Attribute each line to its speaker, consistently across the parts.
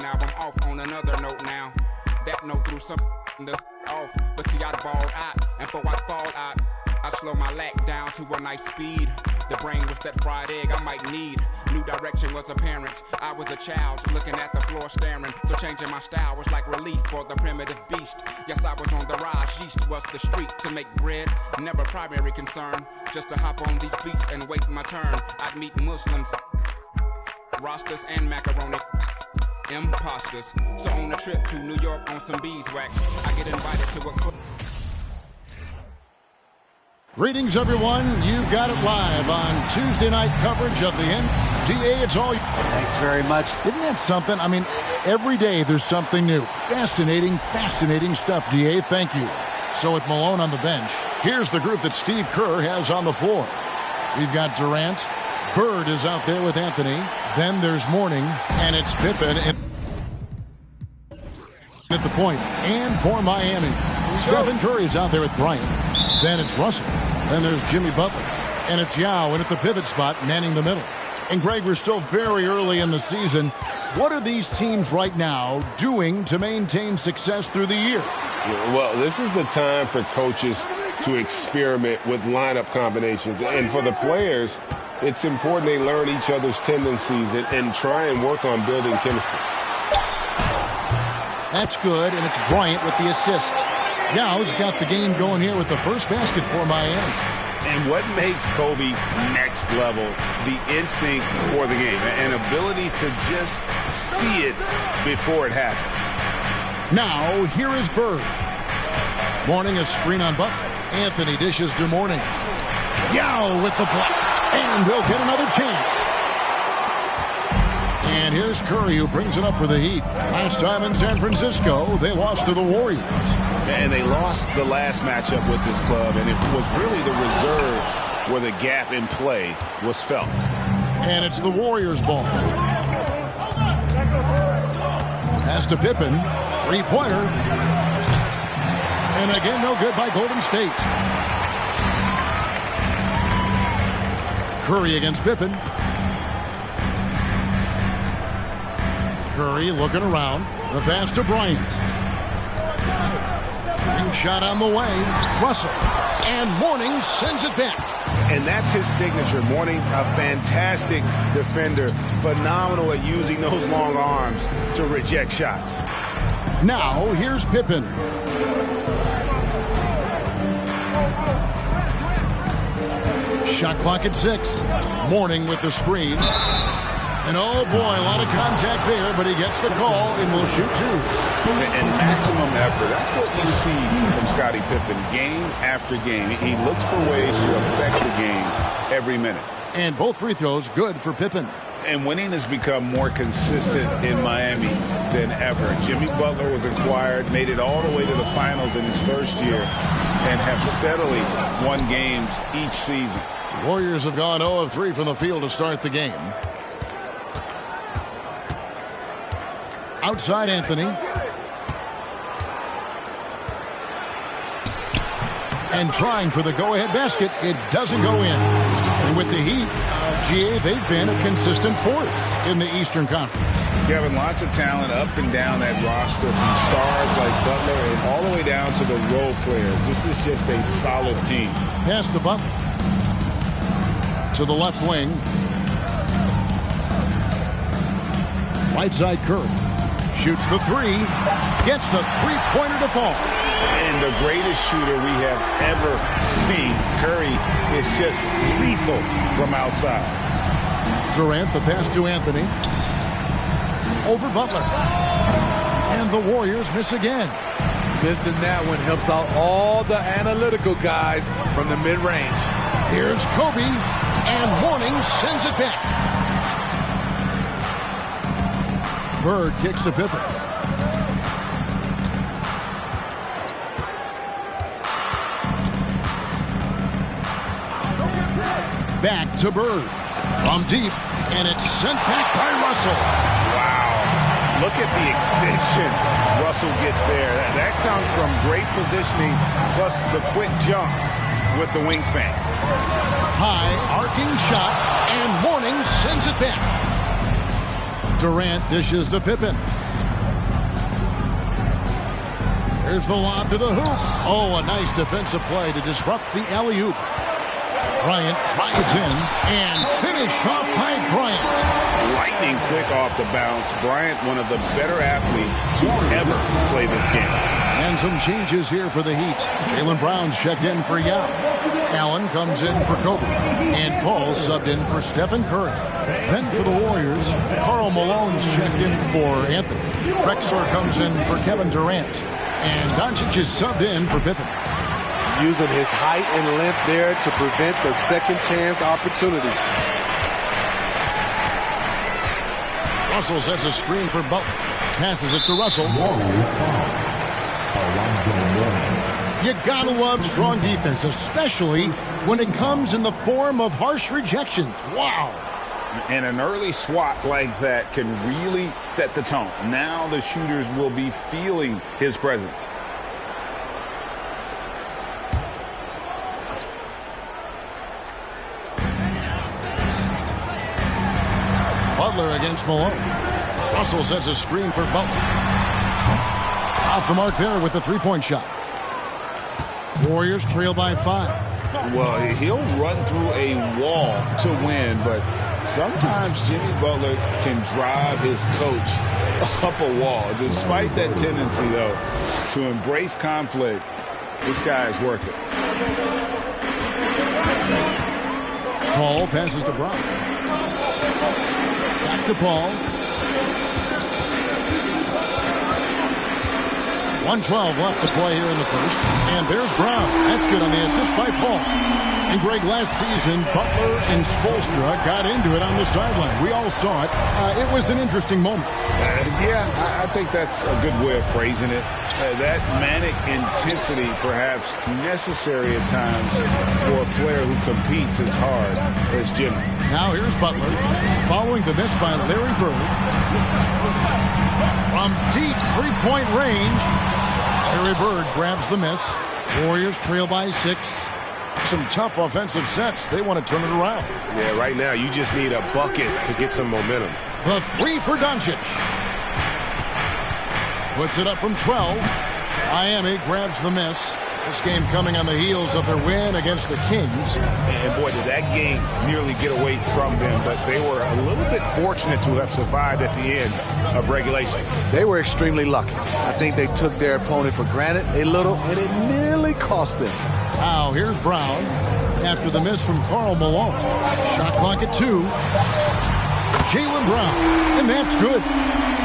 Speaker 1: now I'm off on another note now. That note threw some the off, but see I balled out, and for I fall out, I slow my lack down to a nice speed. The brain was that fried egg I might need. New direction was apparent. I was a child looking at the floor staring. So changing my style was like relief for the primitive beast. Yes, I was on the rise. Yeast was the street to make bread. Never primary concern. Just to hop on these beats and wait my turn. I'd meet Muslims, Rastas and macaroni. Imposters. So on a trip to New York on some beeswax, I get invited to a...
Speaker 2: Greetings, everyone. You've got it live on Tuesday night coverage of the NBA. It's all...
Speaker 3: Thanks very much.
Speaker 2: Isn't that something? I mean, every day there's something new. Fascinating stuff, DA. Thank you. So with Malone on the bench, here's the group that Steve Kerr has on the floor. We've got Durant. Bird is out there with Anthony. Then there's Mourning, and it's Pippen at the point. And for Miami, Stephen Curry's out there with Bryant. Then it's Russell. Then there's Jimmy Butler. And it's Yao in at the pivot spot, manning the middle. And Greg, we're still very early in the season. What are these teams right now doing to maintain success through the year?
Speaker 4: Well, this is the time for coaches to experiment with lineup combinations. And for the players, it's important they learn each other's tendencies and try and work on building chemistry.
Speaker 2: That's good, and it's Bryant with the assist. Yao's got the game going here with the first basket for Miami.
Speaker 5: And what makes Kobe next level, the instinct for the game, an ability to just see it before it happens.
Speaker 2: Now, here is Bird. Mourning a screen on Butler. Anthony dishes to Mourning. Yao with the block. And they'll get another chance. And here's Curry, who brings it up for the Heat. Last time in San Francisco, they lost to the Warriors.
Speaker 5: And they lost the last matchup with this club, and it was really the reserves where the gap in play was felt.
Speaker 2: And it's the Warriors' ball. Pass to Pippen. Three-pointer. And again, no good by Golden State. Curry against Pippen. Curry looking around. The pass to Bryant. Ring shot on the way. Russell. And Mourning sends it back.
Speaker 5: And that's his signature. Mourning, a fantastic defender. Phenomenal at using those long arms to reject shots.
Speaker 2: Now, here's Pippen. Shot clock at 6. Mourning with the screen. And oh boy, a lot of contact there, but he gets the call and will shoot two.
Speaker 5: And maximum effort. That's what you see from Scottie Pippen game after game. He looks for ways to affect the game every minute.
Speaker 2: And both free throws good for Pippen.
Speaker 5: And winning has become more consistent in Miami than ever. Jimmy Butler was acquired, made it all the way to the finals in his first year, and have steadily won games each season.
Speaker 2: Warriors have gone 0 of 3 from the field to start the game. Outside Anthony. And trying for the go-ahead basket. It doesn't go in. And with the Heat, GA, they've been a consistent force in the Eastern Conference.
Speaker 5: Kevin, lots of talent up and down that roster, from stars like Butler and all the way down to the role players. This is just a solid team.
Speaker 2: Pass to Butler. To the left wing. Right side Curry. Shoots the three. Gets the three-pointer to fall.
Speaker 5: And the greatest shooter we have ever seen. Curry is just lethal from outside.
Speaker 2: Durant, the pass to Anthony. Over Butler. And the Warriors miss again.
Speaker 6: Missing that one helps out all the analytical guys from the mid-range.
Speaker 2: Here's Kobe. And Mourning sends it back. Bird kicks to Pippen. Back to Bird. From deep. And it's sent back by Russell.
Speaker 5: Wow. Look at the extension Russell gets there. That comes from great positioning plus the quick jump with the wingspan.
Speaker 2: High arcing shot. And Mourning sends it back. Durant dishes to Pippen. Here's the lob to the hoop. Oh, a nice defensive play to disrupt the alley-oop. Bryant drives in and finish off by Bryant.
Speaker 5: Lightning quick off the bounce. Bryant, one of the better athletes to ever play this game.
Speaker 2: And some changes here for the Heat. Jaylen Brown's checked in for Yao. Allen comes in for Kobe. And Paul subbed in for Stephen Curry. Then for the Warriors, Karl Malone's checked in for Anthony. Drexler comes in for Kevin Durant. And Doncic is subbed in for Pippen.
Speaker 6: Using his height and length there to prevent the second chance opportunity.
Speaker 2: Russell sets a screen for Butler. Passes it to Russell. You gotta love strong defense, especially when it comes in the form of harsh rejections. Wow.
Speaker 5: And an early swat like that can really set the tone. Now the shooters will be feeling his presence.
Speaker 2: Butler against Malone. Russell sets a screen for Butler. Off the mark there with the three-point shot. Warriors trail by 5.
Speaker 5: Well, he'll run through a wall to win, but sometimes Jimmy Butler can drive his coach up a wall. Despite that tendency, though, to embrace conflict, this guy is worth it.
Speaker 2: Paul passes to Brown. Back to Paul. 1:12 left to play here in the first. And there's Brown. That's good on the assist by Paul. And Greg, last season, Butler and Spoelstra got into it on the sideline. We all saw it. It was an interesting moment.
Speaker 5: I think that's a good way of phrasing it. That manic intensity perhaps necessary at times for a player who competes as hard as Jimmy.
Speaker 2: Now here's Butler following the miss by Larry Bird. From deep three-point range, Larry Bird grabs the miss. Warriors trail by 6. Some tough offensive sets. They want to turn it around.
Speaker 4: Yeah, right now you just need a bucket to get some momentum.
Speaker 2: The three for Doncic. Puts it up from 12. Miami grabs the miss. This game coming on the heels of their win against the Kings.
Speaker 5: And boy, did that game nearly get away from them, but they were a little bit fortunate to have survived at the end of regulation.
Speaker 6: They were extremely lucky. I think they took their opponent for granted a little, and it nearly cost them.
Speaker 2: Now here's Brown after the miss from Karl Malone. Shot clock at 2. Jaylen Brown, and that's good.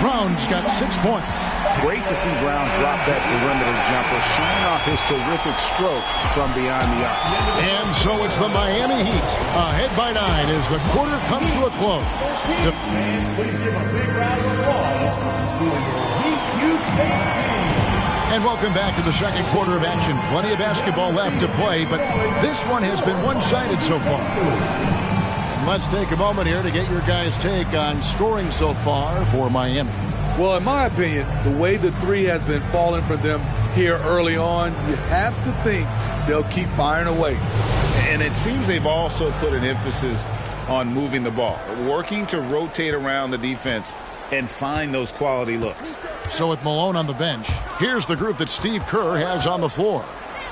Speaker 2: Brown's got 6 points.
Speaker 5: Great to see Brown drop that perimeter jumper, showing off his terrific stroke from beyond the arc.
Speaker 2: And so it's the Miami Heat ahead by 9 as the quarter comes to a close. And welcome back to the second quarter of action. Plenty of basketball left to play, but this one has been one-sided so far. Let's take a moment here to get your guys' take on scoring so far for Miami.
Speaker 6: Well, in my opinion, the way the three has been falling for them here early on, you have to think they'll keep firing away.
Speaker 5: And it seems they've also put an emphasis on moving the ball, working to rotate around the defense and find those quality looks.
Speaker 2: So with Malone on the bench, here's the group that Steve Kerr has on the floor.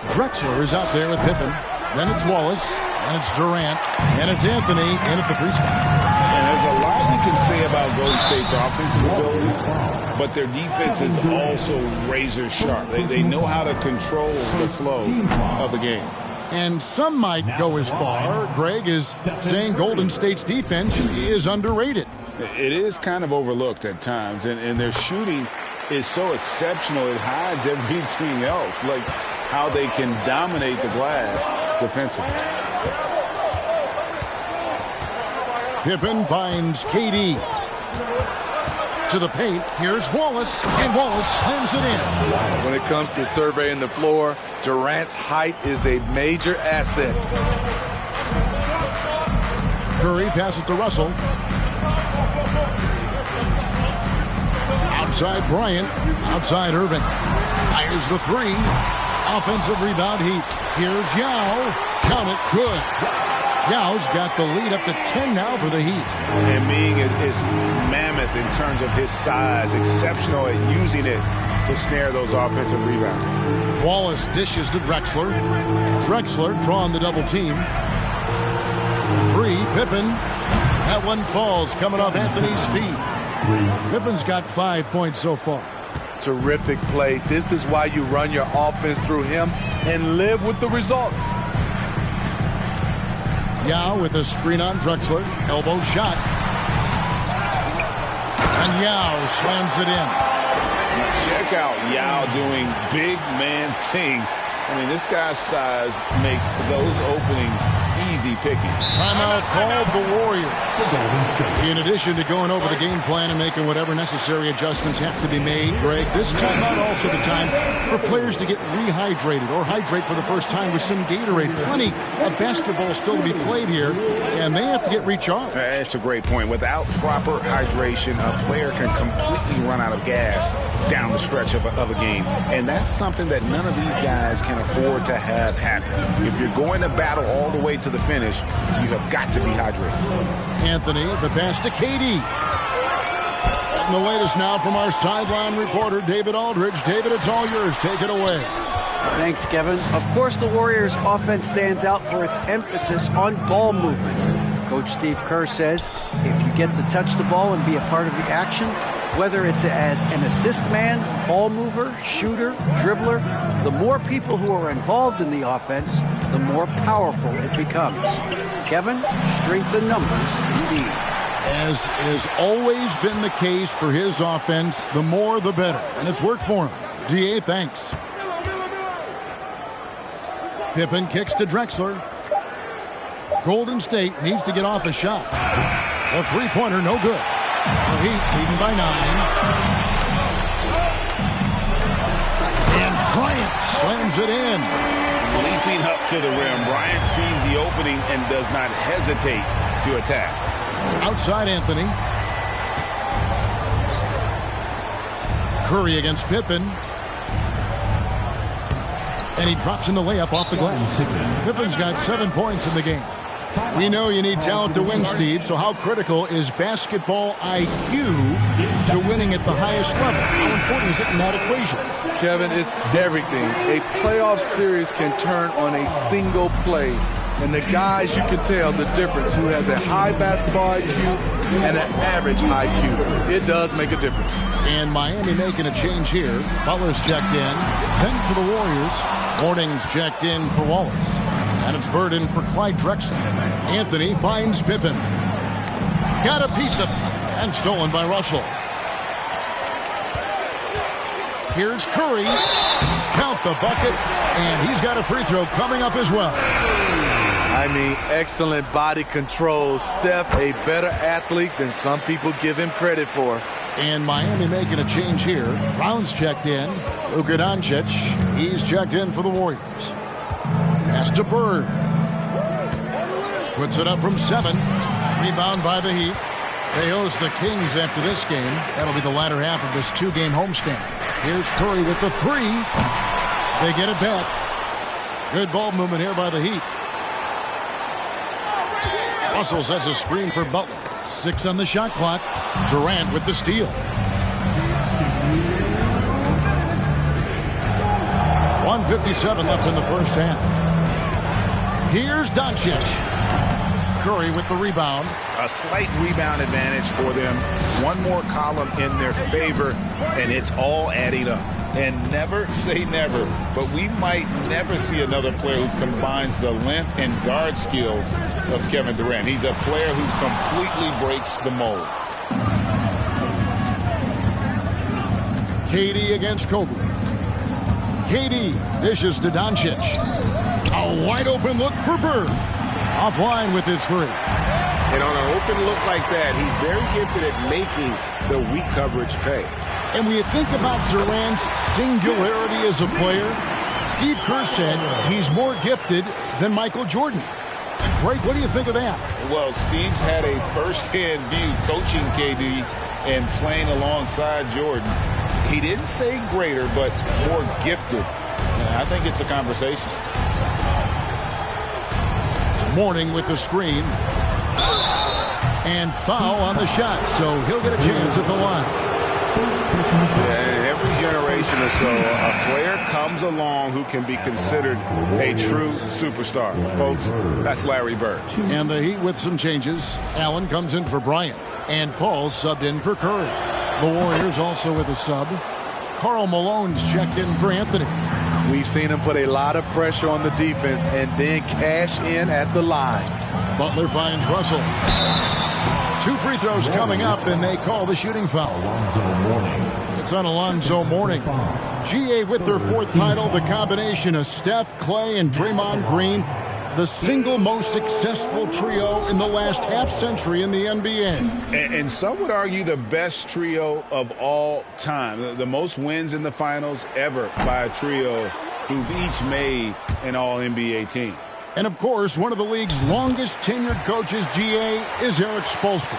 Speaker 2: Drexler is out there with Pippen. Then it's Wallace. And it's Durant. And it's Anthony in at the 3 spot.
Speaker 5: And there's a lot you can say about Golden State's offensive abilities, but their defense is also razor sharp. They know how to control the flow of the game.
Speaker 2: And some might go as far, Greg, as saying Golden State's defense is underrated.
Speaker 5: It is kind of overlooked at times, and their shooting is so exceptional it hides everything else, like how they can dominate the glass defensively.
Speaker 2: Pippen finds KD. To the paint, here's Wallace, and Wallace slams it in.
Speaker 6: When it comes to surveying the floor, Durant's height is a major asset.
Speaker 2: Curry passes to Russell. Outside Bryant, outside Irving. Fires the 3. Offensive rebound Heat. Here's Yao. Count it, good. Yao's got the lead up to 10 now for the Heat.
Speaker 5: And Ming is mammoth in terms of his size, exceptional at using it to snare those offensive rebounds.
Speaker 2: Wallace dishes to Drexler. Drexler drawing the double team. 3, Pippen. That one falls, coming off Anthony's feet. Pippen's got 5 points so far.
Speaker 6: Terrific play. This is why you run your offense through him and live with the results.
Speaker 2: Yao with a screen on Drexler. Elbow shot. And Yao slams it in.
Speaker 5: Check out Yao doing big man things. I mean, this guy's size makes those openings easy picking.
Speaker 2: Timeout called the Warriors. In addition to going over the game plan and making whatever necessary adjustments have to be made, Greg, this timeout also the time for players to get rehydrated or hydrate for the first time with some Gatorade. Plenty of basketball still to be played here, and they have to get recharged.
Speaker 5: That's a great point. Without proper hydration, a player can completely run out of gas down the stretch of a game. And that's something that none of these guys can afford to have happen. If you're going to battle all the way to the finish, you have got to be hydrated.
Speaker 2: Anthony, the pass to KD. And the latest now from our sideline reporter, David Aldridge. David, it's all yours. Take it away.
Speaker 3: Thanks, Kevin. Of course, the Warriors' offense stands out for its emphasis on ball movement. Coach Steve Kerr says, if you get to touch the ball and be a part of the action, whether it's as an assist man, ball mover, shooter, dribbler, the more people who are involved in the offense, the more powerful it becomes. Kevin, strength in numbers indeed.
Speaker 2: As has always been the case for his offense, the more the better. And it's worked for him. DA, thanks. Pippen kicks to Drexler. Golden State needs to get off a shot. A three-pointer, no good. The Heat leading by 9. And Bryant slams it in.
Speaker 5: Leaping up to the rim, Bryant sees the opening and does not hesitate to attack.
Speaker 2: Outside Anthony. Curry against Pippen. And he drops in the layup off the glass. Pippen's got 7 points in the game. We know you need talent to win, Steve, so how critical is basketball IQ to winning at the highest level? How important is it in that equation?
Speaker 6: Kevin, it's everything. A playoff series can turn on a single play. And the guys, you can tell the difference who has a high basketball IQ and an average IQ. It does make a difference.
Speaker 2: And Miami making a change here. Butler's checked in. Then for the Warriors, Morning's checked in for Wallace. And it's Burden for Clyde Drexler. Anthony finds Pippen. Got a piece of it. And stolen by Russell. Here's Curry. Count the bucket. And he's got a free throw coming up as well.
Speaker 6: I mean, excellent body control. Steph, a better athlete than some people give him credit for.
Speaker 2: And Miami making a change here. Brown's checked in. Luka Doncic. He's checked in for the Warriors. Pass to Bird. Puts it up from 7. Rebound by the Heat. They host the Kings after this game. That'll be the latter half of this 2-game homestand. Here's Curry with the 3. They get it back. Good ball movement here by the Heat. Russell sets a screen for Butler. 6 on the shot clock. Durant with the steal. 1:57 left in the first half. Here's Doncic. Curry with the rebound.
Speaker 5: A slight rebound advantage for them. One more column in their favor, and it's all adding up. And never say never, but we might never see another player who combines the length and guard skills of Kevin Durant. He's a player who completely breaks the mold.
Speaker 2: KD against Kobe. KD dishes to Doncic. A wide open look for Bird. Offline with his 3.
Speaker 4: And on an open look like that, he's very gifted at making the weak coverage pay.
Speaker 2: And when you think about Durant's singularity as a player, Steve Kerr said he's more gifted than Michael Jordan. Greg, what do you think of that?
Speaker 5: Well, Steve's had a first-hand view coaching KD and playing alongside Jordan. He didn't say greater, but more gifted. And I think it's a conversation.
Speaker 2: Mourning with the screen. And foul on the shot, so he'll get a chance at the line.
Speaker 5: Yeah, every generation or so, a player comes along who can be considered a true superstar. Folks, that's Larry Bird.
Speaker 2: And the Heat with some changes. Allen comes in for Bryant, and Paul subbed in for Curry. The Warriors also with a sub. Karl Malone's checked in for Anthony.
Speaker 6: We've seen him put a lot of pressure on the defense and then cash in at the line.
Speaker 2: Butler finds Russell. 2 free throws coming up, and they call the shooting foul. It's on Alonzo Mourning. GA with their 4th title, the combination of Steph, Clay, and Draymond Green, the single most successful trio in the last half-century in the NBA.
Speaker 5: And some would argue the best trio of all time. The most wins in the finals ever by a trio who've each made an All-NBA team.
Speaker 2: And, of course, one of the league's longest-tenured coaches, GA, is Eric Spoelstra.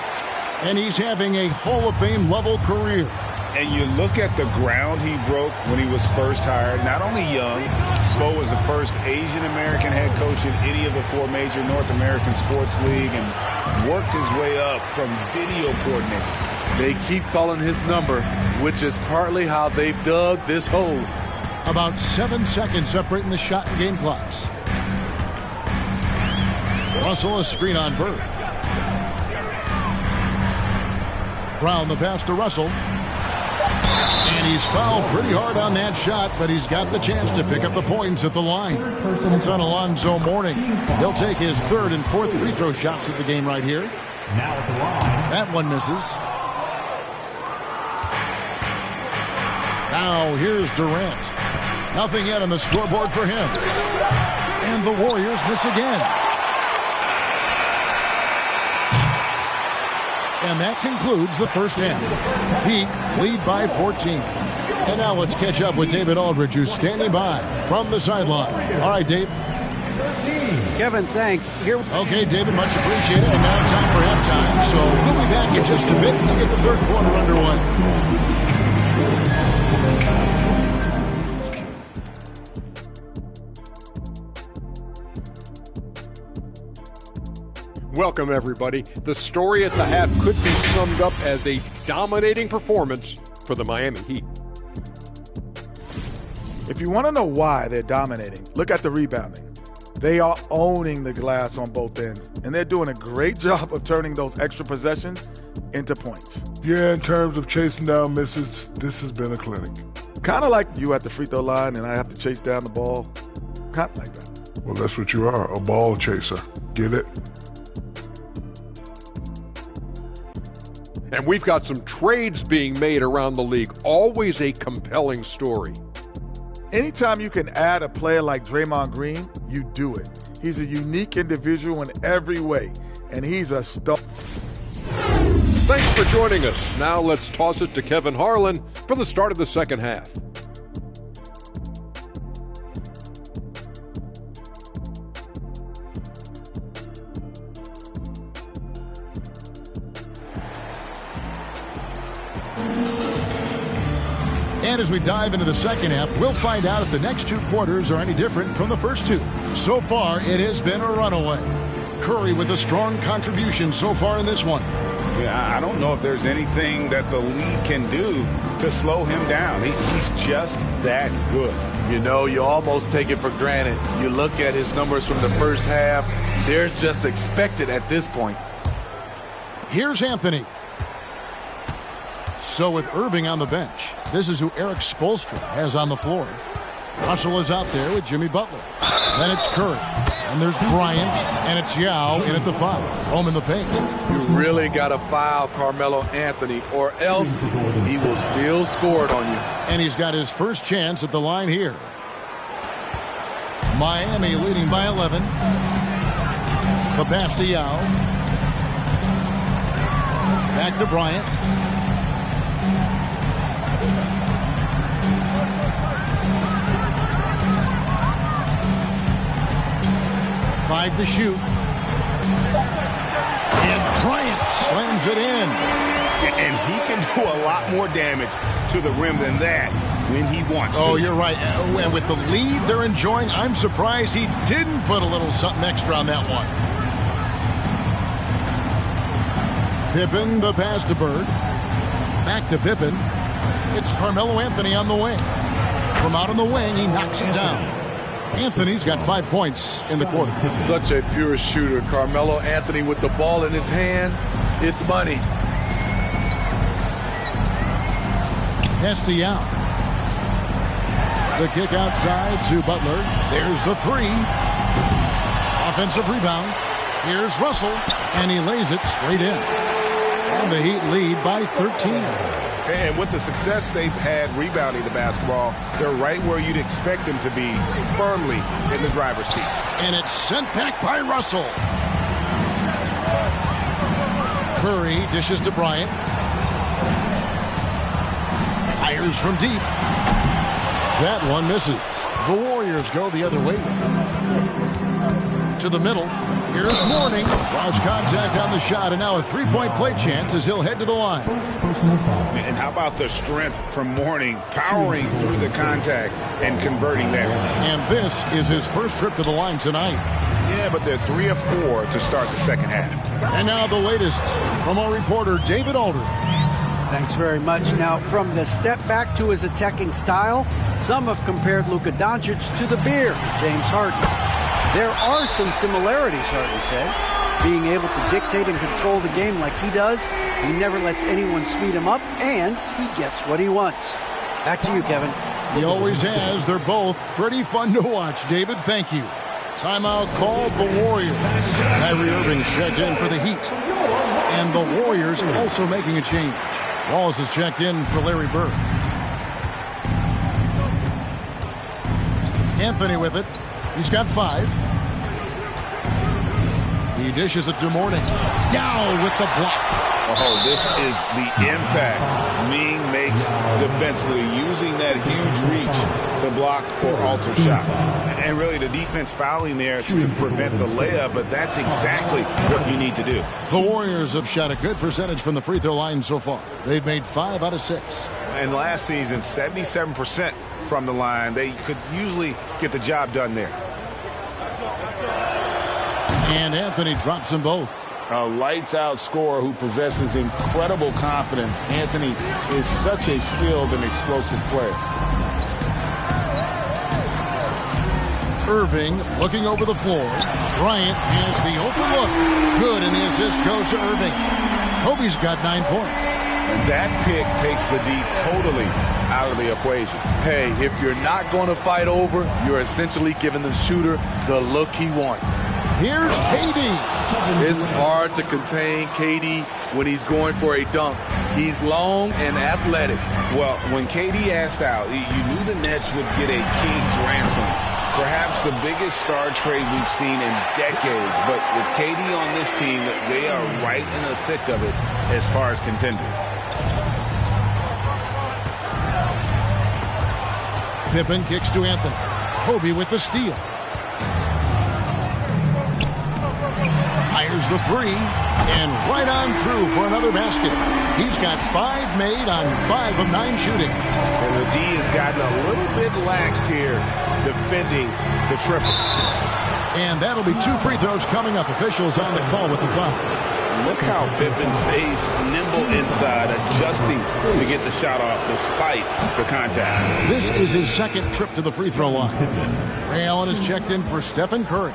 Speaker 2: And he's having a Hall of Fame level career.
Speaker 5: And you look at the ground he broke when he was first hired. Not only young, Spo was the first Asian-American head coach in any of the 4 major North American sports league and worked his way up from video coordinator.
Speaker 6: They keep calling his number, which is partly how they've dug this hole.
Speaker 2: About 7 seconds separating the shot and game clocks. Russell, a screen on Bird. Brown the pass to Russell. And he's fouled pretty hard on that shot, but he's got the chance to pick up the points at the line. It's on Alonzo Mourning. He'll take his 3rd and 4th free throw shots at the game right here.
Speaker 7: Now at the line.
Speaker 2: That one misses. Now here's Durant. Nothing yet on the scoreboard for him. And the Warriors miss again. And that concludes the first half. Heat lead by 14. And now let's catch up with David Aldridge, who's standing by from the sideline. All right, Dave.
Speaker 3: Kevin, thanks. Here.
Speaker 2: Okay, David, much appreciated. And now time for halftime. So we'll be back in just a bit to get the 3rd quarter underway.
Speaker 8: Welcome, everybody. The story at the half could be summed up as a dominating performance for the Miami Heat.
Speaker 9: If you want to know why they're dominating, look at the rebounding. They are owning the glass on both ends, and they're doing a great job of turning those extra possessions into points.
Speaker 10: Yeah, in terms of chasing down misses, this has been a clinic.
Speaker 9: Kind of like you at the free throw line and I have to chase down the ball. Kind of like that.
Speaker 10: Well, that's what you are, a ball chaser. Get it?
Speaker 8: And we've got some trades being made around the league. Always a compelling story.
Speaker 9: Anytime you can add a player like Draymond Green, you do it. He's a unique individual in every way, and he's a star.
Speaker 8: Thanks for joining us. Now let's toss it to Kevin Harlan for the start of the second half.
Speaker 2: And as we dive into the second half, we'll find out if the next 2 quarters are any different from the first 2. So far, it has been a runaway. Curry with a strong contribution so far in this one.
Speaker 5: Yeah, I don't know if there's anything that the league can do to slow him down. He's just that good.
Speaker 6: You know, you almost take it for granted. You look at his numbers from the first half, they're just expected at this point.
Speaker 2: Here's Anthony. So with Irving on the bench, this is who Eric Spoelstra has on the floor. Russell is out there with Jimmy Butler. Then it's Curry. And there's Bryant. And it's Yao in at the foul. Home in the paint.
Speaker 6: You really got to foul Carmelo Anthony, or else he will still score it on you.
Speaker 2: And he's got his first chance at the line here. Miami leading by 11. The pass to Yao. Back to Bryant. Five to shoot. And Bryant slams it in.
Speaker 5: And he can do a lot more damage to the rim than that when he wants to.
Speaker 2: Oh, you're right. And with the lead they're enjoying, I'm surprised he didn't put a little something extra on that one. Pippen, the pass to Bird. Back to Pippen. It's Carmelo Anthony on the wing. From out on the wing, he knocks it down. Anthony's got 5 points in the quarter.
Speaker 6: Such a pure shooter. Carmelo Anthony with the ball in his hand. It's money.
Speaker 2: Yao. The kick outside to Butler. There's the three. Offensive rebound. Here's Russell, and he lays it straight in. And the Heat lead by 13.
Speaker 4: And with the success they've had rebounding the basketball, they're right where you'd expect them to be, firmly in the driver's seat.
Speaker 2: And it's sent back by Russell. Curry dishes to Bryant. Fires from deep. That one misses. The Warriors go the other way with them. To the middle. Here's Mourning. Draws contact on the shot, and now a three-point play chance as he'll head to the line.
Speaker 5: And how about the strength from Mourning, powering through the contact and converting there.
Speaker 2: And this is his first trip to the line tonight.
Speaker 5: Yeah, but they're 3 of 4 to start the second half.
Speaker 2: And now the latest from our reporter, David Aldridge.
Speaker 3: Thanks very much. Now, from the step back to his attacking style, some have compared Luka Doncic to the bear, James Harden. There are some similarities, Harden said. Being able to dictate and control the game like he does, he never lets anyone speed him up, and he gets what he wants. Back to you, Kevin.
Speaker 2: He always has. They're both pretty fun to watch, David. Thank you. Timeout called the Warriors. Kyrie Irving's checked in for the Heat. And the Warriors also making a change. Wallace is checked in for Larry Bird. Anthony with it. He's got 5. He dishes it to Mourning. Yao with the block.
Speaker 5: Oh, this is the impact Ming makes defensively, using that huge reach to block or alter shots. And really the defense fouling there to prevent the layup, but that's exactly what you need to do.
Speaker 2: The Warriors have shot a good percentage from the free throw line so far. They've made 5 out of 6.
Speaker 5: And last season, 77% from the line. They could usually get the job done there.
Speaker 2: And Anthony drops them both.
Speaker 5: A lights-out scorer who possesses incredible confidence. Anthony is such a skilled and explosive player.
Speaker 2: Irving looking over the floor. Bryant has the open look. Good, and the assist goes to Irving. Kobe's got 9 points.
Speaker 5: And that pick takes the D totally out of the equation.
Speaker 6: Hey, if you're not going to fight over, you're essentially giving the shooter the look he wants.
Speaker 2: Here's KD.
Speaker 6: It's hard to contain KD when he's going for a dunk. He's long and athletic.
Speaker 5: Well, when KD asked out, you knew the Nets would get a king's ransom. Perhaps the biggest star trade we've seen in decades. But with KD on this team, they are right in the thick of it as far as contender.
Speaker 2: Pippen kicks to Anthony. Kobe with the steal. Fires the 3, and right on through for another basket. He's got 5 made on 5 of 9 shooting.
Speaker 5: And the D has gotten a little bit laxed here defending the triple.
Speaker 2: And that'll be 2 free throws coming up. Officials on the call with the foul.
Speaker 5: Look how Pippen stays nimble inside, adjusting to get the shot off despite the contact.
Speaker 2: This is his second trip to the free throw line. Ray Allen is checked in for Stephen Curry.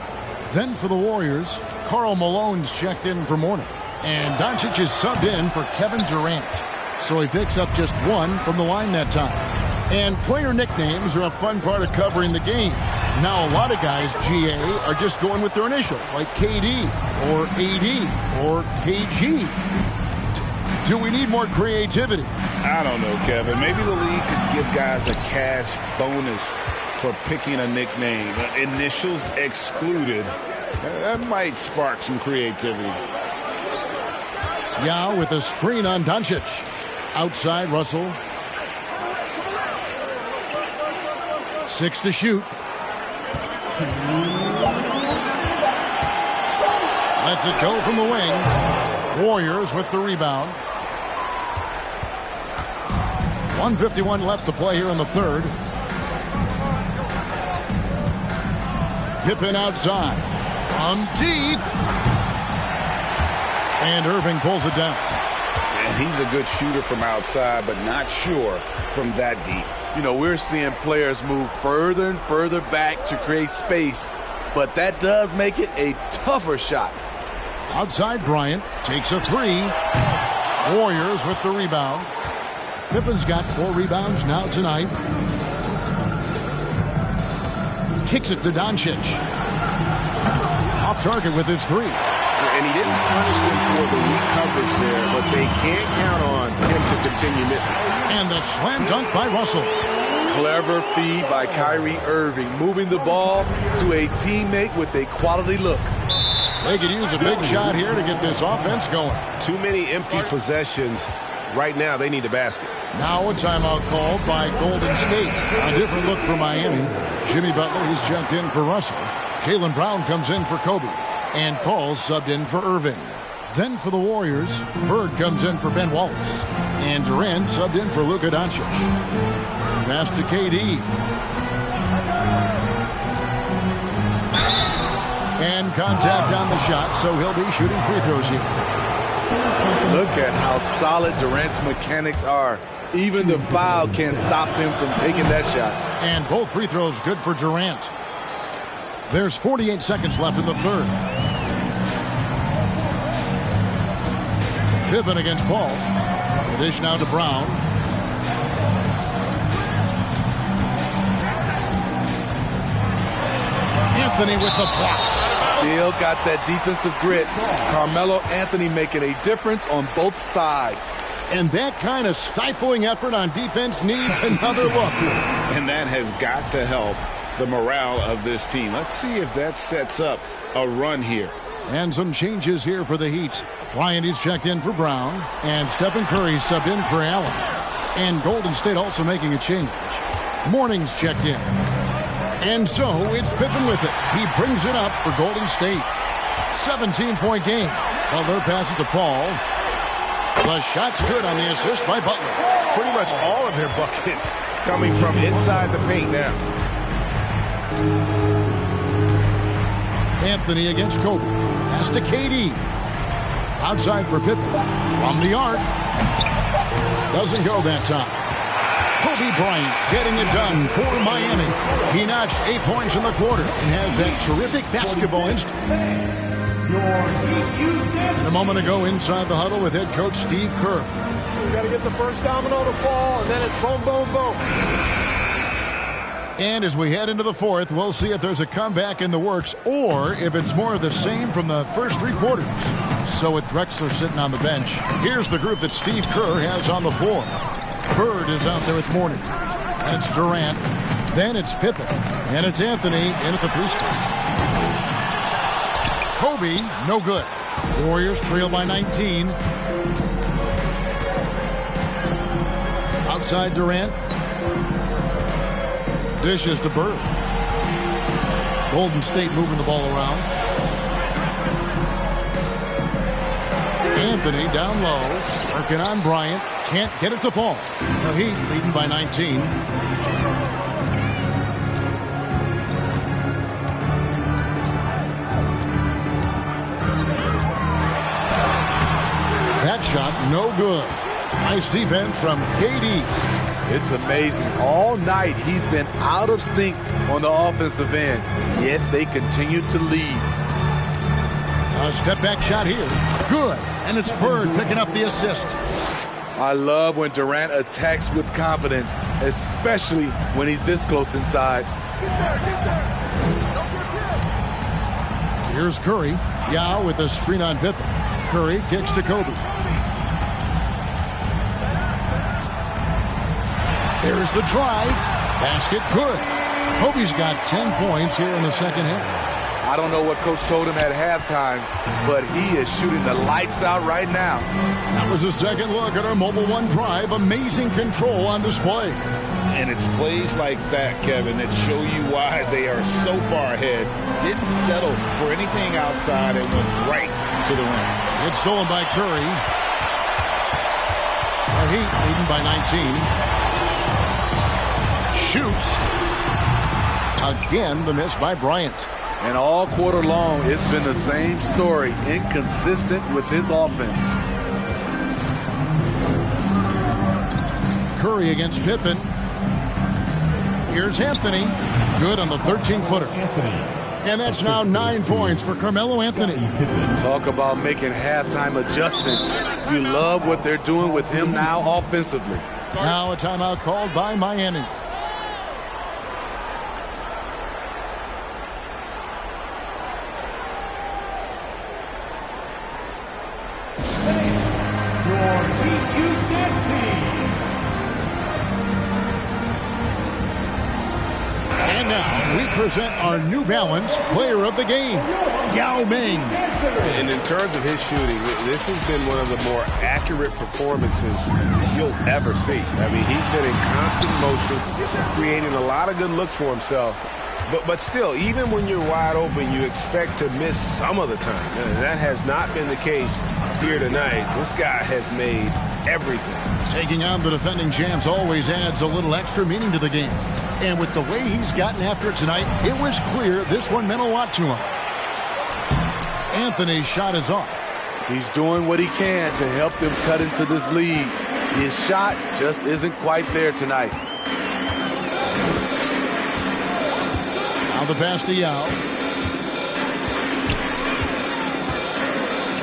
Speaker 2: Then for the Warriors, Karl Malone's checked in for Mourning. And Doncic is subbed in for Kevin Durant. So he picks up just 1 from the line that time. And player nicknames are a fun part of covering the game. Now a lot of guys, GA, are just going with their initials, like KD or AD or KG. Do we need more creativity?
Speaker 5: I don't know, Kevin. Maybe the league could give guys a cash bonus for picking a nickname. Initials excluded. That might spark some creativity.
Speaker 2: Yao with a screen on Doncic. Outside, Russell. 6 to shoot. Lets it go from the wing. Warriors with the rebound. 1:51 left to play here in the third. Pippen outside. From deep. And Irving pulls it down.
Speaker 5: And he's a good shooter from outside, but not sure from that deep.
Speaker 6: You know, we're seeing players move further and further back to create space, but that does make it a tougher shot.
Speaker 2: Outside, Bryant takes a three. Warriors with the rebound. Pippen's got 4 rebounds now tonight. Kicks it to Doncic. Off target with his three.
Speaker 4: And he didn't punish them for the weak coverage there, but they can't count on him to continue missing.
Speaker 2: And the slam dunk by Russell.
Speaker 6: Clever feed by Kyrie Irving, moving the ball to a teammate with a quality look.
Speaker 2: They could use a big shot here to get this offense going.
Speaker 4: Too many empty possessions. Right now, they need a basket.
Speaker 2: Now a timeout called by Golden State. A different look for Miami. Jimmy Butler, he's checked in for Russell. Jaylen Brown comes in for Kobe. And Paul subbed in for Irving. Then for the Warriors, Bird comes in for Ben Wallace. And Durant subbed in for Luka Doncic. Pass to KD. And contact on the shot, so he'll be shooting free throws here.
Speaker 6: Look at how solid Durant's mechanics are. Even the foul can't stop him from taking that shot.
Speaker 2: And both free throws good for Durant. There's 48 seconds left in the third. Pippen against Paul. The dish now to Brown. Anthony with the block.
Speaker 6: Still got that defensive grit. Carmelo Anthony making a difference on both sides.
Speaker 2: And that kind of stifling effort on defense needs another look.
Speaker 5: And that has got to help the morale of this team. Let's see if that sets up a run here.
Speaker 2: And some changes here for the Heat. Bryant is checked in for Brown. And Stephen Curry subbed in for Allen. And Golden State also making a change. Morning's checked in. And so it's Pippen with it. He brings it up for Golden State. 17-point game. Butler passes to Paul. The shot's good on the assist by Butler.
Speaker 4: Pretty much all of their buckets coming from inside the paint now.
Speaker 2: Anthony against Kobe. Pass to KD. Outside for Pippen. From the arc. Doesn't go that time. Kobe Bryant getting it done for Miami. He notched 8 points in the quarter and has that terrific basketball instinct. And a moment ago inside the huddle with head coach Steve Kerr.
Speaker 8: We got to get the first domino to fall, and then it's boom, boom, boom.
Speaker 2: And as we head into the fourth, we'll see if there's a comeback in the works or if it's more of the same from the first 3 quarters. So with Drexler sitting on the bench, here's the group that Steve Kerr has on the floor. Bird is out there with Morning. It's Durant. Then it's Pippen. And it's Anthony in at the 3 spot. Kobe, no good. Warriors trail by 19. Outside Durant. Dishes to Bird. Golden State moving the ball around. Anthony down low. Working on Bryant. Can't get it to fall. The Heat leading by 19. That shot, no good. Nice defense from KD.
Speaker 6: It's amazing. All night he's been out of sync on the offensive end, yet they continue to lead.
Speaker 2: A step-back shot here. Good. And it's Bird picking up the assist.
Speaker 6: I love when Durant attacks with confidence, especially when he's this close inside.
Speaker 2: Here's Curry. Yao with a screen on Pippen. Curry kicks to Kobe. There's the drive. Basket good. Kobe's got 10 points here in the second half.
Speaker 6: I don't know what Coach told him at halftime, but he is shooting the lights out right now.
Speaker 2: That was a second look at our Mobile One drive. Amazing control on display.
Speaker 5: And it's plays like that, Kevin, that show you why they are so far ahead. Didn't settle for anything outside and went right to the rim.
Speaker 2: It's stolen by Curry. The Heat leading by 19. Shoots. Again, the miss by Bryant.
Speaker 6: And all quarter long, it's been the same story. Inconsistent with his offense.
Speaker 2: Curry against Pippen. Here's Anthony. Good on the 13-footer. And that's now 9 points for Carmelo Anthony.
Speaker 6: Talk about making halftime adjustments. You love what they're doing with him now offensively.
Speaker 2: Now a timeout called by Miami. And now we present our New Balance Player of the Game, Yao Ming.
Speaker 4: And in terms of his shooting, this has been one of the more accurate performances you'll ever see. I mean, he's been in constant motion, creating a lot of good looks for himself. But still, even when you're wide open, you expect to miss some of the time. And that has not been the case here tonight. This guy has made everything.
Speaker 2: Taking on the defending champs always adds a little extra meaning to the game. And with the way he's gotten after it tonight, it was clear this one meant a lot to him. Anthony's shot is off.
Speaker 6: He's doing what he can to help them cut into this lead. His shot just isn't quite there tonight.
Speaker 2: Now the pass to Yao.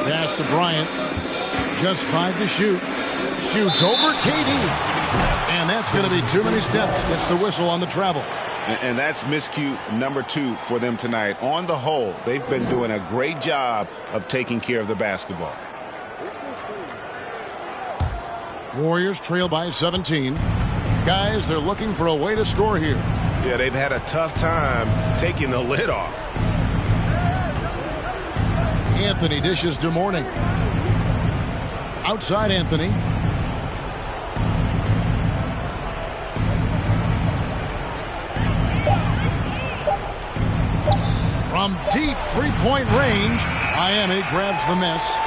Speaker 2: Pass to Bryant. Just 5 to shoot. Shoots over KD. And that's going to be too many steps. Gets the whistle on the travel.
Speaker 5: And that's miscue number 2 for them tonight. On the whole, they've been doing a great job of taking care of the basketball.
Speaker 2: Warriors trail by 17. Guys, they're looking for a way to score here.
Speaker 4: Yeah, they've had a tough time taking the lid off.
Speaker 2: Anthony dishes to Mourning. Outside Anthony. From deep three-point range, Miami grabs the miss.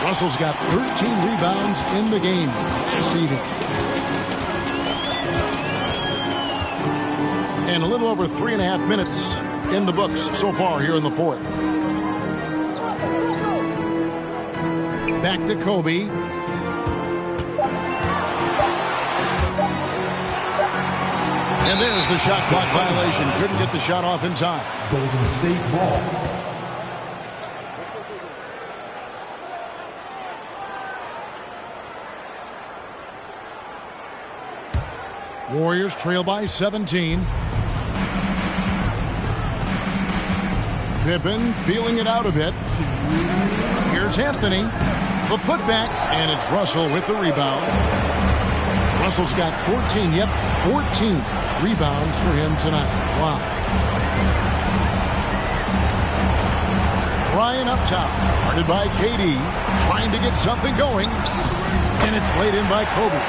Speaker 2: Russell's got 13 rebounds in the game. Seeding. And a little over 3.5 minutes in the books so far here in the fourth. Back to Kobe. And there's the shot clock violation. Couldn't get the shot off in time.
Speaker 7: Golden State ball.
Speaker 2: Warriors trail by 17. Pippen feeling it out a bit. Here's Anthony. The putback, and it's Russell with the rebound. Russell's got 14, 14 rebounds for him tonight. Wow. Bryant up top, guarded by KD, trying to get something going, and it's laid in by Kobe.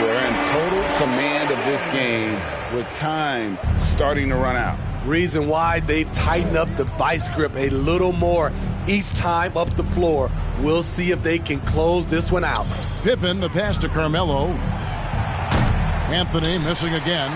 Speaker 5: We're in total command of this game with time starting to run out.
Speaker 6: Reason why they've tightened up the vice grip a little more each time up the floor. We'll see if they can close this one out.
Speaker 2: Pippen, the pass to Carmelo. Anthony missing again.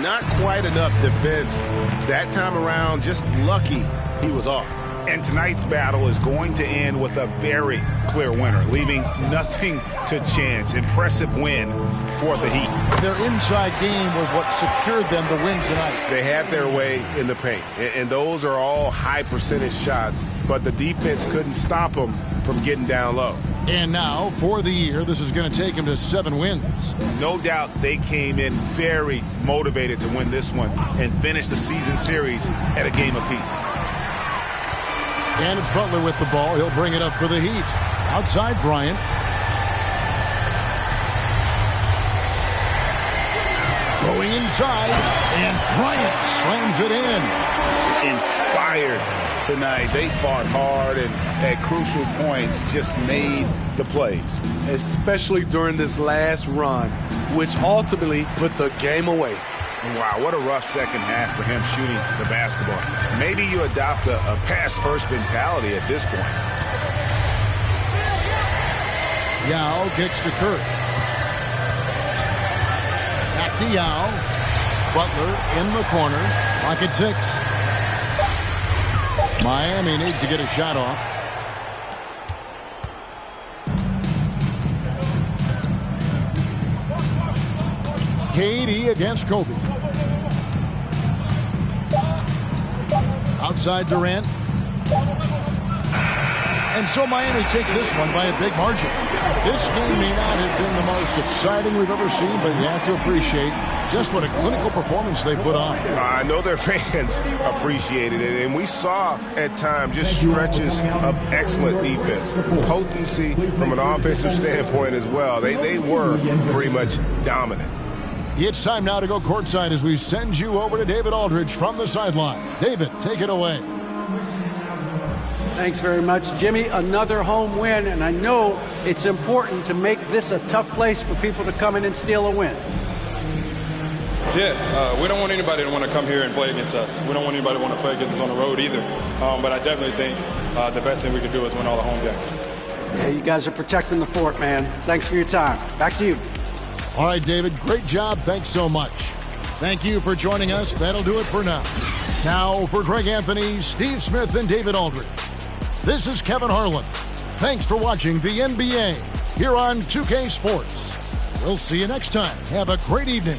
Speaker 4: Not quite enough defense. That time around, just lucky he was off.
Speaker 5: And tonight's battle is going to end with a very clear winner, leaving nothing to chance. Impressive win for the Heat.
Speaker 2: Their inside game was what secured them the win tonight.
Speaker 4: They had their way in the paint, and those are all high percentage shots, but the defense couldn't stop them from getting down low.
Speaker 2: And now, for the year, this is going to take them to 7 wins.
Speaker 5: No doubt they came in very motivated to win this one and finish the season series at a game apiece.
Speaker 2: And it's Butler with the ball. He'll bring it up for the Heat. Outside Bryant. Going inside, and Bryant slams it in.
Speaker 5: Inspired tonight. They fought hard and at crucial points just made the plays.
Speaker 6: Especially during this last run, which ultimately put the game away.
Speaker 5: Wow, what a rough second half for him shooting the basketball. Maybe you adopt a pass-first mentality at this point.
Speaker 2: Yao kicks to Curry. Back to Yao. Butler in the corner. Clock at 6. Miami needs to get a shot off. KD against Kobe. Outside Durant. And so Miami takes this one by a big margin. This game may not have been the most exciting we've ever seen, but you have to appreciate just what a clinical performance they put on.
Speaker 4: I know their fans appreciated it, and we saw at times just stretches of excellent defense. Potency from an offensive standpoint as well. They were pretty much dominant.
Speaker 2: It's time now to go courtside as we send you over to David Aldridge from the sideline. David, take it away.
Speaker 3: Thanks very much, Jimmy. Another home win, and I know it's important to make this a tough place for people to come in and steal a win.
Speaker 7: Yeah, we don't want anybody to want to come here and play against us. We don't want anybody to want to play against us on the road either. But I definitely think the best thing we can do is win all the home games.
Speaker 3: Yeah, you guys are protecting the fort, man. Thanks for your time. Back to you.
Speaker 2: All right, David, great job. Thanks so much. Thank you for joining us. That'll do it for now. Now, for Greg Anthony, Steve Smith, and David Aldridge, this is Kevin Harlan. Thanks for watching the NBA here on 2K Sports. We'll see you next time. Have a great evening.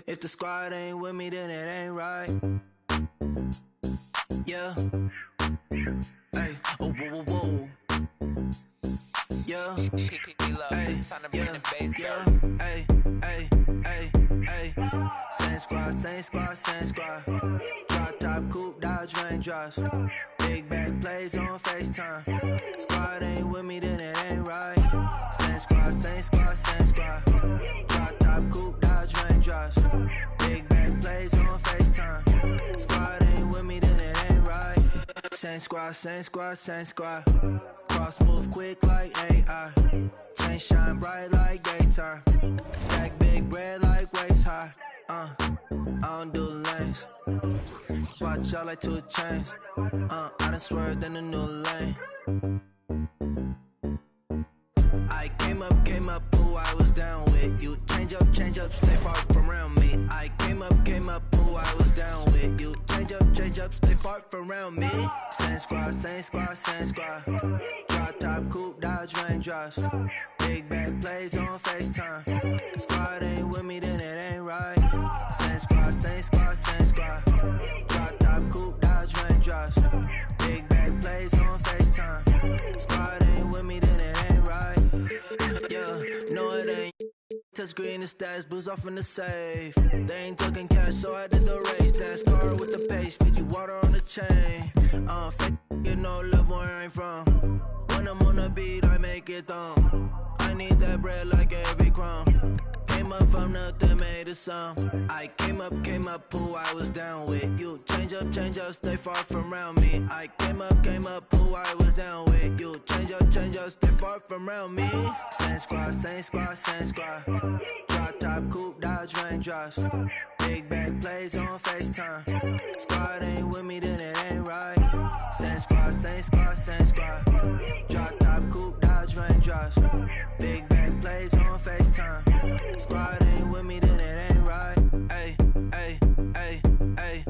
Speaker 11: If the squad ain't with me, then it ain't right. Yeah. Hey. Oh, whoa, whoa, whoa. Yeah. Hey. Yeah. Hey. Hey. Hey. Hey. Same squad, same squad, same squad. Drop top. coupe, dodge raindrops. Big back plays on FaceTime. Squad ain't with me, then it ain't right. Same squad, same squad, same squad. Drop top coupe, dodge raindrops. Big back plays on FaceTime. Squad ain't with me, then it ain't right. Same squad, same squad, same squad. Cross move quick like AI. Chain shine bright like daytime. Stack big bread like waist high. I don't do lanes. Watch out like 2 chains. I done swerved in a new lane. I came up, who I was down with. You change up, stay far from around me. I came up, who I was down with. You change up, stay far from around me. Same squad, same squad, same squad. Drop top coupe, dodge raindrops. Big back plays on FaceTime. Squad ain't with me, then it ain't right. Same squad, same squad, same squad. Drop top coupe, dodge raindrops. Big back plays on FaceTime. Squad ain't with me, then it ain't right. Yeah, no it ain't. Touch green, the stats, booze off in the safe. They ain't talking cash, so I did the race. NASCAR with the pace, Fiji water on the chain. Fake, you know love where I ain't from. When I'm on the beat, I make it thumb. I need that bread like every crumb. Came up from nothing, made a sum. I came up, who I was down with. You change up, stay far from around me. I came up, who I was down with. You change up, stay far from around me. Same squad, same squad, same squad. Drop top coupe, dodge raindrops. Big back plays on FaceTime. Squad ain't with me, then it ain't right. Same squad, same squad, same squad. Drop top coupe, dodge raindrops. Big back plays on FaceTime. Squad ain't with me, then it ain't right. Ay, ay, ay, ay.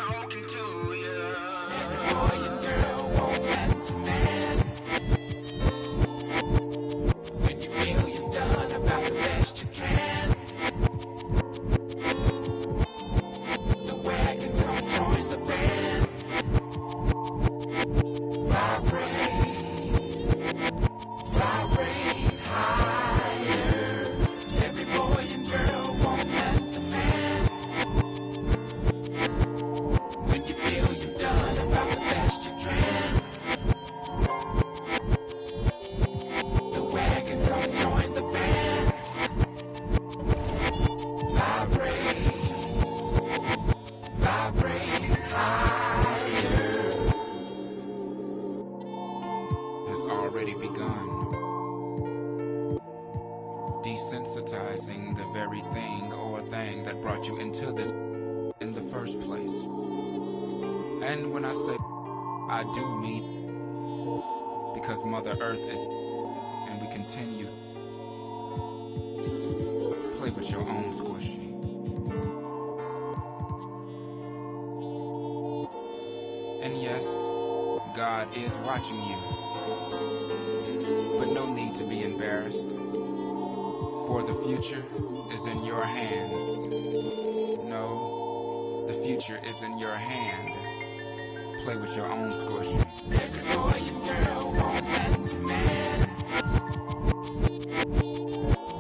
Speaker 11: talking to you. Every boy and girl want man to man. When you feel you've done about the best you can. The wagon come join the band. Vibrate higher. Every boy and girl want man to man. When you feel you've done about the best you can. The wagon come join the band. Vibrate higher.
Speaker 1: Has already begun. Desensitizing the very thing or thing that brought you into this in the first place. And when I say I do mean because Mother Earth is and we continue. Play with your own squishy. And yes, God is watching you. But no need to be embarrassed. For the future is in your hands. No, the future is in your hand. Play with your own squishy.
Speaker 11: Every boy and girl want man to man.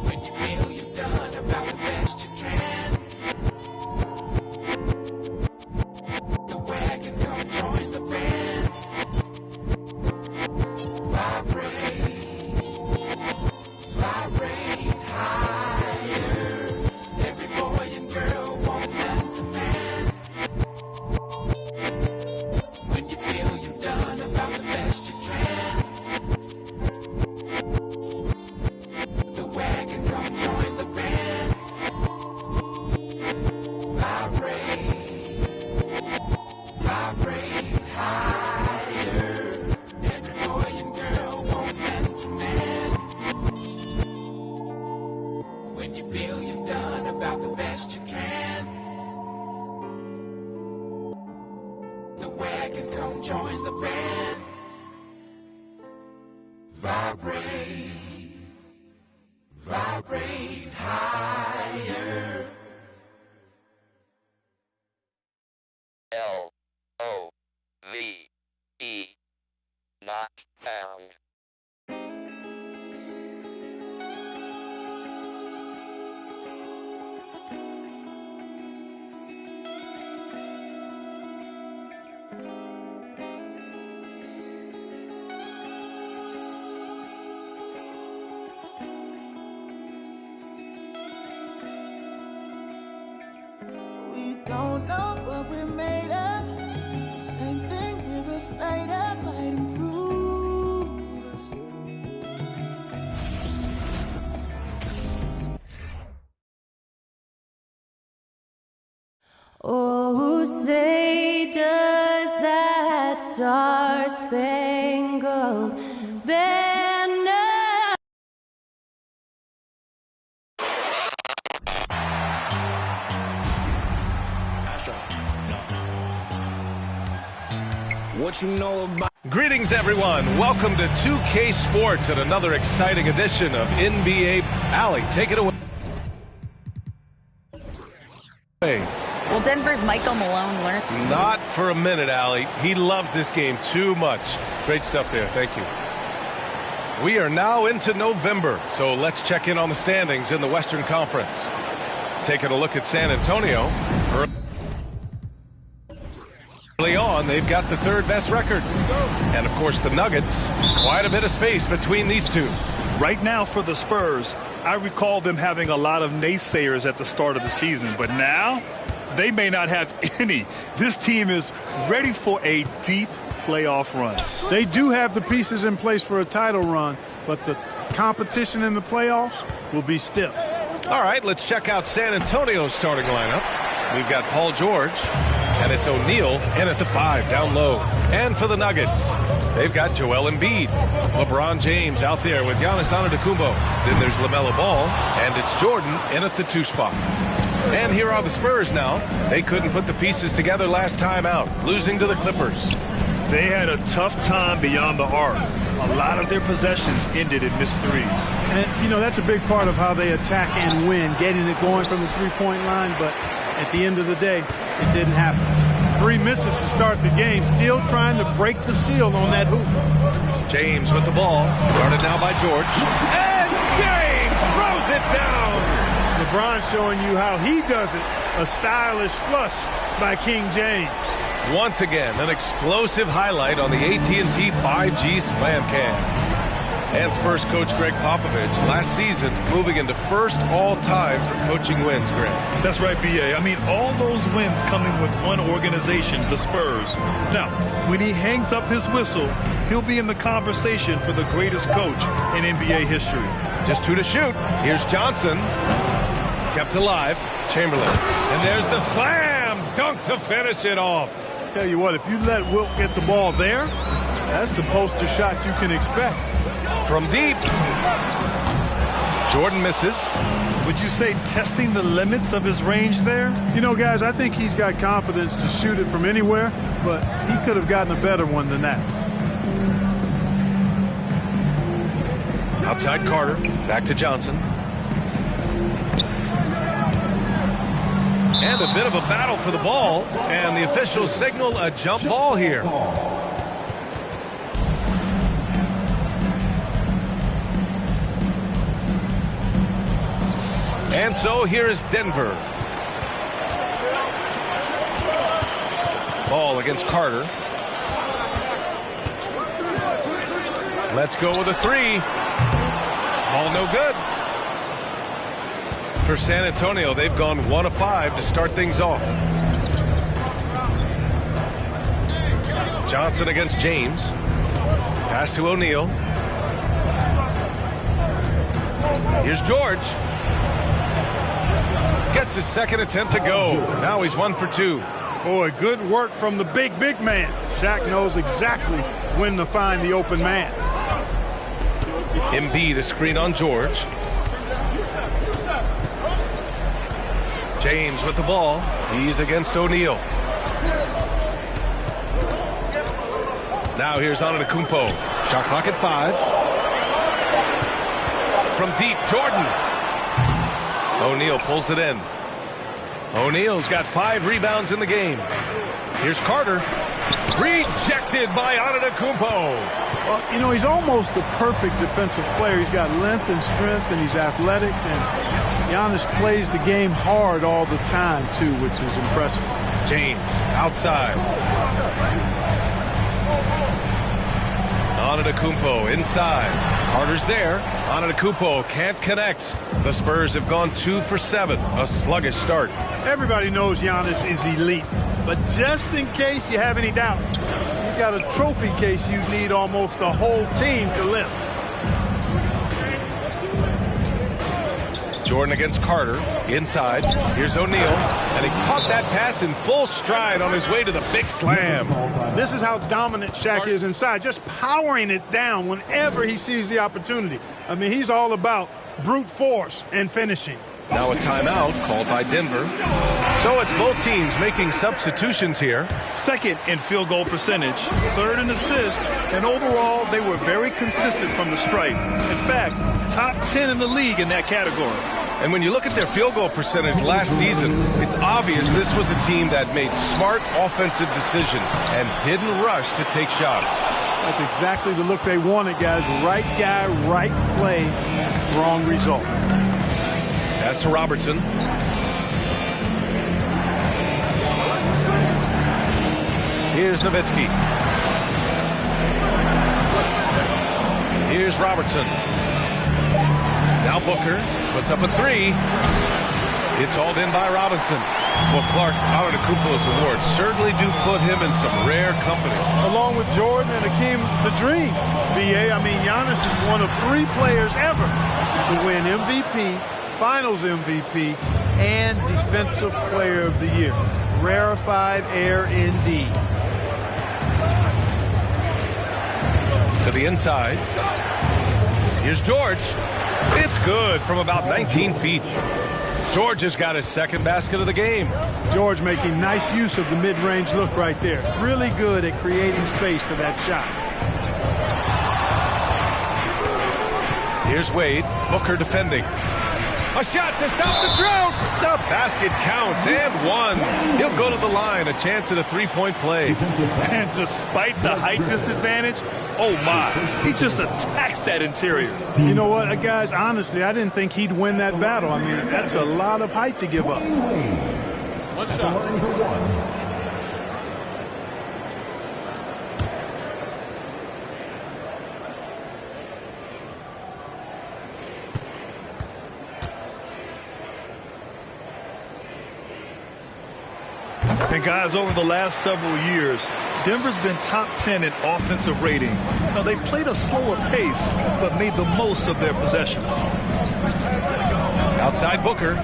Speaker 11: When you feel you've done about the best you can. The wagon come join the band. Vibrate higher. Every boy and girl want man to man. When you feel you've done about the best you can. The wagon come join the band. Vibrate higher. Every boy and girl want man to man. When you feel you've done about the best you can. The wagon come join the band. Vibrate higher.
Speaker 12: L-O-V-E, not found.
Speaker 11: We don't know what we're made of. The same thing we're afraid of might improve us.
Speaker 13: Oh, say does that star-spangled banner
Speaker 14: What you know about...
Speaker 15: Greetings, everyone. Welcome to 2K Sports and another exciting edition of NBA. Allie, take it away.
Speaker 16: Well, Denver's Michael Malone learned.
Speaker 15: Not for a minute, Allie. He loves this game too much. Great stuff there. Thank you. We are now into November, so let's check in on the standings in the Western Conference. Taking a look at San Antonio. Early on, they've got the third best record. And, of course, the Nuggets. Quite a bit of space between these two.
Speaker 17: Right now for the Spurs, I recall them having a lot of naysayers at the start of the season. But now, they may not have any. This team is ready for a deep playoff run.
Speaker 18: They do have the pieces in place for a title run, but the competition in the playoffs will be stiff.
Speaker 15: All right, let's check out San Antonio's starting lineup. We've got Paul George, and it's O'Neal in at the 5 down low. And for the Nuggets, they've got Joel Embiid, LeBron James out there with Giannis Antetokounmpo. Then there's LaMelo Ball, and it's Jordan in at the 2 spot. And here are the Spurs now. They couldn't put the pieces together last time out, losing to the Clippers.
Speaker 17: They had a tough time beyond the arc. A lot of their possessions ended in missed threes.
Speaker 18: And, you know, that's a big part of how they attack and win, getting it going from the three-point line. But at the end of the day, it didn't happen. 3 misses to start the game, still trying to break the seal on that hoop.
Speaker 15: James with the ball. Started now by George. And James throws it down.
Speaker 18: LeBron showing you how he does it. A stylish flush by King James.
Speaker 15: Once again, an explosive highlight on the AT&T 5G Slam Cam. And Spurs coach Greg Popovich last season moving into first all-time for coaching wins, Greg.
Speaker 17: That's right, B.A. I mean, all those wins coming with one organization, the Spurs. Now, when he hangs up his whistle, he'll be in the conversation for the greatest coach in NBA history.
Speaker 15: Just 2 to shoot. Here's Johnson. Kept alive. Chamberlain. And there's the slam dunk to finish it off.
Speaker 18: Tell you what, if you let Wilt get the ball there, that's the poster shot you can expect.
Speaker 15: From deep. Jordan misses.
Speaker 17: Would you say testing the limits of his range there?
Speaker 18: You know, guys, I think he's got confidence to shoot it from anywhere, but he could have gotten a better one than that.
Speaker 15: Outside Carter. Back to Johnson. And a bit of a battle for the ball. And the officials signal a jump ball here. And so here is Denver. Ball against Carter. Let's go with a 3. Ball no good. For San Antonio, they've gone 1 of 5 to start things off. Johnson against James. Pass to O'Neal. Here's George. Gets his second attempt to go. Now he's 1 for 2.
Speaker 18: Boy, good work from the big man. Shaq knows exactly when to find the open man.
Speaker 15: Embiid a screen on George. James with the ball. He's against O'Neal. Now here's Antetokounmpo. Shot clock at 5. From deep, Jordan. O'Neal pulls it in. O'Neal's got 5 rebounds in the game. Here's Carter. Rejected by Antetokounmpo.
Speaker 18: Well, you know, he's almost a perfect defensive player. He's got length and strength, and he's athletic. And Giannis plays the game hard all the time, too, which is impressive.
Speaker 15: James outside. Antetokounmpo inside. Carter's there. Antetokounmpo can't connect. The Spurs have gone 2 for 7. A sluggish start.
Speaker 18: Everybody knows Giannis is elite. But just in case you have any doubt, he's got a trophy case you need almost the whole team to lift.
Speaker 15: Jordan against Carter. Inside. Here's O'Neal. And he caught that pass in full stride on his way to the big slam.
Speaker 18: This is how dominant Shaq is inside. Just powering it down whenever he sees the opportunity. I mean, he's all about brute force and finishing.
Speaker 15: Now a timeout called by Denver. So it's both teams making substitutions here.
Speaker 17: Second in field goal percentage, third in assists, and overall they were very consistent from the stripe. In fact, top 10 in the league in that category.
Speaker 15: And when you look at their field goal percentage last season, it's obvious this was a team that made smart offensive decisions and didn't rush to take shots.
Speaker 18: That's exactly the look they wanted, guys. Right guy, right play, wrong result.
Speaker 15: Pass to Robertson. Here's Nowitzki. Here's Robertson. Now Booker puts up a 3. It's hauled in by Robinson. Well, Clark, Antetokounmpo's awards certainly do put him in some rare company.
Speaker 18: Along with Jordan and Hakeem the Dream. B.A., I mean, Giannis is one of 3 players ever to win MVP, Finals MVP, and Defensive Player of the Year. Rarefied air indeed.
Speaker 15: To the inside. Here's George. It's good from about 19 feet. George has got his second basket of the game.
Speaker 18: George making nice use of the mid-range look right there. Really good at creating space for that shot.
Speaker 15: Here's Wade. Booker defending. A shot to stop the drought. The basket counts and one. He'll go to the line. A chance at a three-point play.
Speaker 17: And despite the height disadvantage, oh my, he just attacks that interior.
Speaker 18: You know what, guys, honestly, I didn't think he'd win that battle. I mean, that's a lot of height to give up.
Speaker 17: What's up? And guys, over the last several years, Denver's been top 10 in offensive rating. Now, they played a slower pace, but made the most of their possessions.
Speaker 15: Outside Booker.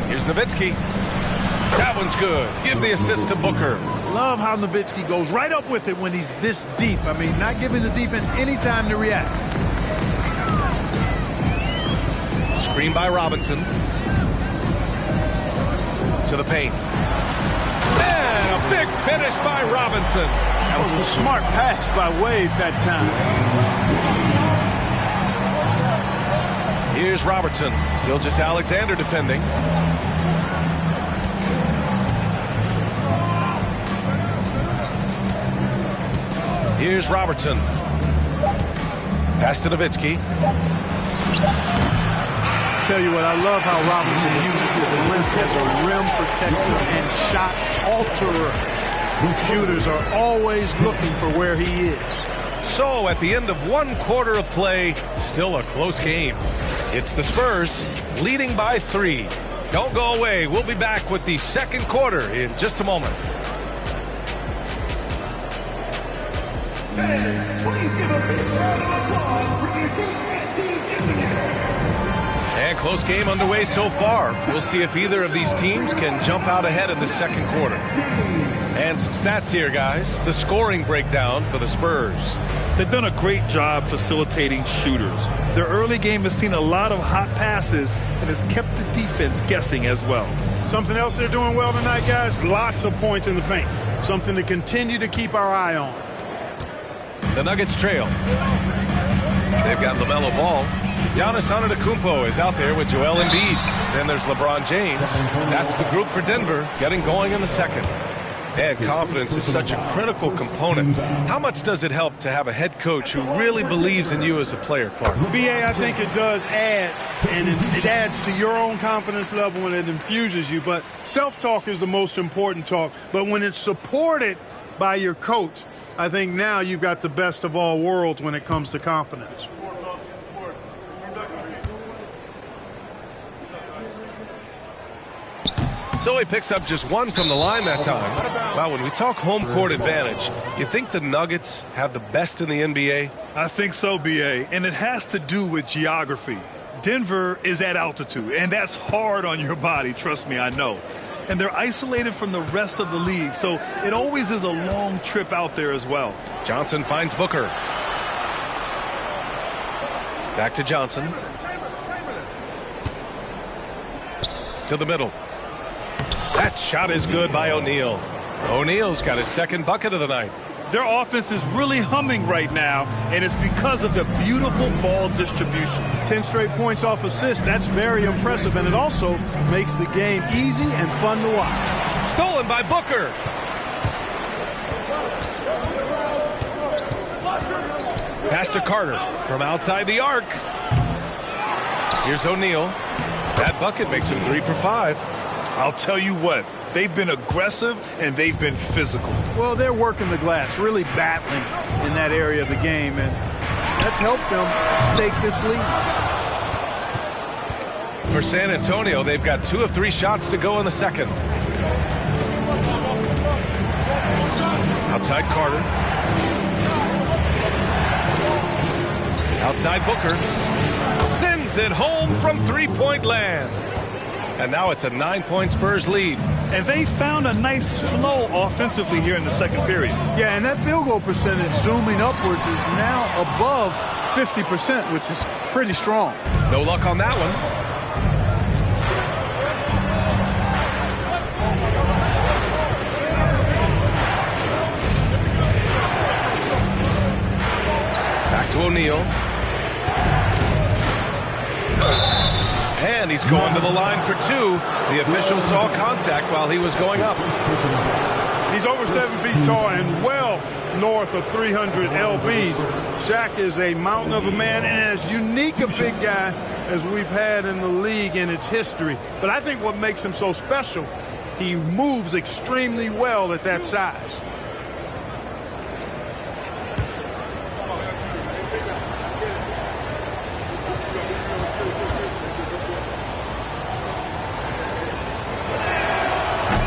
Speaker 15: Here's Nowitzki. That one's good. Give the assist to Booker.
Speaker 18: Love how Nowitzki goes right up with it when he's this deep. I mean, not giving the defense any time to react.
Speaker 15: Screen by Robinson. To the paint. And a big finish by Robinson.
Speaker 18: That was a smart pass by Wade that time.
Speaker 15: Here's Robertson. Gilgeous-Alexander defending. Here's Robertson. Pass to Nowitzki.
Speaker 18: Tell you what, I love how Robinson uses his length as a rim protector and shot alterer. Shooters are always looking for where he is.
Speaker 15: So at the end of one quarter of play, still a close game. It's the Spurs leading by 3. Don't go away. We'll be back with the second quarter in just a moment.
Speaker 11: Please give a big round of applause for your
Speaker 15: And close game underway so far. We'll see if either of these teams can jump out ahead in the second quarter. And some stats here, guys. The scoring breakdown for the Spurs.
Speaker 17: They've done a great job facilitating shooters. Their early game has seen a lot of hot passes and has kept the defense guessing as well.
Speaker 18: Something else they're doing well tonight, guys, lots of points in the paint. Something to continue to keep our eye on.
Speaker 15: The Nuggets trail. They've got LaMelo Ball. Giannis Antetokounmpo is out there with Joel Embiid. Then there's LeBron James. That's the group for Denver getting going in the second. And confidence is such a critical component. How much does it help to have a head coach who really believes in you as a player, Clark?
Speaker 18: BA, I think it does add, and it adds to your own confidence level and it infuses you. But self-talk is the most important talk. But when it's supported by your coach, I think now you've got the best of all worlds when it comes to confidence.
Speaker 15: So he picks up just one from the line that time. Wow, when we talk home court advantage, you think the Nuggets have the best in the NBA?
Speaker 17: I think so, BA, and it has to do with geography. Denver is at altitude, and that's hard on your body, trust me, I know. And they're isolated from the rest of the league, so it always is a long trip out there as well.
Speaker 15: Johnson finds Booker. Back to Johnson. To the middle. That shot is good by O'Neal. O'Neal's got his second bucket of the night.
Speaker 17: Their offense is really humming right now, and it's because of the beautiful ball distribution.
Speaker 18: 10 straight points off assists. That's very impressive, and it also makes the game easy and fun to watch.
Speaker 15: Stolen by Booker. Pass to Carter from outside the arc. Here's O'Neal. That bucket makes him 3 for 5.
Speaker 17: I'll tell you what, they've been aggressive and they've been physical.
Speaker 18: Well, they're working the glass, really battling in that area of the game, and that's helped them stake this lead.
Speaker 15: For San Antonio, they've got 2 of 3 shots to go in the second. Outside Carter. Outside Booker. Sends it home from three-point land. And now it's a 9-point Spurs lead.
Speaker 17: And they found a nice flow offensively here in the second period.
Speaker 18: Yeah, and that field goal percentage zooming upwards is now above 50%, which is pretty strong.
Speaker 15: No luck on that one. Back to O'Neal. And he's going to the line for two. The official saw contact while he was going up.
Speaker 18: He's over 7 feet tall and well north of 300 lbs. Shaq is a mountain of a man and as unique a big guy as we've had in the league in its history. But I think what makes him so special, he moves extremely well at that size.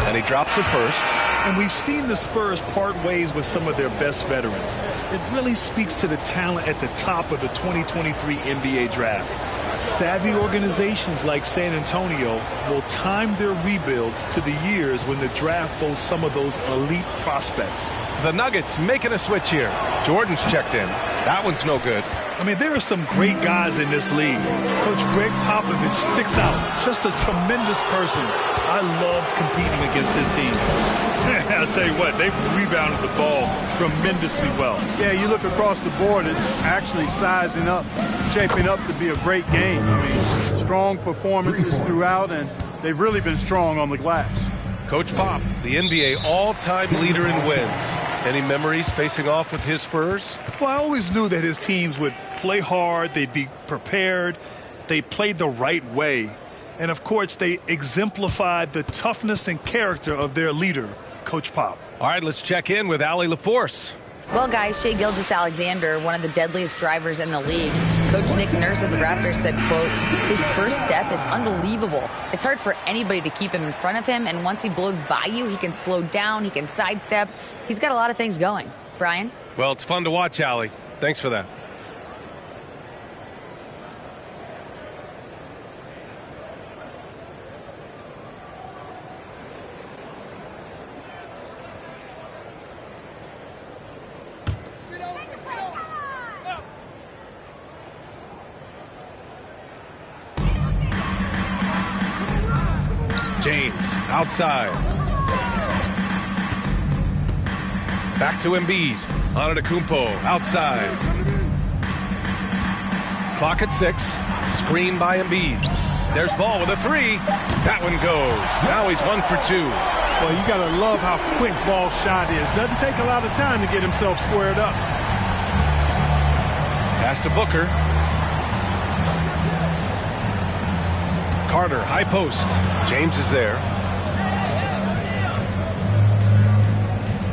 Speaker 15: And he drops it first.
Speaker 17: And we've seen the Spurs part ways with some of their best veterans. It really speaks to the talent at the top of the 2023 NBA draft. Savvy organizations like San Antonio will time their rebuilds to the years when the draft boasts some of those elite prospects.
Speaker 15: The Nuggets making a switch here. Jordan's checked in. That one's no good.
Speaker 17: I mean, there are some great guys in this league. Coach Greg Popovich sticks out. Just a tremendous person. I loved competing against his team. I'll tell you what, they've rebounded the ball tremendously well.
Speaker 18: Yeah, you look across the board, it's actually sizing up, shaping up to be a great game. I mean, strong performances throughout, and they've really been strong on the glass.
Speaker 15: Coach Pop, the NBA all-time leader in wins. Any memories facing off with his Spurs?
Speaker 17: Well, I always knew that his teams would play hard, they'd be prepared, they played the right way. And, of course, they exemplified the toughness and character of their leader, Coach Pop.
Speaker 15: All right, let's check in with Allie LaForce.
Speaker 16: Well, guys, Shai Gilgeous-Alexander, one of the deadliest drivers in the league. Coach Nick Nurse of the Raptors said, quote, his first step is unbelievable. It's hard for anybody to keep him in front of him, and once he blows by you, he can slow down, he can sidestep. He's got a lot of things going. Brian?
Speaker 15: Well, it's fun to watch, Allie. Thanks for that. James, outside. Back to Embiid. Antetokounmpo, outside. Clock at 6. Screen by Embiid. There's Ball with a three. That one goes. Now he's 1 for 2.
Speaker 18: Well, you got to love how quick Ball's shot is. Doesn't take a lot of time to get himself squared up.
Speaker 15: Pass to Booker. Carter, high post. James is there.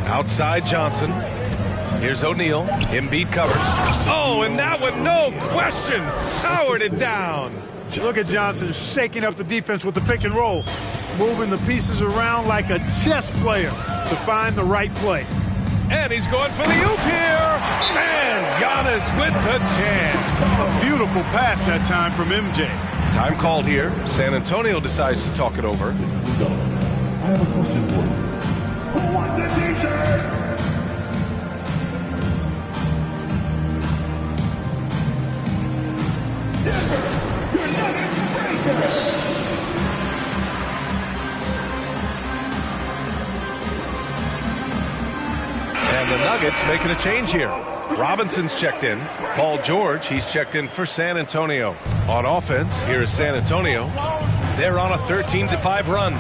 Speaker 15: Outside Johnson. Here's O'Neal. Embiid covers. Oh, and that one, no question, powered it down.
Speaker 18: Look at Johnson shaking up the defense with the pick and roll, moving the pieces around like a chess player to find the right play.
Speaker 15: And he's going for the oop here. And Giannis with the jam.
Speaker 18: A beautiful pass that time from MJ.
Speaker 15: Time called here. San Antonio decides to talk it over.
Speaker 19: I have a question for you. Who wants a t-shirt? Denver, you're Nuggets breakers.
Speaker 15: And the Nuggets making a change here. Robinson's checked in. Paul George, he's checked in for San Antonio. On offense, here is San Antonio. They're on a 13-5 run.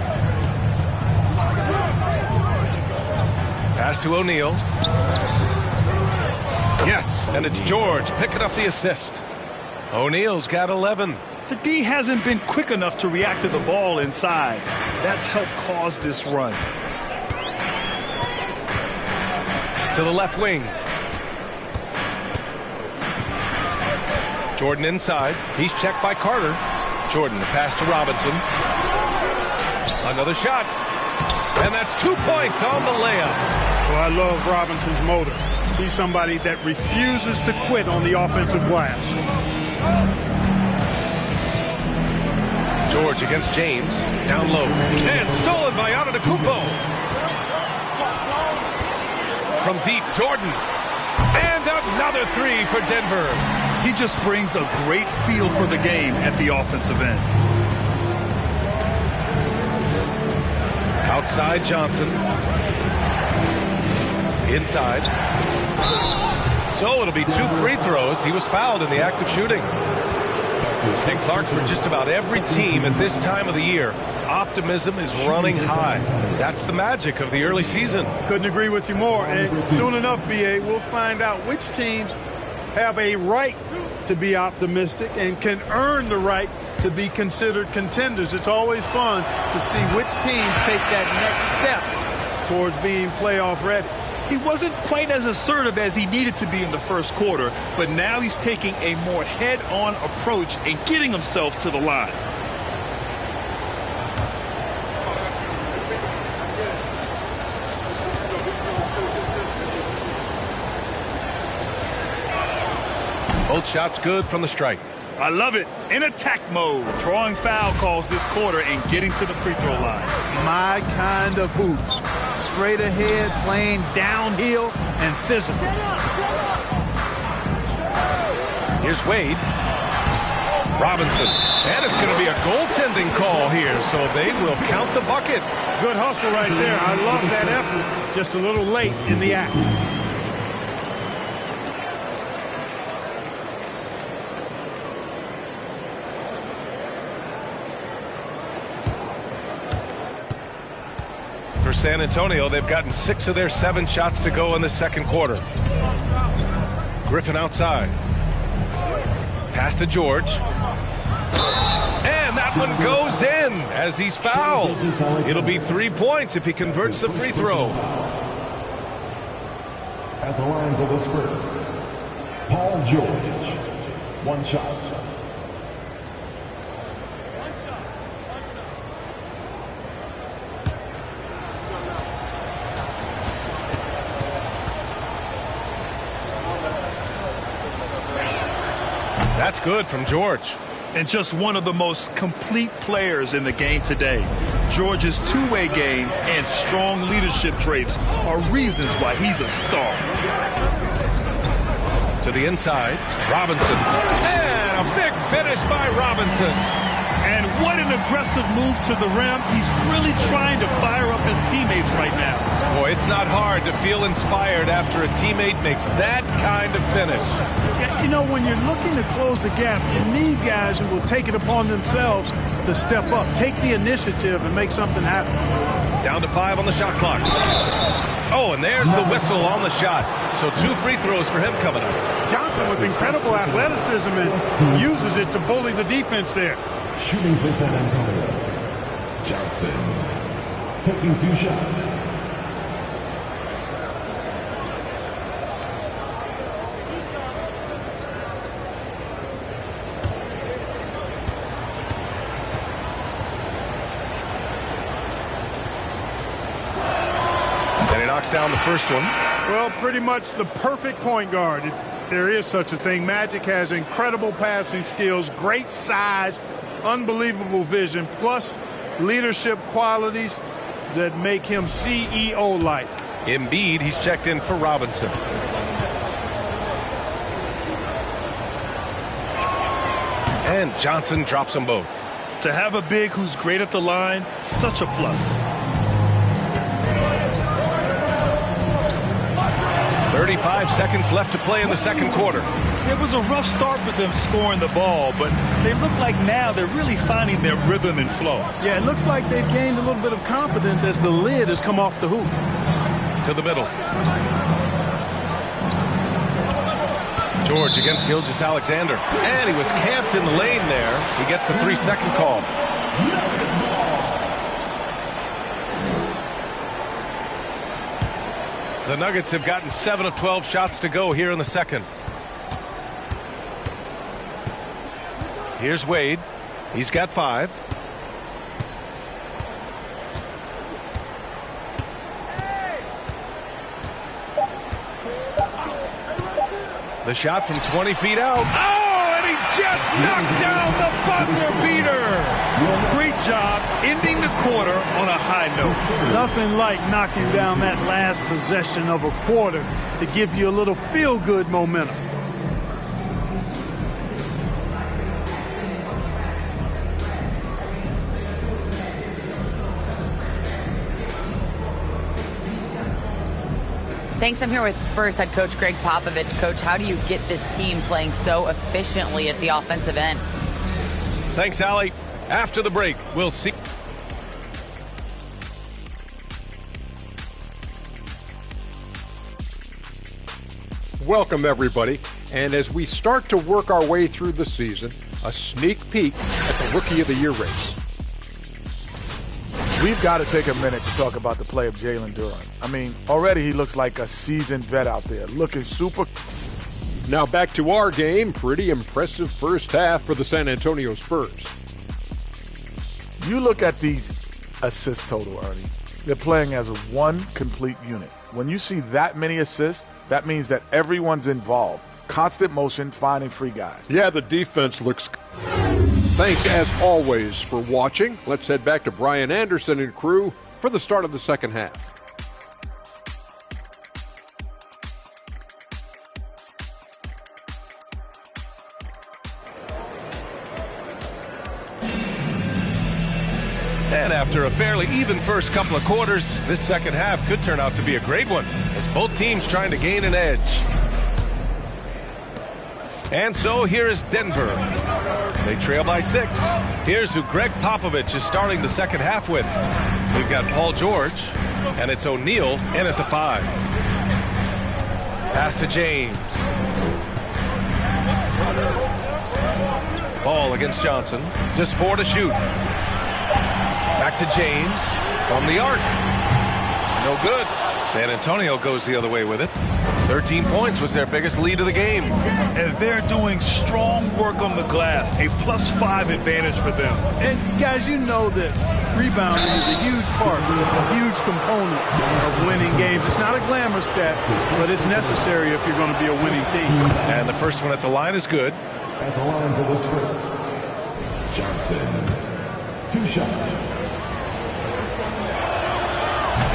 Speaker 15: Pass to O'Neal. Yes, and it's George picking up the assist. O'Neal's got 11.
Speaker 17: The D hasn't been quick enough to react to the ball inside. That's helped cause this run.
Speaker 15: To the left wing. Jordan inside. He's checked by Carter. Jordan, the pass to Robinson. Another shot. And that's 2 points on the layup.
Speaker 18: Well, I love Robinson's motor. He's somebody that refuses to quit on the offensive glass.
Speaker 15: George against James. Down low. And stolen by Antetokounmpo. From deep, Jordan. And another three for Denver.
Speaker 17: He just brings a great feel for the game at the offensive end.
Speaker 15: Outside Johnson. Inside. So it'll be 2 free throws. He was fouled in the act of shooting. And Clark, for just about every team at this time of the year, optimism is running high. That's the magic of the early season.
Speaker 18: Couldn't agree with you more. And soon enough, B.A., we'll find out which teams have a right to be optimistic and can earn the right to be considered contenders. It's always fun to see which teams take that next step towards being playoff ready.
Speaker 17: He wasn't quite as assertive as he needed to be in the first quarter, but now he's taking a more head-on approach and getting himself to the line.
Speaker 15: Both shots good from the stripe.
Speaker 17: I love it. In attack mode, drawing foul calls this quarter and getting to the free throw line.
Speaker 18: My kind of hoops. Straight ahead, playing downhill and physical.
Speaker 15: Here's Wade. Robinson. And it's going to be a goaltending call here, so they will count the bucket.
Speaker 18: Good hustle right there. I love that effort. Just a little late in the act.
Speaker 15: For San Antonio, they've gotten 6 of their 7 shots to go in the second quarter. Griffin outside. Pass to George. And that one goes in as he's fouled. It'll be 3 points if he converts the free throw.
Speaker 19: At the line for the Spurs, Paul George. 1 shot.
Speaker 15: That's good from George.
Speaker 17: And just one of the most complete players in the game today. George's two-way game and strong leadership traits are reasons why he's a star.
Speaker 15: To the inside, Robinson. And a big finish by Robinson.
Speaker 17: And what an aggressive move to the rim. He's really trying to fire up his teammates right now.
Speaker 15: Boy, it's not hard to feel inspired after a teammate makes that kind of finish.
Speaker 18: You know, when you're looking to close the gap, you need guys who will take it upon themselves to step up, take the initiative, and make something happen.
Speaker 15: Down to 5 on the shot clock. Oh, and there's the whistle on the shot. So 2 free throws for him coming up.
Speaker 18: Johnson with incredible athleticism and uses it to bully the defense there.
Speaker 19: Shooting for San Antonio. Johnson taking 2 shots.
Speaker 15: Then he knocks down the first one.
Speaker 18: Well, pretty much the perfect point guard, if there is such a thing. Magic has incredible passing skills, great size, unbelievable vision, plus leadership qualities that make him CEO-like.
Speaker 15: Embiid, he's checked in for Robinson. And Johnson drops them both.
Speaker 17: To have a big who's great at the line, such a plus.
Speaker 15: 35 seconds left to play in the second quarter.
Speaker 17: It was a rough start for them scoring the ball, but they look like now they're really finding their rhythm and flow.
Speaker 18: Yeah, it looks like they've gained a little bit of confidence as the lid has come off the hoop.
Speaker 15: To the middle. George against Gilgeous-Alexander. And he was camped in the lane there. He gets a 3-second call. The Nuggets have gotten 7 of 12 shots to go here in the second. Here's Wade. He's got 5. The shot from 20 feet out. Oh, and he just knocked down the buzzer beater.
Speaker 17: Great job ending the quarter on a high note.
Speaker 18: Nothing like knocking down that last possession of a quarter to give you a little feel-good momentum.
Speaker 16: Thanks. I'm here with Spurs head coach Greg Popovich. Coach, how do you get this team playing so efficiently at the offensive end?
Speaker 15: Thanks, Allie. After the break, we'll see.
Speaker 8: Welcome, everybody. And as we start to work our way through the season, a sneak peek at the Rookie of the Year race.
Speaker 9: We've got to take a minute to talk about the play of Jalen Duren. I mean, already he looks like a seasoned vet out there, looking super.
Speaker 8: Now back to our game. Pretty impressive first half for the San Antonio Spurs.
Speaker 9: You look at these assist total, Ernie. They're playing as one complete unit. When you see that many assists, that means that everyone's involved. Constant motion, finding free guys.
Speaker 8: Yeah, the defense looks. Thanks, as always, for watching. Let's head back to Brian Anderson and crew for the start of the second half.
Speaker 15: And after a fairly even first couple of quarters, this second half could turn out to be a great one, as both teams trying to gain an edge. And so here is Denver. They trail by 6. Here's who Greg Popovich is starting the second half with. We've got Paul George, and it's O'Neal in at the 5. Pass to James. Ball against Johnson. Just 4 to shoot. Back to James from the arc. No good. San Antonio goes the other way with it. 13 points was their biggest lead of the game.
Speaker 17: And they're doing strong work on the glass, a +5 advantage for them.
Speaker 18: And guys, you know that rebounding is a huge part, a huge component of winning games. It's not a glamour stat, but it's necessary if you're going to be a winning team.
Speaker 15: And the first one at the line is good.
Speaker 19: At the line for the Spurs, Johnson. 2 shots.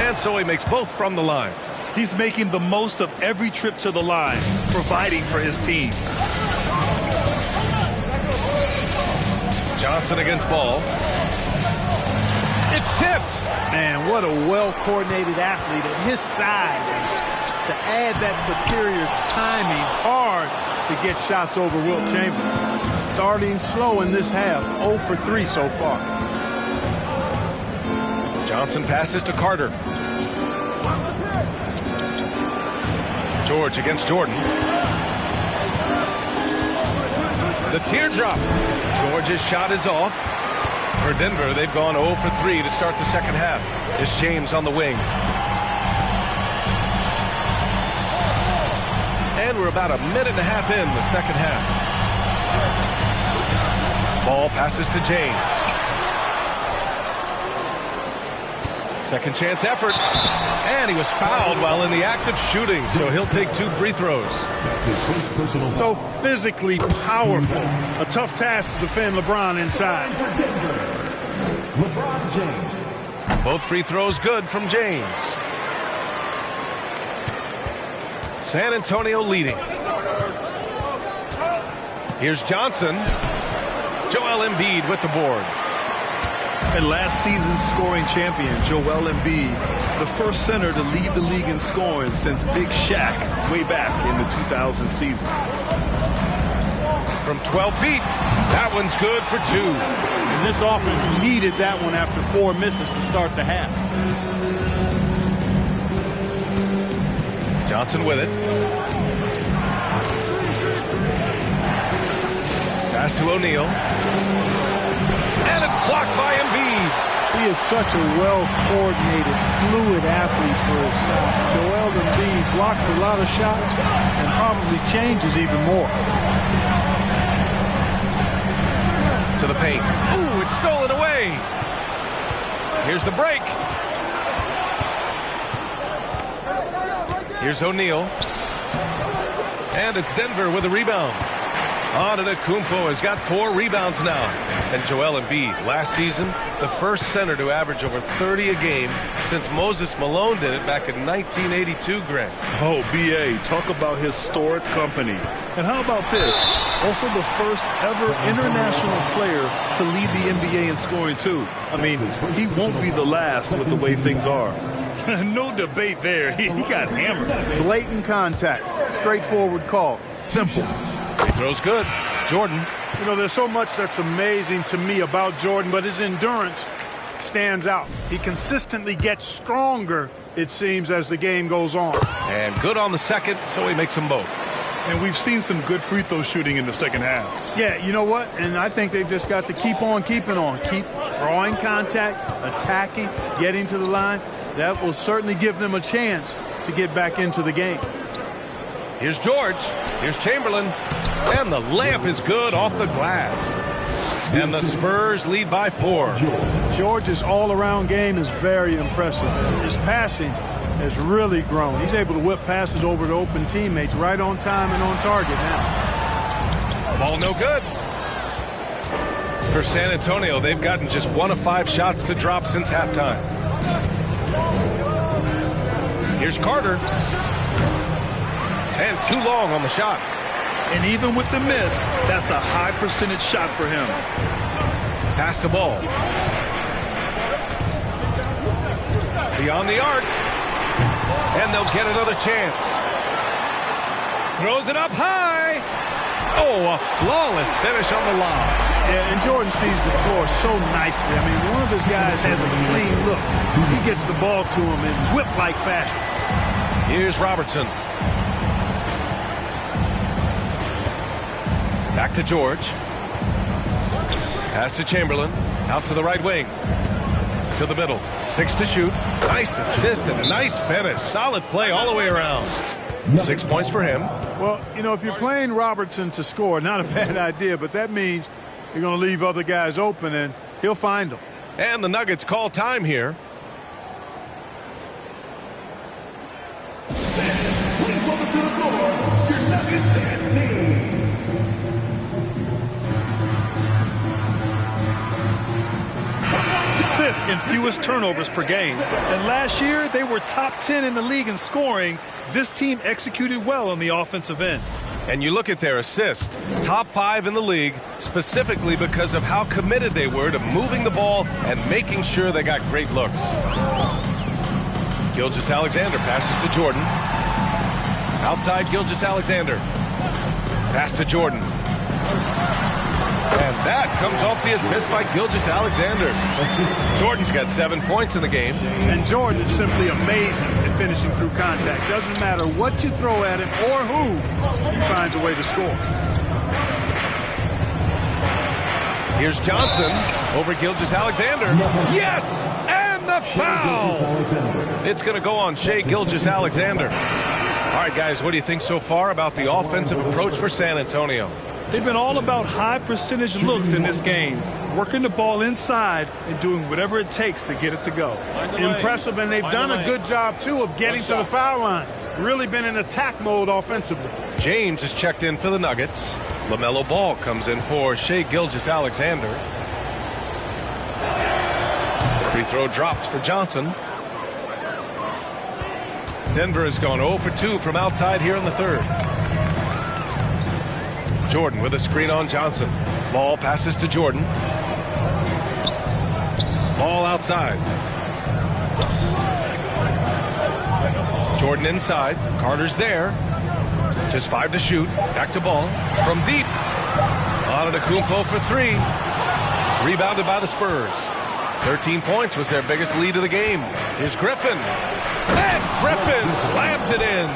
Speaker 15: And so he makes both from the line.
Speaker 17: He's making the most of every trip to the line, providing for his team.
Speaker 15: Johnson against Ball. It's tipped.
Speaker 18: Man, what a well-coordinated athlete at his size. To add that superior timing, hard to get shots over Wilt Chamberlain. Starting slow in this half, 0 for 3 so far.
Speaker 15: Johnson passes to Carter. George against Jordan. The teardrop. George's shot is off. For Denver, they've gone 0 for 3 to start the second half. It's James on the wing. And we're about a minute and a half in the second half. Ball passes to James. Second chance effort. And he was fouled while in the act of shooting, so he'll take 2 free throws.
Speaker 18: So physically powerful. A tough task to defend LeBron inside.
Speaker 19: LeBron James.
Speaker 15: Both free throws good from James. San Antonio leading. Here's Johnson. Joel Embiid with the board.
Speaker 17: And last season's scoring champion, Joel Embiid, the first center to lead the league in scoring since Big Shaq way back in the 2000 season.
Speaker 15: From 12 feet, that one's good for 2.
Speaker 18: And this offense needed that one after 4 misses to start the half.
Speaker 15: Johnson with it. Pass to O'Neal. And it's blocked by Embiid.
Speaker 18: He is such a well-coordinated, fluid athlete for his side. Joel Embiid blocks a lot of shots and probably changes even more.
Speaker 15: To the paint. Ooh, it's stolen away. Here's the break. Here's O'Neal. And it's Denver with a rebound. Antetokounmpo has got 4 rebounds now. And Joel Embiid, last season, the first center to average over 30 a game since Moses Malone did it back in 1982, Grant.
Speaker 17: Oh, B.A., talk about historic company. And how about this? Also the first ever international player to lead the NBA in scoring, too. I mean, he won't be the last with the way things are. No debate there. He got hammered.
Speaker 18: Blatant contact. Straightforward call. Simple.
Speaker 15: He throws good. Jordan.
Speaker 18: You know, there's so much that's amazing to me about Jordan, but his endurance stands out. He consistently gets stronger, it seems, as the game goes on.
Speaker 15: And good on the second, so he makes them both.
Speaker 17: And we've seen some good free throw shooting in the second half.
Speaker 18: Yeah, you know what? And I think they've just got to keep on keeping on. Keep drawing contact, attacking, getting to the line. That will certainly give them a chance to get back into the game.
Speaker 15: Here's George. Here's Chamberlain. And the layup is good off the glass. And the Spurs lead by 4.
Speaker 18: George's all-around game is very impressive. His passing has really grown. He's able to whip passes over to open teammates right on time and on target now.
Speaker 15: Ball no good. For San Antonio, they've gotten just 1 of 5 shots to drop since halftime. Here's Carter. And too long on the shot.
Speaker 17: And even with the miss, that's a high percentage shot for him.
Speaker 15: Pass the ball. Beyond the arc. And they'll get another chance. Throws it up high. Oh, a flawless finish on the lob.
Speaker 18: Yeah, and Jordan sees the floor so nicely. I mean, one of his guys has a clean look. He gets the ball to him in whip-like fashion.
Speaker 15: Here's Robertson. Back to George. Pass to Chamberlain. Out to the right wing. To the middle. 6 to shoot. Nice assist and nice finish. Solid play all the way around. 6 points for him.
Speaker 18: Well, you know, if you're playing Robertson to score, not a bad idea, but that means you're going to leave other guys open, and he'll find them.
Speaker 15: And the Nuggets call time here.
Speaker 17: Fifth in fewest turnovers per game. And last year, they were top 10 in the league in scoring. This team executed well on the offensive end.
Speaker 15: And you look at their assists, top 5 in the league, specifically because of how committed they were to moving the ball and making sure they got great looks. Gilgeous-Alexander passes to Jordan. Outside Gilgeous-Alexander. Pass to Jordan. And that comes off the assist by Gilgeous-Alexander. Jordan's got 7 points in the game.
Speaker 18: And Jordan is simply amazing at finishing through contact. Doesn't matter what you throw at him or who, he finds a way to score.
Speaker 15: Here's Johnson over Gilgeous-Alexander. Yes! And the foul! It's going to go on Shai Gilgeous-Alexander. All right, guys, what do you think so far about the offensive approach for San Antonio?
Speaker 17: They've been all about high percentage looks in this game, working the ball inside and doing whatever it takes to get it to go.
Speaker 18: Impressive, and they've done a good job, too, of getting to the foul line. Really been in attack mode offensively.
Speaker 15: James is checked in for the Nuggets. LaMelo Ball comes in for Shai Gilgeous-Alexander. The free throw drops for Johnson. Denver has gone 0 for 2 from outside here in the third. Jordan with a screen on Johnson. Ball passes to Jordan. Ball outside. Jordan inside. Carter's there. Just 5 to shoot. Back to Ball. From deep. Antetokounmpo for 3. Rebounded by the Spurs. 13 points was their biggest lead of the game. Here's Griffin. And Griffin slams it in.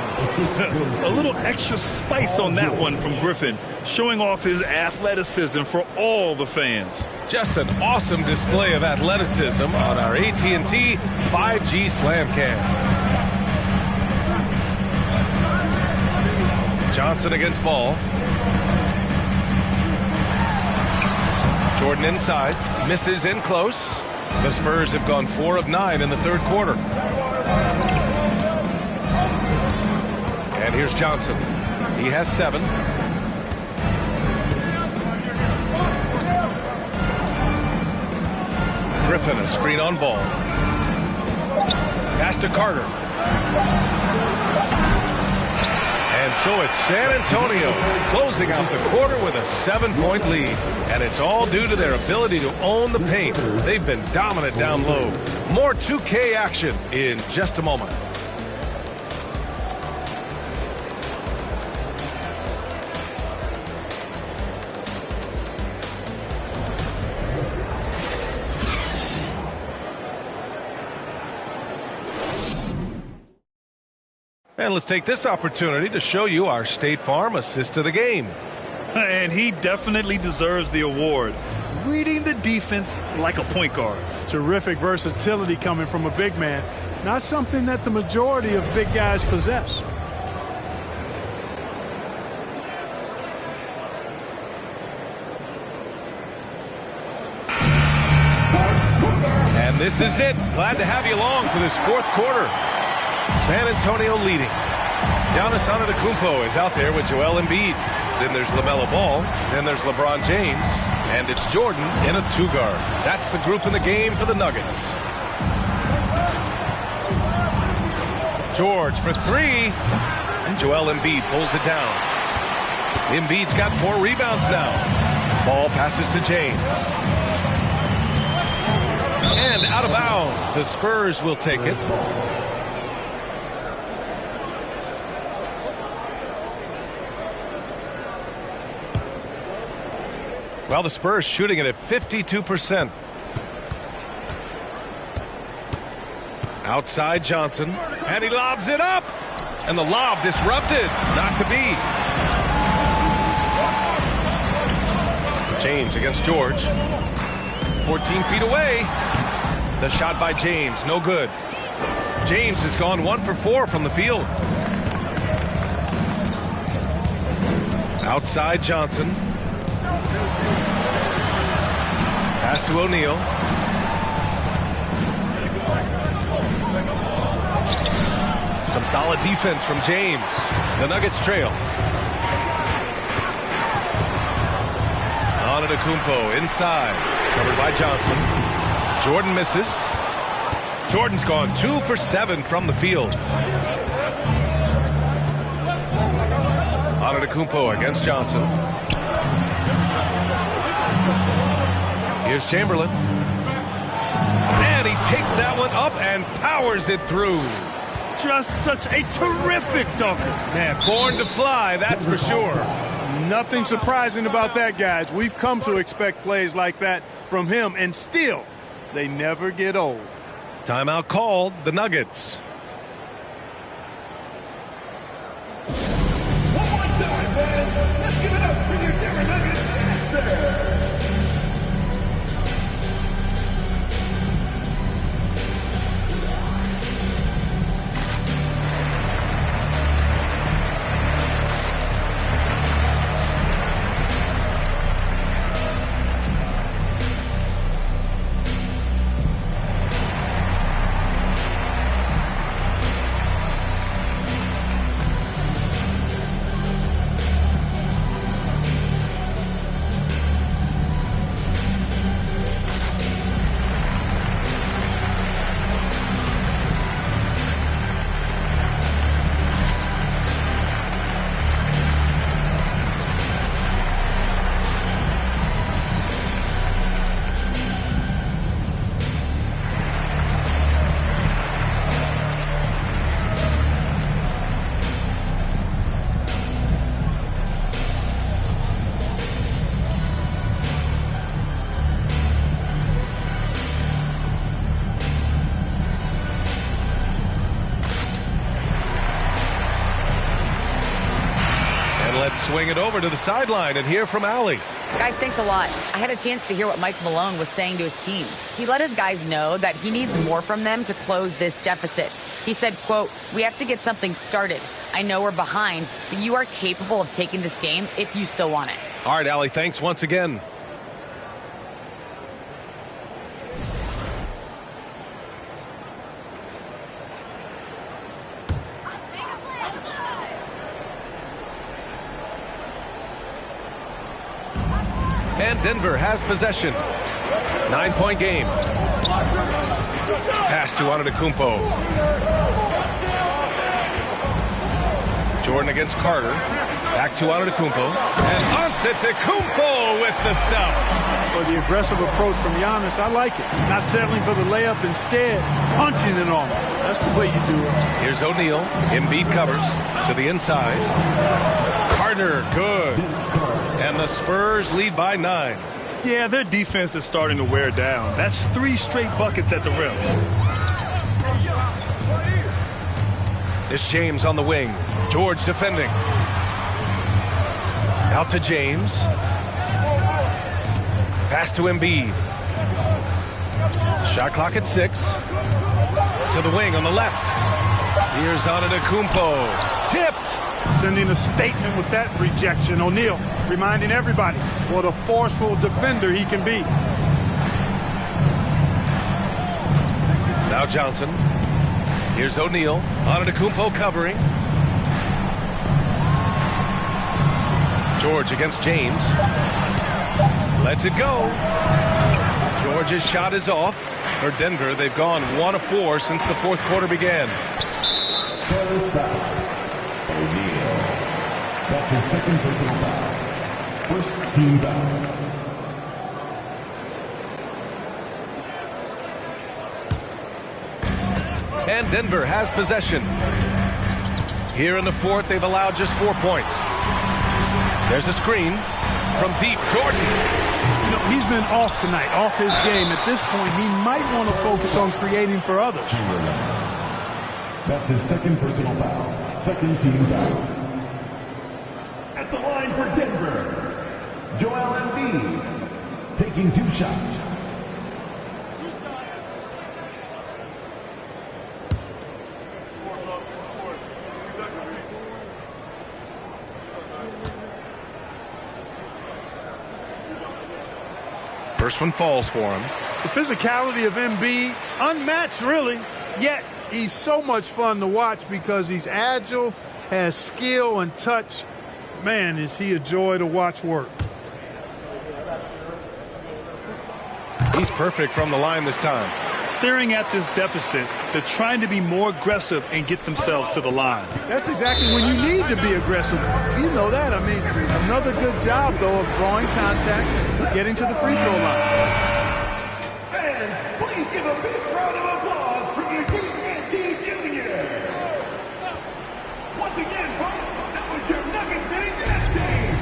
Speaker 17: A little extra spice on that one from Griffin, showing off his athleticism for all the fans.
Speaker 15: Just an awesome display of athleticism on our AT&T 5G Slam Cam. Johnson against Ball. Jordan inside, misses in close. The Spurs have gone 4 of 9 in the third quarter. And here's Johnson. He has 7. Griffin, a screen on Ball. Pass to Carter. And And so it's San Antonio closing out the quarter with a 7-point lead. And it's all due to their ability to own the paint. They've been dominant down low. More 2K action in just a moment. And let's take this opportunity to show you our State Farm assist of the game.
Speaker 17: And he definitely deserves the award. Reading the defense like a point guard.
Speaker 18: Terrific versatility coming from a big man. Not something that the majority of big guys possess.
Speaker 15: And this is it. Glad to have you along for this fourth quarter. San Antonio leading. Giannis Antetokounmpo is out there with Joel Embiid. Then there's LaMelo Ball. Then there's LeBron James. And it's Jordan in a two-guard. That's the group in the game for the Nuggets. George for three. And Joel Embiid pulls it down. Embiid's got 4 rebounds now. Ball passes to James. And out of bounds. The Spurs will take it. Well, the Spurs shooting it at 52%. Outside Johnson. And he lobs it up. And the lob disrupted. Not to be. James against George. 14 feet away. The shot by James. No good. James has gone 1 for 4 from the field. Outside Johnson. Pass to O'Neal. Some solid defense from James. The Nuggets trail. Antetokounmpo inside. Covered by Johnson. Jordan misses. Jordan's gone 2 for 7 from the field. Antetokounmpo against Johnson. Here's Chamberlain. And he takes that one up and powers it through.
Speaker 17: Just such a terrific dunker.
Speaker 15: Man, born to fly, that's for sure.
Speaker 18: Nothing surprising about that, guys. We've come to expect plays like that from him, and still, they never get old.
Speaker 15: Timeout called, the Nuggets.
Speaker 19: One more time, man. Let's give it up for your Denver Nuggets answer.
Speaker 15: Swing it over to the sideline and hear from Allie.
Speaker 16: Guys, thanks a lot. I had a chance to hear what Mike Malone was saying to his team. He let his guys know that he needs more from them to close this deficit. He said, quote, "We have to get something started. I know we're behind, but you are capable of taking this game if you still want it."
Speaker 15: All right, Allie, thanks once again. And Denver has possession. 9-point game. Pass to Antetokounmpo. Jordan against Carter. Back to Antetokounmpo. And Antetokounmpo with the stuff.
Speaker 18: Well, the aggressive approach from Giannis, I like it. Not settling for the layup, instead punching it on him. That's the way you do it.
Speaker 15: Here's O'Neal. Embiid covers to the inside. Carter, good. And the Spurs lead by 9.
Speaker 17: Yeah, their defense is starting to wear down. That's 3 straight buckets at the rim.
Speaker 15: It's James on the wing. George defending. Out to James. Pass to Embiid. Shot clock at 6. To the wing on the left. Here's Antetokounmpo. Tipped.
Speaker 18: Sending a statement with that rejection. O'Neal reminding everybody what a forceful defender he can be.
Speaker 15: Now Johnson. Here's O'Neal. Antetokounmpo covering. George against James. Lets it go. George's shot is off. For Denver, they've gone 1 of 4 since the fourth quarter began.
Speaker 19: Spurs foul. O'Neal. That's his second personal foul. First team foul.
Speaker 15: And Denver has possession. Here in the fourth, they've allowed just 4 points. There's a screen from deep. Jordan.
Speaker 18: You know, he's been off tonight, off his game. At this point, he might want to focus on creating for others.
Speaker 19: That's his second personal foul. Second team foul. At the line for Denver, Joel Embiid taking 2 shots.
Speaker 15: First one falls for him.
Speaker 18: The physicality of Embiid, unmatched really, yet he's so much fun to watch because he's agile, has skill and touch. Man, is he a joy to watch work.
Speaker 15: He's perfect from the line this time.
Speaker 17: Staring at this deficit, they're trying to be more aggressive and get themselves to the line.
Speaker 18: That's exactly when you need to be aggressive. You know that. I mean, another good job, though, of drawing contact, getting to the free throw line.
Speaker 19: Fans, please give a big round of applause for Eugene Ante Jr. Once again, folks, that was your Nuggets getting that team.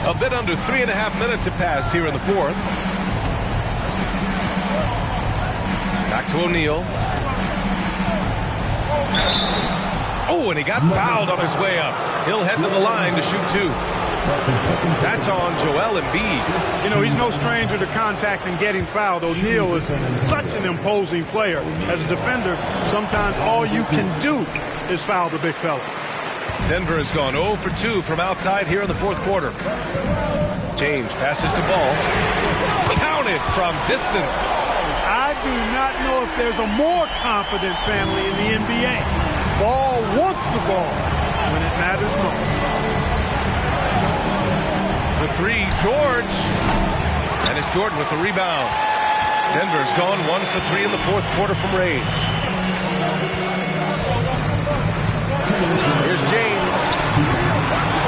Speaker 15: A bit under 3.5 minutes have passed here in the fourth. Back to O'Neal. Oh, and he got fouled on his way up. He'll head to the line to shoot 2. That's on Joel Embiid.
Speaker 18: You know, he's no stranger to contact and getting fouled. O'Neal is such an imposing player. As a defender, sometimes all you can do is foul the big fella.
Speaker 15: Denver has gone 0 for 2 from outside here in the fourth quarter. James passes to Ball. Counted from distance.
Speaker 18: I do not know if there's a more confident family in the NBA. Ball wants the ball when it matters most.
Speaker 15: For 3, George. And it's Jordan with the rebound. Denver's gone 1 for 3 in the fourth quarter from range. Here's James.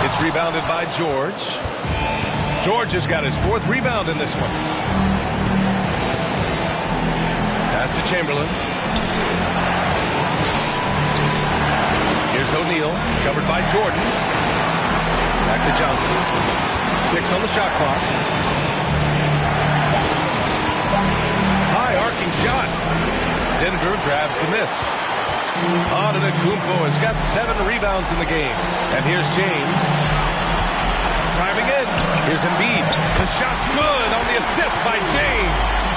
Speaker 15: It's rebounded by George. George has got his 4th rebound in this one. Pass to Chamberlain. Here's O'Neal, covered by Jordan. Back to Johnson. 6 on the shot clock. High arcing shot. Denver grabs the miss. Antetokounmpo has got 7 rebounds in the game. And here's James. Driving in. Here's Embiid. The shot's good on the assist by James.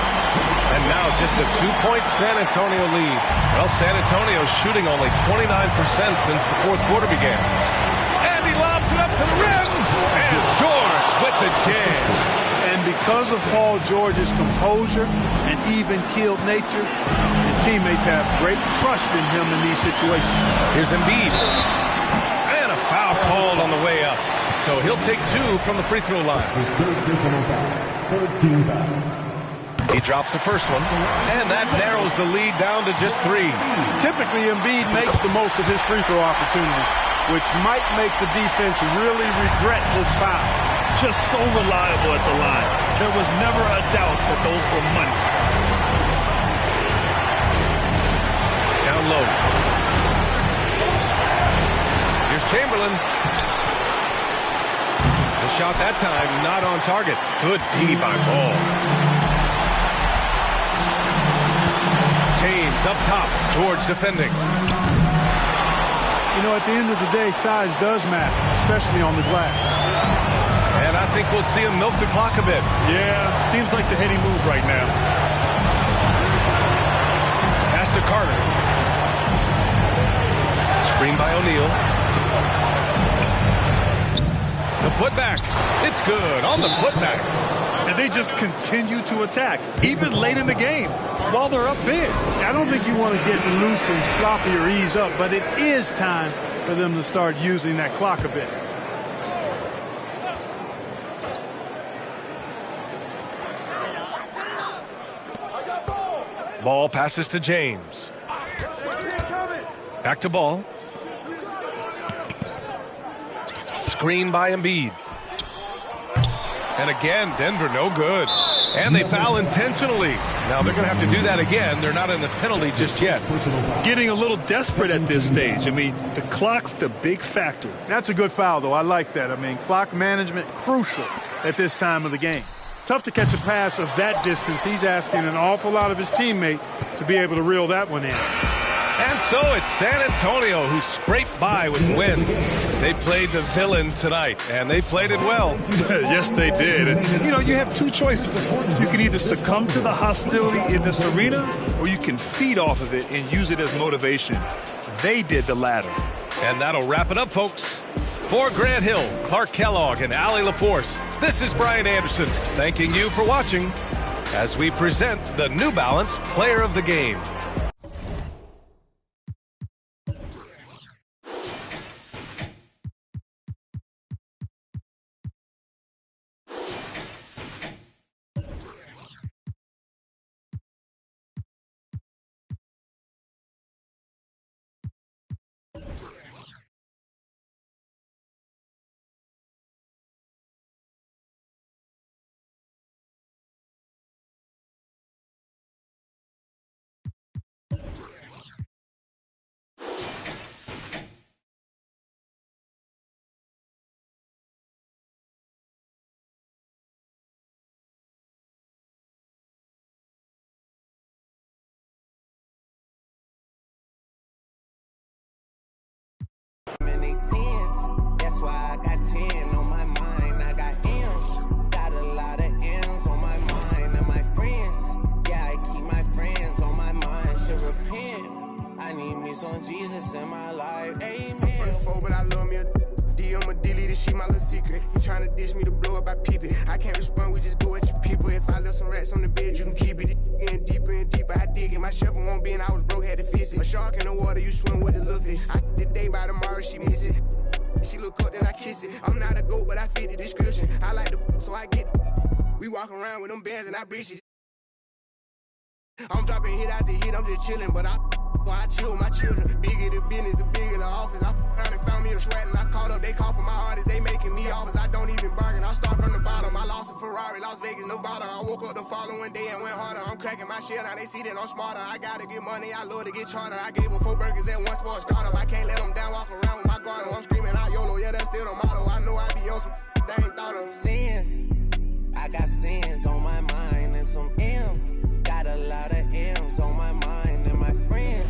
Speaker 15: And now just a 2-point San Antonio lead. Well, San Antonio's shooting only 29% since the fourth quarter began. And he lobs it up to the rim. And George with the jam.
Speaker 18: And because of Paul George's composure and even-keeled nature, his teammates have great trust in him in these situations.
Speaker 15: Here's Embiid. And a foul called on the way up. So he'll take 2 from the free throw line.
Speaker 19: His 3rd personal foul. 3rd team foul.
Speaker 15: He drops the first one, and that narrows the lead down to just 3.
Speaker 18: Typically, Embiid makes the most of his free throw opportunity, which might make the defense really regret this foul.
Speaker 17: Just so reliable at the line. There was never a doubt that those were money.
Speaker 15: Down low. Here's Chamberlain. The shot that time not on target. Good D by Ball. James up top. George defending.
Speaker 18: You know, at the end of the day, size does matter, especially on the glass.
Speaker 15: And I think we'll see him milk the clock a bit.
Speaker 17: Yeah, seems like the heady move right now.
Speaker 15: Pass to Carter. Screen by O'Neal. The putback. It's good on the putback.
Speaker 17: And they just continue to attack, even late in the game, while they're up big.
Speaker 18: I don't think you want to get loose and sloppy or ease up, but it is time for them to start using that clock a bit.
Speaker 15: Ball passes to James. Back to Ball. Screen by Embiid. And again, Denver no good. And they foul intentionally. Now they're going to have to do that again. They're not in the penalty just yet.
Speaker 17: Getting a little desperate at this stage. I mean, the clock's the big factor.
Speaker 18: That's a good foul, though. I like that. I mean, clock management crucial at this time of the game. Tough to catch a pass of that distance. He's asking an awful lot of his teammate to be able to reel that one in.
Speaker 15: And so it's San Antonio who scraped by with the win. They played the villain tonight, and they played it well.
Speaker 17: Yes, they did. And, you know, you have two choices. You can either succumb to the hostility in this arena, or you can feed off of it and use it as motivation. They did the latter.
Speaker 15: And that'll wrap it up, folks. For Grant Hill, Clark Kellogg, and Allie LaForce, this is Brian Anderson thanking you for watching as we present the New Balance Player of the Game.
Speaker 11: Many tens, that's why I got 10 on my mind. I got M's, got a lot of M's on my mind. And my friends, yeah, I keep my friends on my mind. Should repent, I need me some Jesus in my life. Amen. I'm 44, but I love me a D. I'ma delete this shit, my little secret. You tryna dish me to blow up, I peep it. I can't respond, we just go at your people. If I left some rats on the bed, you can keep it. Getting deeper and deeper, I dig it. My shovel won't be, and I was broke, had to fix it. A shark in the water, you swim with the little fish. I did day by tomorrow, she miss it. She look up, then I kiss it. I'm not a goat, but I fit the description. I like the so I get it. We walk around with them bands and I breach it. I'm dropping hit after hit, I'm just chilling, but I chill with my children. Bigger the business, the bigger the office. I found and found me a sweat and I caught up. They call for my artists, they making me offers. I don't even bargain, I start from the bottom. I lost a Ferrari, Las Vegas, Nevada. I woke up the following day and went harder. I'm cracking my shit, now they see that I'm smarter. I gotta get money, I love to get charter. I gave her 4 burgers at once for a startup. I can't let them down, walk around with my guard. I'm screaming out YOLO, yeah, that's still the motto. I know I be on some they ain't thought of. Sins, I got sins on my mind and some M's. Got a lot of M's on my mind and my friends.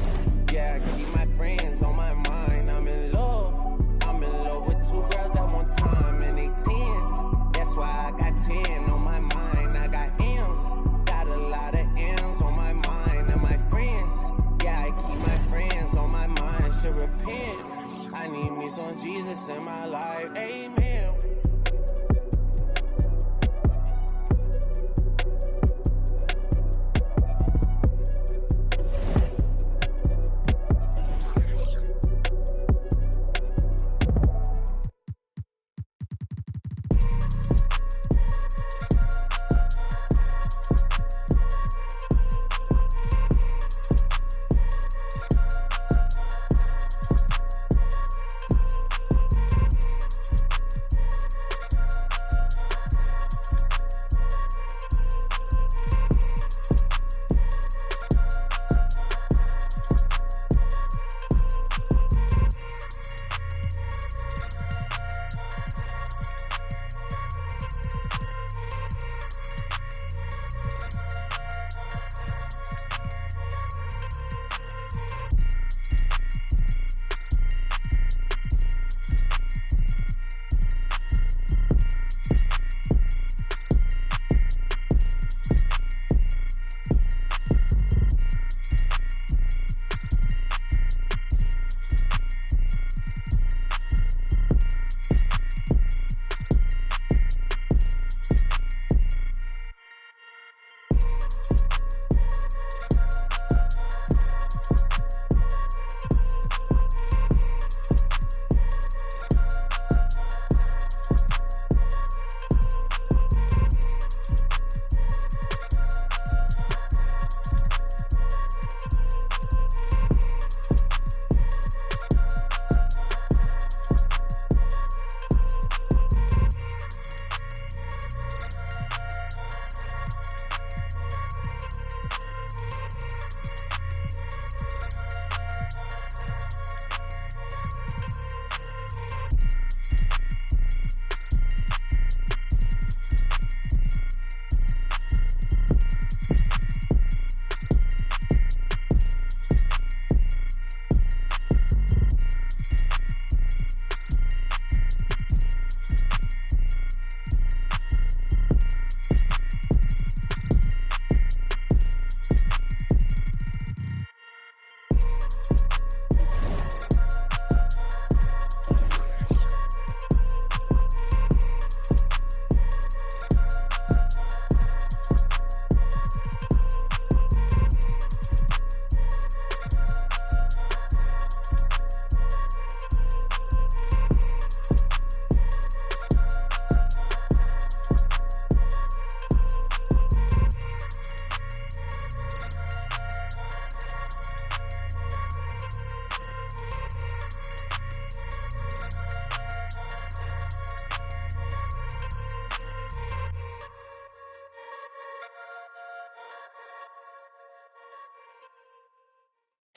Speaker 11: Yeah, I keep my friends on my mind. I'm in love with 2 girls at one time and they 10s. That's why I got 10 on my mind. I got M's, got a lot of M's on my mind and my friends. Yeah, I keep my friends on my mind. Should repent, I need me some Jesus in my life. Amen.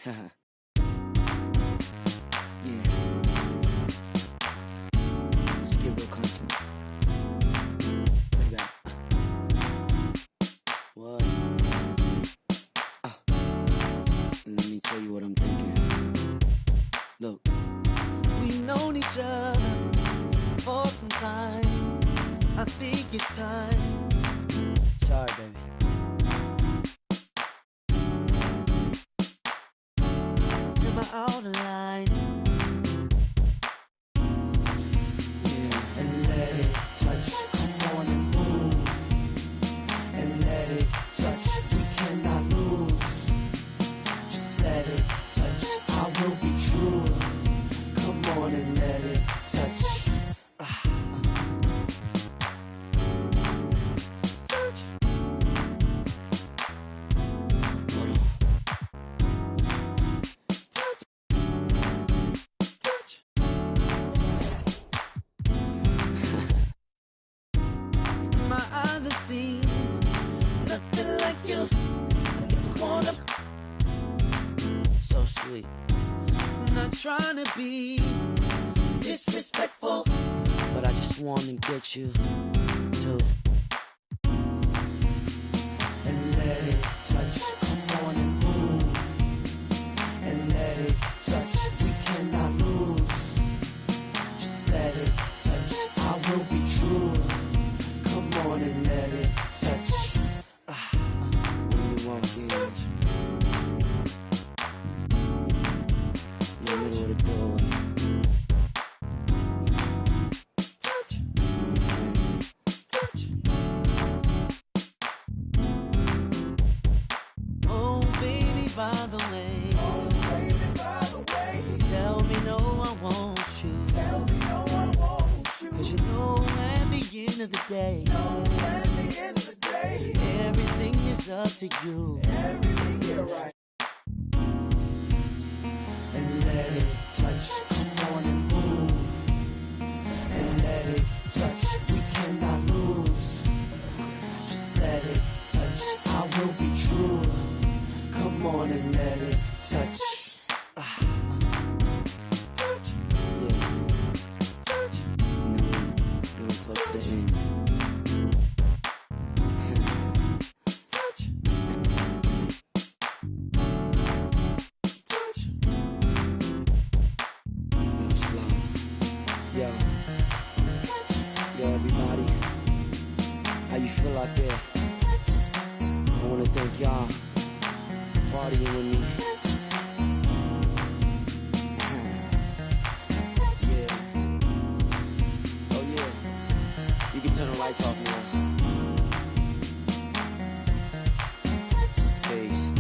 Speaker 14: Yeah. Let's get real comfortable. Play back. What? Let me tell you what I'm thinking. Look.
Speaker 11: We've known each other for some time. I think it's time.
Speaker 14: Sorry, baby.
Speaker 11: You're my outline.
Speaker 14: Yeah, and let it touch. Come on and move. And let it touch. We cannot lose. Just let it touch. I will be true. Come on and let it touch. Touch. Hold on. Touch. Touch.
Speaker 11: My eyes have seen nothing like you. Wanna
Speaker 14: So sweet.
Speaker 11: I'm not trying to be disrespectful,
Speaker 14: But I just wanna get you to. And let it touch. Come on and move. And let it touch. We cannot lose. Just let it touch. I will be true. Come on and let it touch. When you walk in, in the middle of the doorway.
Speaker 11: touch,
Speaker 14: You know what I'm saying?
Speaker 11: touch. Oh baby, by the way. Oh baby, by the way. Tell me no, I want you. Tell me no, I want you. 'Cause you know at the end of the day. No, at the end of the day. Everything is up to you. Everything you're right.
Speaker 14: And let it touch. Come on and move. And let it touch. We cannot lose. Just let it touch. I will be true. Come on and let it touch.
Speaker 11: Touch,
Speaker 14: Yeah.
Speaker 11: touch.
Speaker 14: Now we're close to the end.
Speaker 11: Touch. Touch.
Speaker 14: Move slow. Yo. Yo, everybody. How you feel out there? I wanna thank y'all for partying with me. Yeah. Oh yeah. You can turn the lights off now. Peace.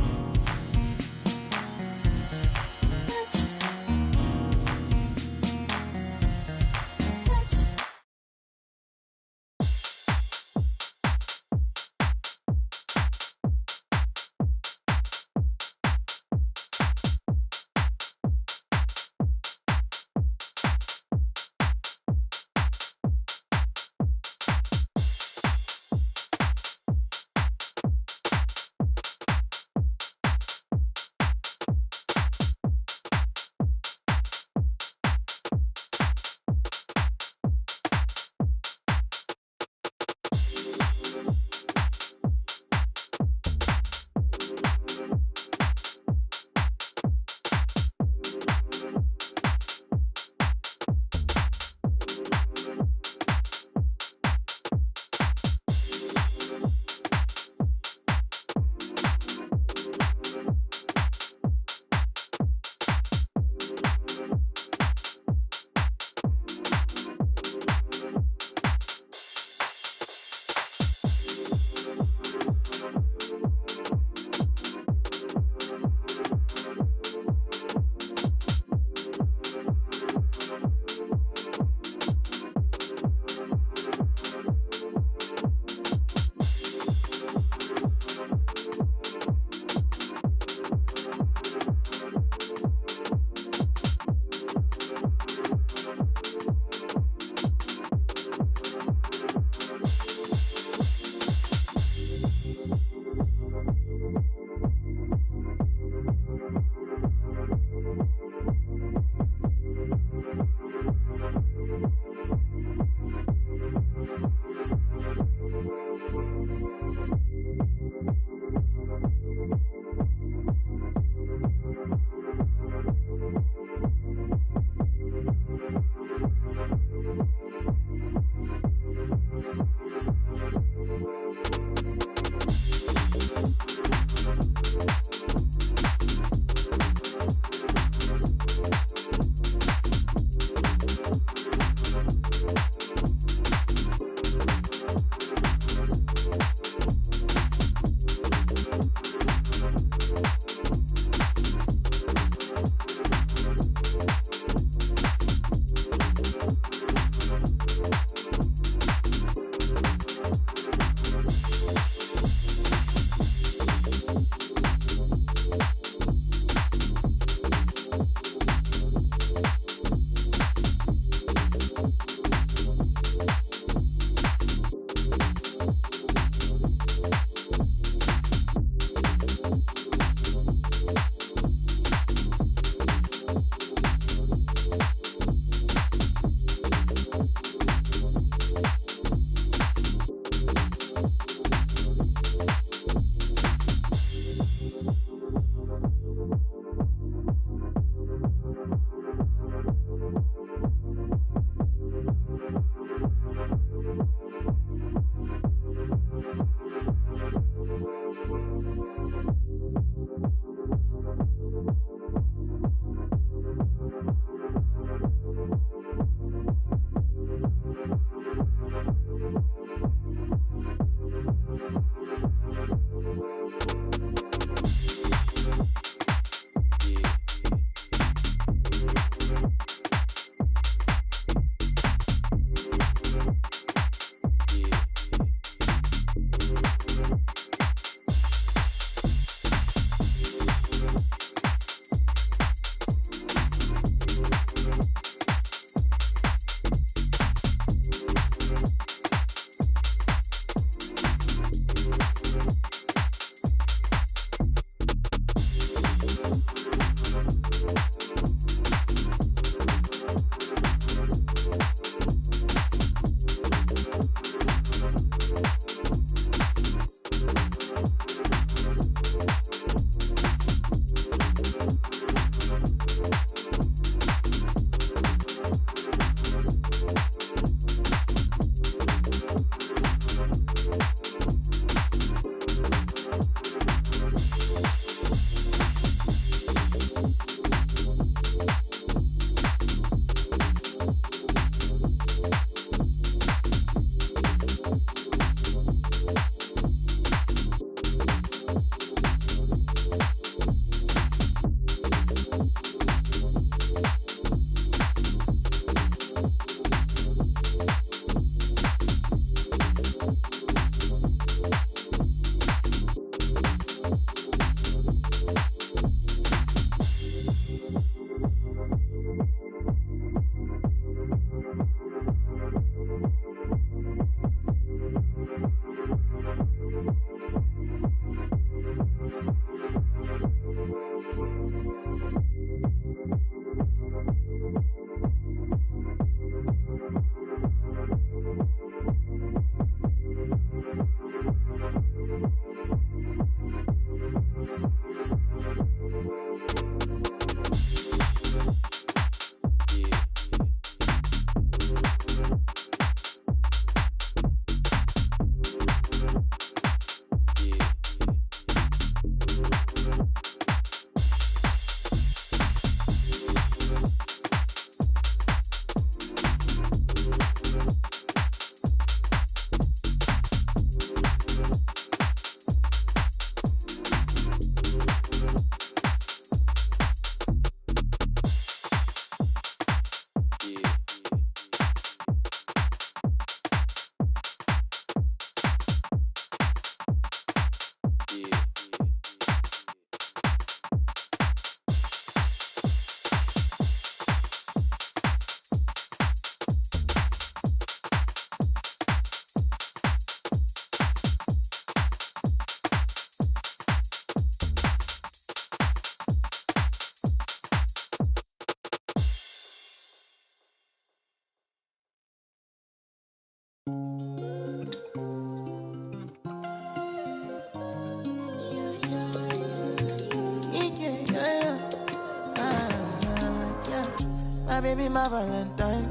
Speaker 14: My baby, my Valentine.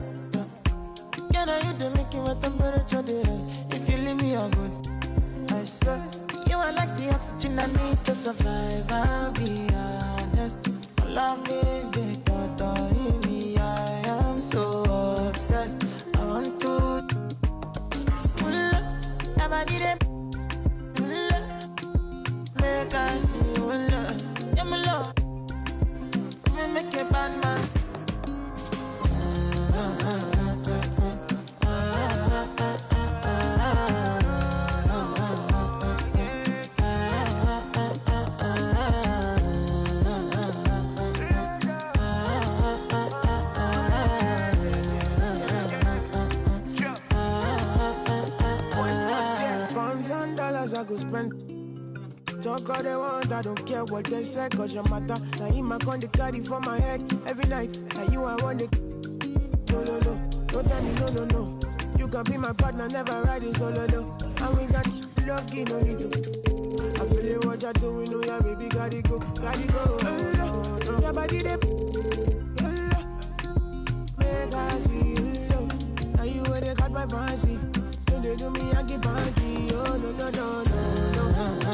Speaker 14: Can I hit the making with temperature days? If you leave me, you're good. I swear, you are like the oxygen I need to survive. I'll be honest. Loving the thought of me, I am so obsessed. I want to never did it. Make I see you love. Yeah, my love. Make a bad man. I go spend. Talk all they want, I don't care what they say, cause your matter. Now in my con, they carry for my head every night. Now you I want it. No, no, no, don't tell me no, no, no. You can be my partner, never riding solo, no. And we got lucky, no need to. I feel what you're doing, oh yeah, baby, gotta go, gotta go. Your body, they make I see you, now you where they got my fancy. Don't they do me, I get banky, oh no, no, no, no, no.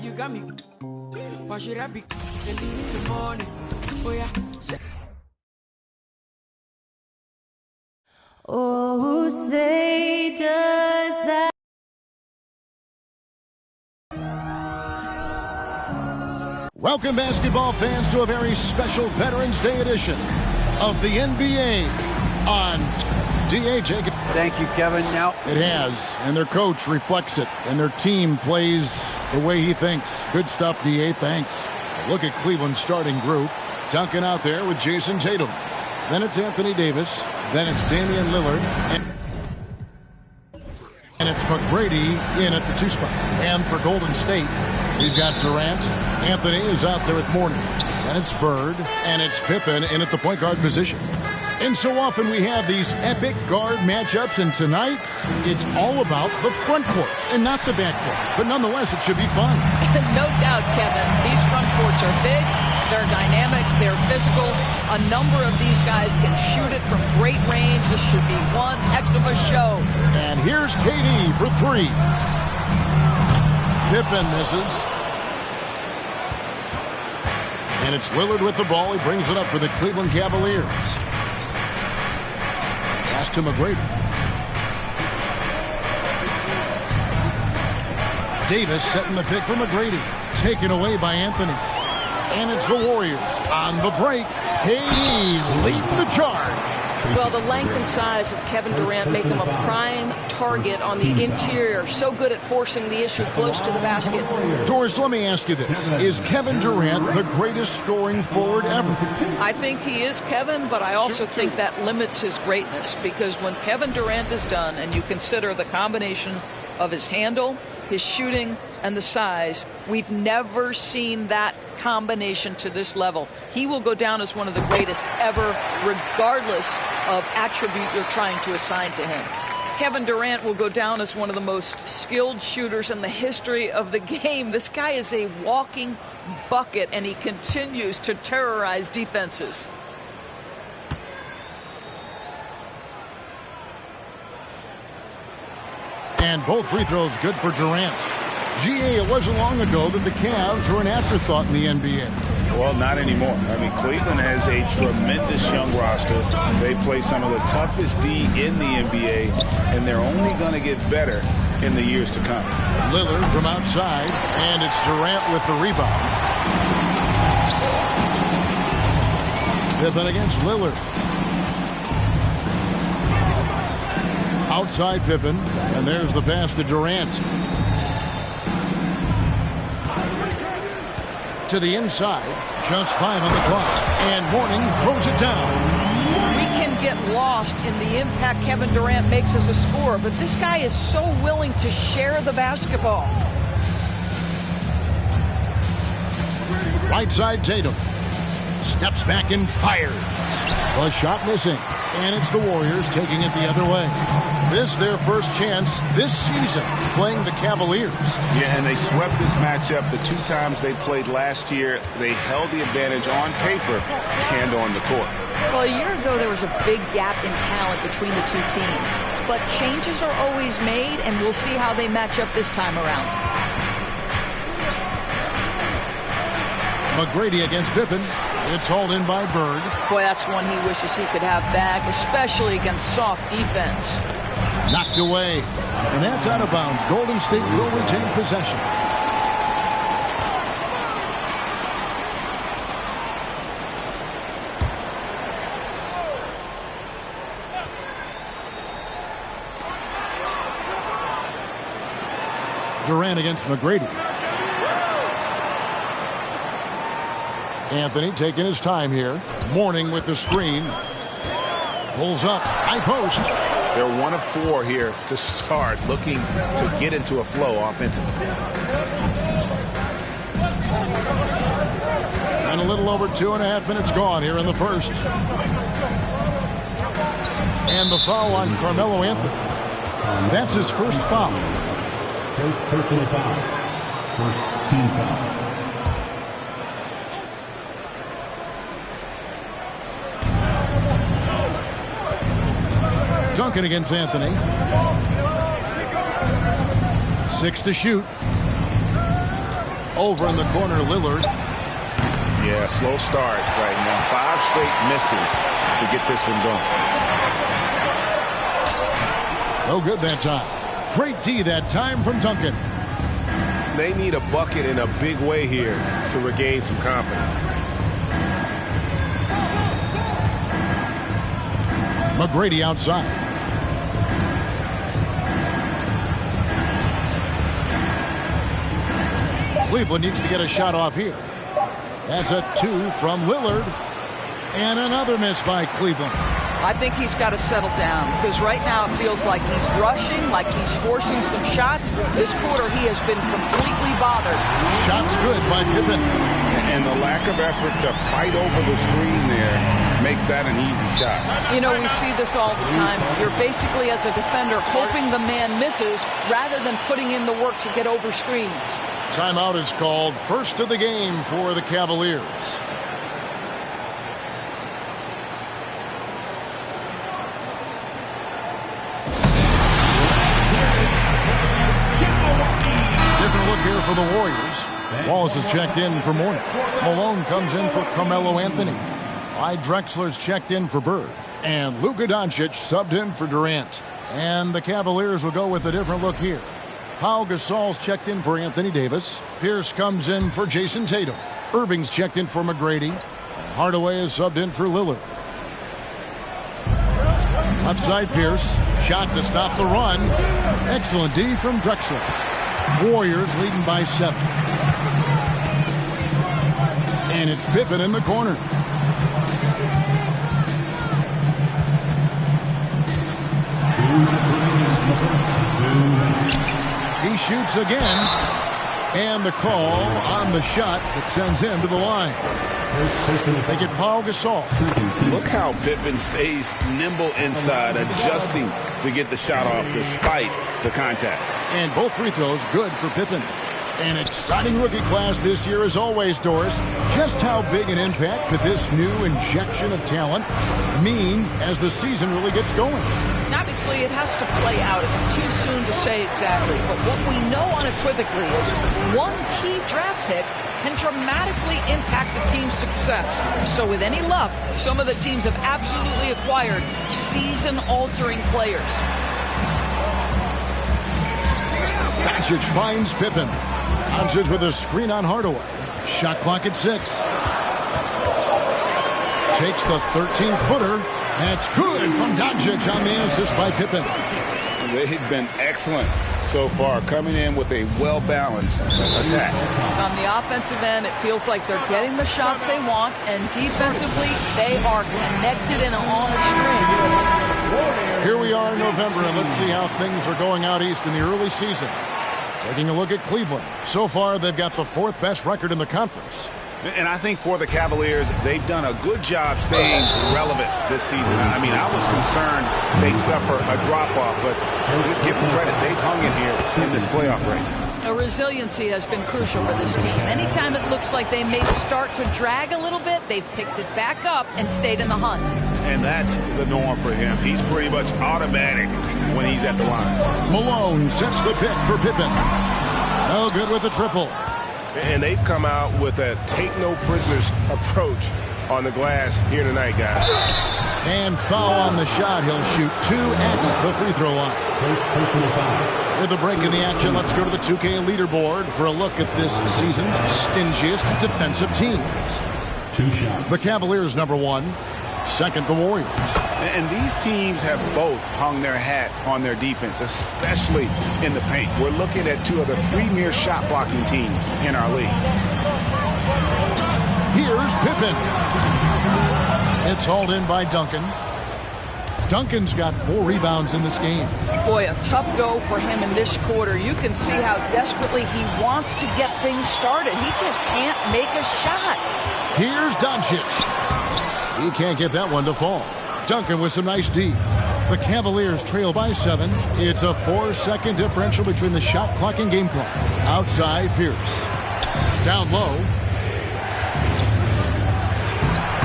Speaker 14: You got me. Why should I be in the morning? Oh yeah.
Speaker 13: Oh, who say does that?
Speaker 2: Welcome, basketball fans, to a very special Veterans Day edition of the NBA on D.A. Jacob.
Speaker 3: Thank you, Kevin. Now
Speaker 2: it has, and their coach reflects it, and their team plays the way he thinks. Good stuff, D.A. Thanks. Look at Cleveland's starting group. Duncan out there with Jason Tatum. Then it's Anthony Davis. Then it's Damian Lillard. And it's McGrady in at the 2 spot. And for Golden State, we've got Durant. Anthony is out there with Mourning. And it's Bird. And it's Pippen in at the point guard position. And so often we have these epic guard matchups, and tonight it's all about the front courts and not the back court. But nonetheless, it should be fun.
Speaker 20: No doubt, Kevin. These front courts are big, they're dynamic, they're physical. A number of these guys can shoot it from great range. This should be one heck of a show.
Speaker 2: And here's KD for 3. Pippen misses. And it's Lillard with the ball. He brings it up for the Cleveland Cavaliers. Pass to McGrady. Davis setting the pick for McGrady. Taken away by Anthony. And it's the Warriors on the break. KD leading the charge.
Speaker 20: Well, the length and size of Kevin Durant make him a prime target on the interior. So good at forcing the issue close to the basket.
Speaker 2: Doris, let me ask you this. Is Kevin Durant the greatest scoring forward ever?
Speaker 20: I think he is, Kevin, but I also think that limits his greatness, because when Kevin Durant is done and you consider the combination of his handle, his shooting, and the size, we've never seen that combination to this level. He will go down as one of the greatest ever, regardless of attribute you're trying to assign to him. Kevin Durant will go down as one of the most skilled shooters in the history of the game. This guy is a walking bucket, and he continues to terrorize defenses.
Speaker 2: And both free throws good for Durant. GA, it wasn't long ago that the Cavs were an afterthought in the NBA.
Speaker 5: Well, not anymore. I mean, Cleveland has a tremendous young roster. They play some of the toughest D in the NBA, and they're only going to get better in the years to come.
Speaker 2: Lillard from outside, and it's Durant with the rebound. Pippen against Lillard. Outside Pippen, and there's the pass to Durant. To the inside, just 5 on the clock, and Mourning throws it down.
Speaker 20: We can get lost in the impact Kevin Durant makes as a scorer, but this guy is so willing to share the basketball.
Speaker 2: Right side, Tatum. Steps back and fires. A shot missing. And it's the Warriors taking it the other way. This their first chance this season playing the Cavaliers.
Speaker 5: Yeah, and they swept this matchup the 2 times they played last year. They held the advantage on paper and on the court.
Speaker 20: Well, a year ago, there was a big gap in talent between the 2 teams. But changes are always made, and we'll see how they match up this time around.
Speaker 2: McGrady against Pippen. It's hauled in by Bird.
Speaker 20: Boy, that's one he wishes he could have back, especially against soft defense.
Speaker 2: Knocked away. And that's out of bounds. Golden State will retain possession. Durant against McGrady. Anthony taking his time here. Mourning with the screen. Pulls up. High post.
Speaker 5: They're 1 of 4 here to start, looking to get into a flow offensively.
Speaker 2: And a little over 2.5 minutes gone here in the first. And the foul on Carmelo Anthony. That's his first foul.
Speaker 19: First personal foul. First team foul.
Speaker 2: Duncan against Anthony. 6 to shoot. Over in the corner, Lillard.
Speaker 5: Yeah, slow start right now. 5 straight misses to get this one going.
Speaker 2: No good that time. Great D that time from Duncan.
Speaker 5: They need a bucket in a big way here to regain some confidence.
Speaker 2: McGrady outside. Cleveland needs to get a shot off here. That's a 2 from Lillard. And another miss by Cleveland.
Speaker 20: I think he's got to settle down because right now it feels like he's rushing, like he's forcing some shots. This quarter he has been completely bothered.
Speaker 2: Shots good by Pippen.
Speaker 5: And the lack of effort to fight over the screen there makes that an easy shot.
Speaker 20: You know, we see this all the time. You're basically, as a defender, hoping the man misses rather than putting in the work to get over screens.
Speaker 2: Timeout is called. First of the game for the Cavaliers. Different look here for the Warriors. Wallace is checked in for Mourning. Malone comes in for Carmelo Anthony. Clyde Drexler's checked in for Bird. And Luka Doncic subbed in for Durant. And the Cavaliers will go with a different look here. Pau Gasol's checked in for Anthony Davis. Pierce comes in for Jason Tatum. Irving's checked in for McGrady. And Hardaway is subbed in for Lillard. Left side Pierce. Shot to stop the run. Excellent D from Drexler. Warriors leading by 7. And it's Pippen in the corner. He shoots again. And the call on the shot that sends him to the line. They get Pau Gasol.
Speaker 5: Look how Pippen stays nimble inside, adjusting to get the shot off despite the contact.
Speaker 2: And both free throws good for Pippen. An exciting rookie class this year as always, Doris. Just how big an impact could this new injection of talent mean as the season really gets going?
Speaker 20: Obviously, it has to play out. It's too soon to say exactly. But what we know unequivocally is one key draft pick can dramatically impact a team's success. So with any luck, some of the teams have absolutely acquired season-altering players.
Speaker 2: Doncic finds Pippen. Doncic with a screen on Hardaway. Shot clock at 6. Takes the 13-footer. That's good from Doncic on the assist by Pippen.
Speaker 5: They've been excellent so far, coming in with a well-balanced attack.
Speaker 20: On the offensive end, it feels like they're getting the shots they want, and defensively, they are connected and on a string.
Speaker 2: Here we are in November, and let's see how things are going out east in the early season. Taking a look at Cleveland. So far, they've got the 4th best record in the conference.
Speaker 5: And I think for the Cavaliers, they've done a good job staying relevant this season. I mean, I was concerned they'd suffer a drop-off, but just give them credit. They've hung in here in this playoff race.
Speaker 20: Resiliency has been crucial for this team. Anytime it looks like they may start to drag a little bit, they've picked it back up and stayed in the hunt.
Speaker 5: And that's the norm for him. He's pretty much automatic when he's at the line.
Speaker 2: Malone sets the pick for Pippen. No good with the triple.
Speaker 4: And they've come out with a take-no-prisoners approach on the glass here tonight, guys.
Speaker 2: And foul on the shot. He'll shoot 2 at the free throw line. With a break in the action, let's go to the 2K leaderboard for a look at this season's stingiest defensive teams.
Speaker 19: 2 shots.
Speaker 2: The Cavaliers, number 1. Second, the Warriors.
Speaker 5: And these teams have both hung their hat on their defense, especially in the paint. We're looking at 2 of the premier shot-blocking teams in our league.
Speaker 2: Here's Pippen. It's hauled in by Duncan. Duncan's got 4 rebounds in this game.
Speaker 20: Boy, a tough go for him in this quarter. You can see how desperately he wants to get things started. He just can't make a shot.
Speaker 2: Here's Doncic. He can't get that one to fall. Duncan with some nice D. The Cavaliers trail by 7. It's a 4-second differential between the shot clock and game clock. Outside, Pierce. Down low.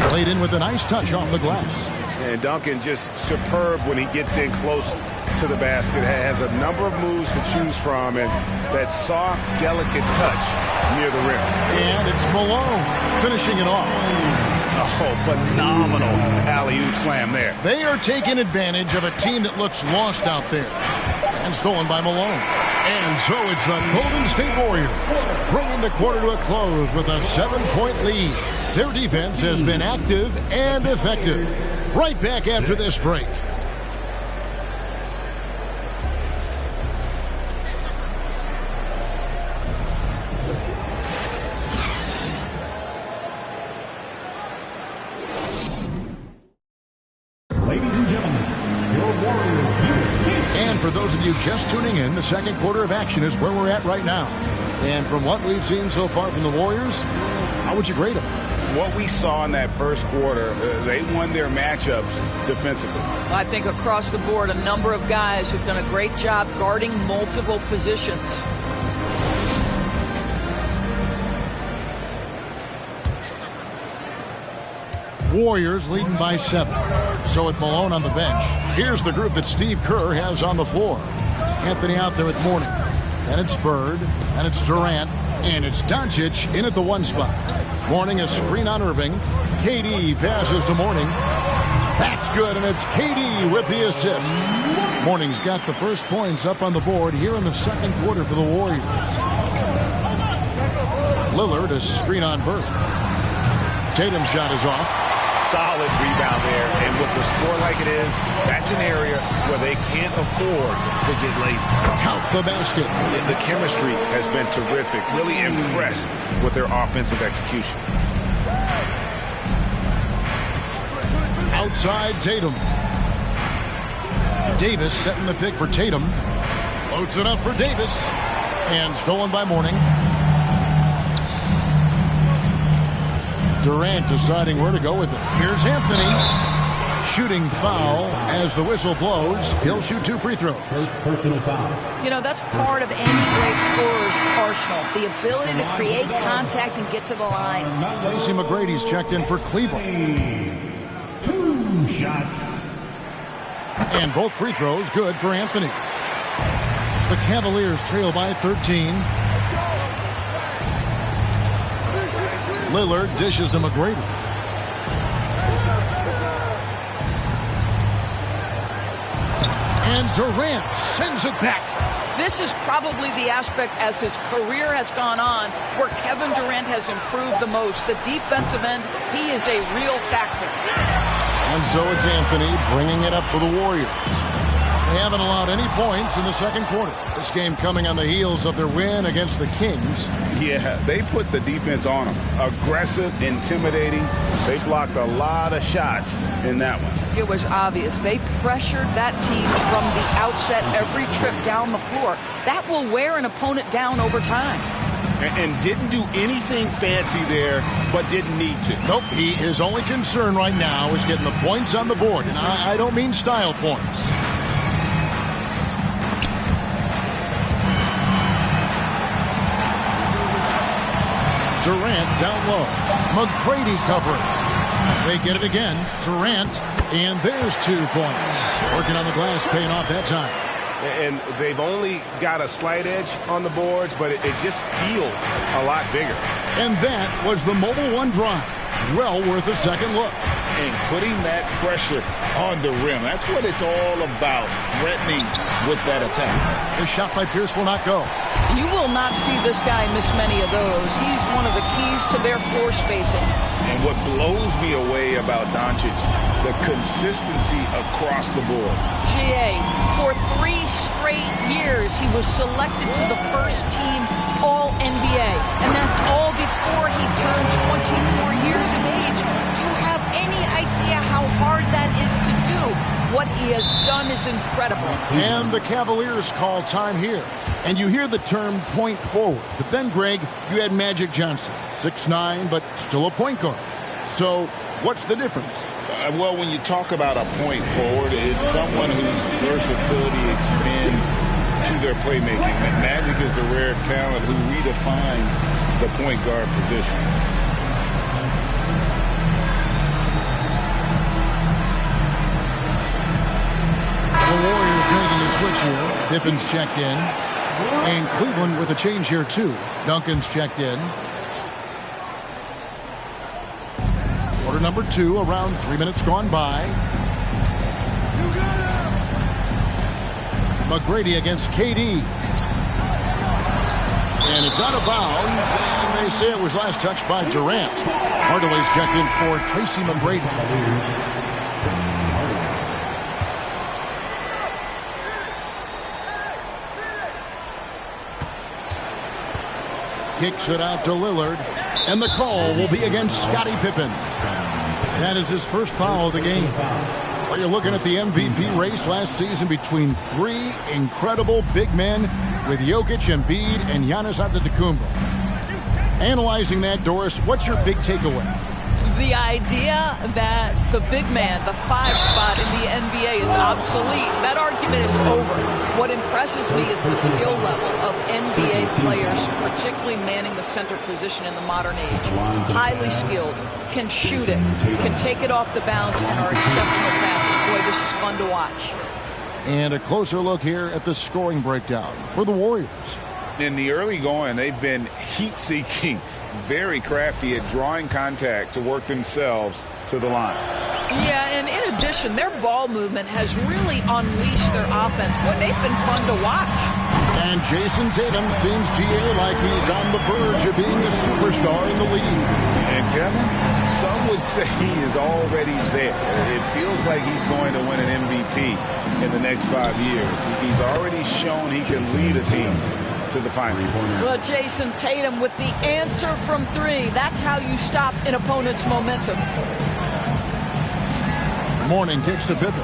Speaker 2: Played in with a nice touch off the glass.
Speaker 4: And Duncan just superb when he gets in close to the basket. Has a number of moves to choose from, and that soft, delicate touch near the rim.
Speaker 2: And it's Malone finishing it off.
Speaker 5: Oh, phenomenal alley-oop slam there.
Speaker 2: They are taking advantage of a team that looks lost out there. And stolen by Malone. And so it's the Golden State Warriors bringing the quarter to a close with a 7-point lead. Their defense has been active and effective. Right back after this break. For those of you just tuning in, the second quarter of action is where we're at right now. And from what we've seen so far from the Warriors, how would you grade them?
Speaker 5: What we saw in that first quarter, they won their matchups defensively.
Speaker 20: I think across the board, a number of guys who've done a great job guarding multiple positions.
Speaker 2: Warriors leading by 7. So with Malone on the bench, here's the group that Steve Kerr has on the floor. Anthony out there with Mourning. And it's Bird. And it's Durant. And it's Doncic in at the 1 spot. Mourning a screen on Irving. KD passes to Mourning. That's good, and it's KD with the assist. Mourning's got the first points up on the board here in the second quarter for the Warriors. Lillard a screen on Bird. Tatum's shot is off.
Speaker 5: Solid rebound there, and with the score like it is, that's an area where they can't afford to get lazy.
Speaker 2: Count the basket.
Speaker 5: The chemistry has been terrific. Really impressed with their offensive execution.
Speaker 2: Outside Tatum. Davis setting the pick for Tatum. Loads it up for Davis. And stolen by Mourning. Durant deciding where to go with it. Here's Anthony. Shooting foul as the whistle blows. He'll shoot 2 free throws.
Speaker 19: First personal foul.
Speaker 20: You know, that's part of any great scorer's arsenal. The ability to create contact and get to the line.
Speaker 2: Tracy McGrady's checked in for Cleveland.
Speaker 19: 2 shots.
Speaker 2: And both free throws good for Anthony. The Cavaliers trail by 13. Lillard dishes to McGrady. And Durant sends it back.
Speaker 20: This is probably the aspect as his career has gone on where Kevin Durant has improved the most. The defensive end, he is a real factor.
Speaker 2: And so it's Anthony bringing it up for the Warriors. They haven't allowed any points in the second quarter. This game coming on the heels of their win against the Kings.
Speaker 5: Yeah, they put the defense on them. Aggressive, intimidating. They blocked a lot of shots in that one.
Speaker 20: It was obvious. They pressured that team from the outset every trip down the floor. That will wear an opponent down over time.
Speaker 5: and didn't do anything fancy there, but didn't need to.
Speaker 2: Nope, his only concern right now is getting the points on the board, and I don't mean style points. Durant down low. McGrady covering. They get it again. Durant, and there's 2 points. Working on the glass, paying off that time.
Speaker 4: And they've only got a slight edge on the boards, but it just feels a lot bigger.
Speaker 2: And that was the Mobile One drive. Well worth a second look.
Speaker 5: And putting that pressure on the rim. That's what it's all about, threatening with that attack.
Speaker 2: The shot by Pierce will not go.
Speaker 20: You will not see this guy miss many of those. He's one of the keys to their floor spacing.
Speaker 5: And what blows me away about Doncic, the consistency across the board.
Speaker 20: GA, for 3 straight years, he was selected to the first team All-NBA. And that's all before he turned 24 years of age. Do you have any idea how hard that is to do? What he has done is incredible.
Speaker 2: And the Cavaliers call time here. And you hear the term point forward. But then, Greg, you had Magic Johnson, 6'9", but still a point guard. So what's the difference?
Speaker 5: Well, when you talk about a point forward, it's someone whose versatility extends to their playmaking. And Magic is the rare talent who redefined the point guard position.
Speaker 2: The Warriors making a switch here. Pippen's checked in. And Cleveland with a change here, too. Duncan's checked in. Quarter number 2, around 3 minutes gone by. McGrady against KD. And it's out of bounds. And they say it was last touched by Durant. Hardaway's checked in for Tracy McGrady. Kicks it out to Lillard, and the call will be against Scottie Pippen. That is his first foul of the game. Well, you're looking at the MVP race last season between 3 incredible big men with Jokic, Embiid, and Giannis Antetokounmpo. Analyzing that, Doris, what's your big takeaway?
Speaker 20: The idea that the big man, the 5 spot in the NBA is obsolete, that argument is over. What impresses me is the skill level of NBA players, particularly manning the center position in the modern age. Highly skilled, can shoot it, can take it off the bounce, and are exceptional passers. Boy, this is fun to watch.
Speaker 2: And a closer look here at the scoring breakdown for the Warriors.
Speaker 5: In the early going, they've been heat-seeking, very crafty at drawing contact to work themselves to the line.
Speaker 20: Yeah, and in addition, their ball movement has really unleashed their offense. Boy, they've been fun to watch.
Speaker 2: And Jason Tatum seems, GA, like he's on the verge of being a superstar in the league.
Speaker 5: And Kevin, some would say he is already there. It feels like he's going to win an MVP in the next 5 years. He's already shown he can lead a team to the final.
Speaker 20: Well, Jason Tatum with the answer from 3. That's how you stop an opponent's momentum.
Speaker 2: Mourning kicks to Pippen.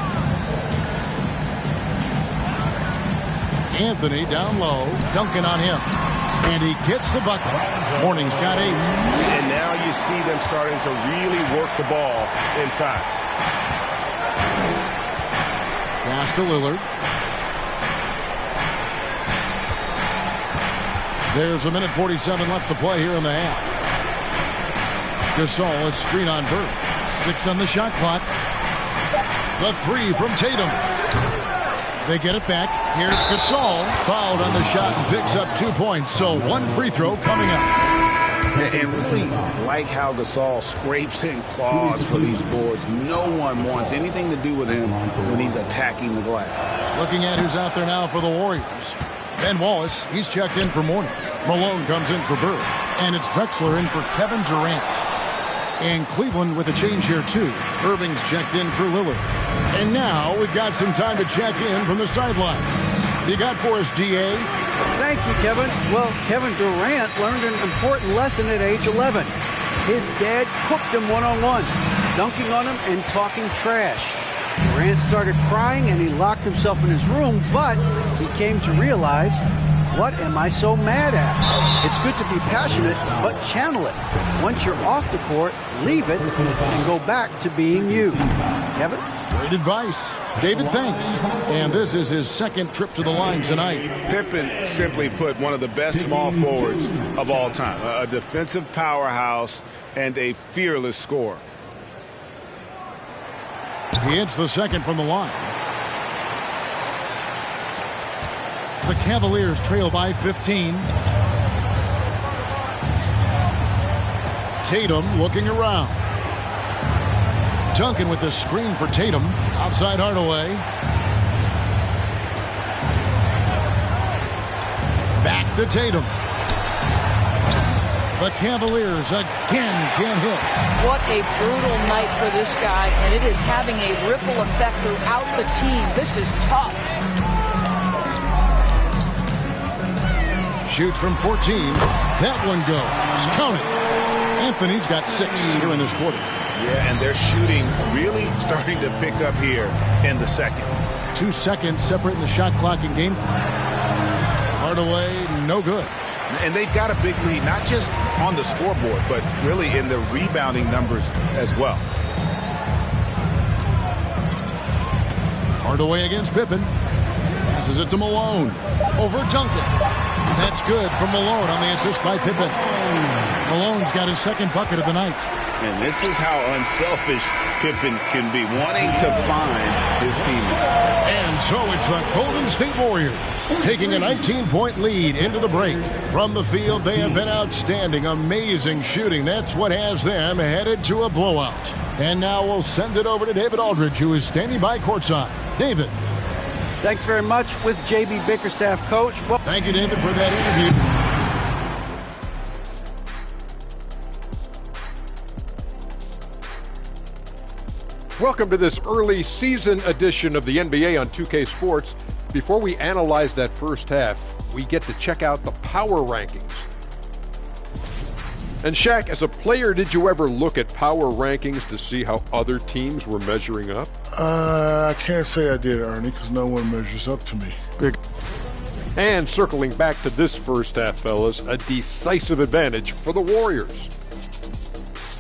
Speaker 2: Anthony down low, dunking on him. And he gets the bucket. Mourning's got 8.
Speaker 4: And now you see them starting to really work the ball inside.
Speaker 2: Pass to Lillard. There's a minute 47 left to play here in the half. Gasol is screen on Bird. 6 on the shot clock. The 3 from Tatum. They get it back. Here's Gasol. Fouled on the shot and picks up 2 points. So 1 free throw coming up.
Speaker 5: And really like how Gasol scrapes and claws for these boards. No one wants anything to do with him when he's attacking the glass.
Speaker 2: Looking at who's out there now for the Warriors. Ben Wallace, he's checked in for Mourning. Malone comes in for Bird. And it's Drexler in for Kevin Durant. And Cleveland with a change here, too. Irving's checked in for Lillard. And now we've got some time to check in from the sidelines. You got for us, DA?
Speaker 3: Thank you, Kevin. Well, Kevin Durant learned an important lesson at age 11. His dad cooked him one-on-one, dunking on him and talking trash. Durant started crying and he locked himself in his room, but he came to realize What am I so mad at? It's good to be passionate, but channel it. Once you're off the court, leave it and go back to being you. Kevin?
Speaker 2: Great advice. David, thanks. And this is his second trip to the line tonight.
Speaker 5: Pippen, simply put, one of the best small forwards of all time. A defensive powerhouse and a fearless scorer.
Speaker 2: He hits the second from the line. The Cavaliers trail by 15. Tatum looking around. Duncan with the screen for Tatum. Outside Hardaway. Back to Tatum. The Cavaliers again can't hit.
Speaker 20: What a brutal night for this guy, and it is having a ripple effect throughout the team. This is tough.
Speaker 2: Shoots from 14. That one goes. Count it. Anthony's got 6 here in this quarter.
Speaker 5: Yeah, and they're shooting really starting to pick up here in the second.
Speaker 2: 2 seconds separating the shot clock and game clock. Hardaway, no good.
Speaker 5: And they've got a big lead, not just on the scoreboard, but really in the rebounding numbers as well.
Speaker 2: Hardaway against Pippen. Passes it to Malone. Over Duncan. That's good from Malone on the assist by Pippen. Malone's got his second bucket of the night.
Speaker 5: And this is how unselfish Pippen can be, wanting to find his teammate.
Speaker 2: And so it's the Golden State Warriors taking a 19-point lead into the break. From the field, they have been outstanding, amazing shooting. That's what has them headed to a blowout. And now we'll send it over to David Aldridge, who is standing by courtside. David.
Speaker 3: Thanks very much with J.B. Bickerstaff, Coach.
Speaker 2: Well, thank you, David, for that interview.
Speaker 8: Welcome to this early season edition of the NBA on 2K Sports. Before we analyze that first half, we get to check out the power rankings. And Shaq, as a player, did you ever look at power rankings to see how other teams were measuring up?
Speaker 10: I can't say I did, Ernie, because no one measures up to me.
Speaker 8: And circling back to this first half, fellas, a decisive advantage for the Warriors.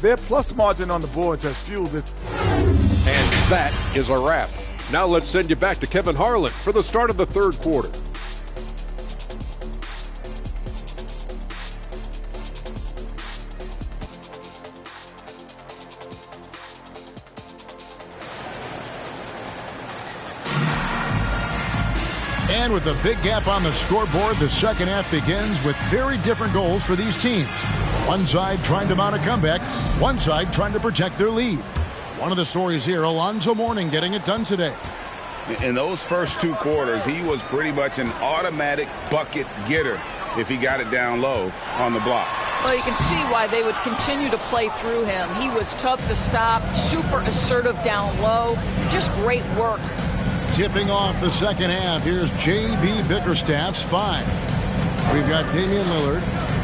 Speaker 9: Their plus margin on the boards has fueled it.
Speaker 8: And that is a wrap. Now let's send you back to Kevin Harlan for the start of the third quarter.
Speaker 2: And with a big gap on the scoreboard, the second half begins with very different goals for these teams. One side trying to mount a comeback, one side trying to protect their lead. One of the stories here, Alonzo Mourning getting it done today.
Speaker 5: In those first 2 quarters, he was pretty much an automatic bucket getter if he got it down low on the block.
Speaker 20: Well, you can see why they would continue to play through him. He was tough to stop, super assertive down low, just great work.
Speaker 2: Tipping off the second half, here's J.B. Bickerstaff's 5. We've got Damian Lillard.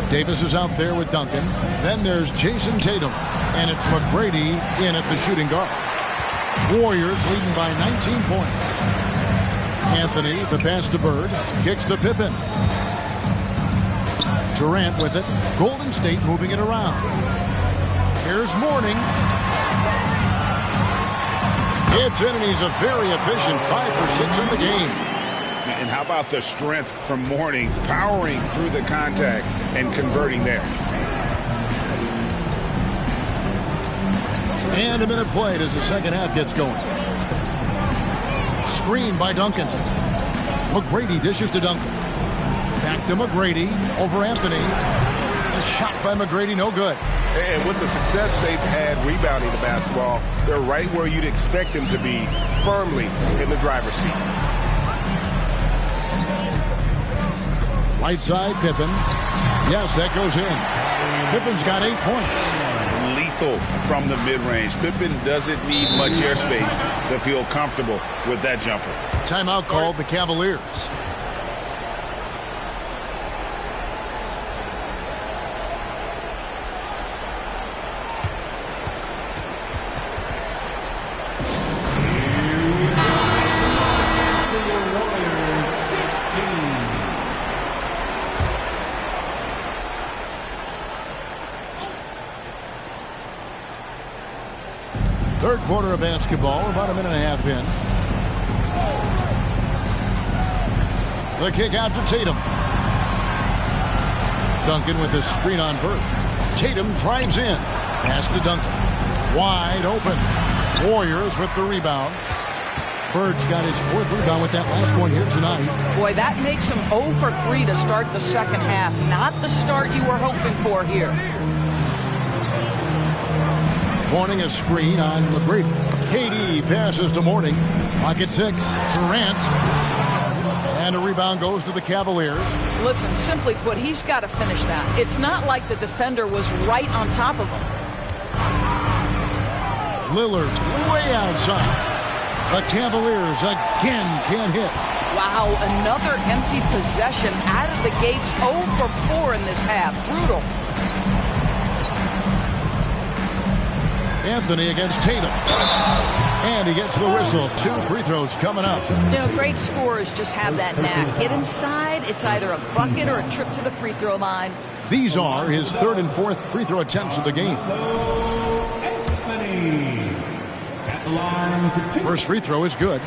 Speaker 2: Davis is out there with Duncan. Then there's Jason Tatum. And it's McGrady in at the shooting guard. Warriors leading by 19 points. Anthony, the pass to Bird. Kicks to Pippen. Durant with it. Golden State moving it around. Here's Mourning. It's in, and he's a very efficient 5 for 6 in the game.
Speaker 5: And how about the strength from Mourning, powering through the contact and converting there.
Speaker 2: And a minute played as the second half gets going. Screen by Duncan. McGrady dishes to Duncan. Back to McGrady over Anthony. A shot by McGrady, no good.
Speaker 5: And with the success they've had rebounding the basketball, they're right where you'd expect them to be, firmly in the driver's seat.
Speaker 2: Right side, Pippen. Yes, that goes in. Pippen's got 8 points.
Speaker 5: Lethal from the mid-range. Pippen doesn't need much airspace to feel comfortable with that jumper.
Speaker 2: Timeout called the Cavaliers. Third quarter of basketball, about a minute and a half in. The kick out to Tatum. Duncan with his screen on Bird. Tatum drives in. Pass to Duncan. Wide open. Warriors with the rebound. Bird's got his 4th rebound with that last one here tonight.
Speaker 20: Boy, that makes him 0 for 3 to start the second half. Not the start you were hoping for here.
Speaker 2: Mourning a screen on McGrady. KD passes to Mourning. Pocket 6. Durant. And a rebound goes to the Cavaliers.
Speaker 20: Listen, simply put, he's got to finish that. It's not like the defender was right on top of him.
Speaker 2: Lillard way outside. The Cavaliers again can't hit.
Speaker 20: Wow, another empty possession out of the gates. 0 for 4 in this half. Brutal.
Speaker 2: Anthony against Tatum. And he gets the whistle. 2 free throws coming up.
Speaker 20: You know, great scorers just have that knack. Get inside, it's either a bucket or a trip to the free throw line.
Speaker 2: These are his 3rd and 4th free throw attempts of the game. First free throw is good.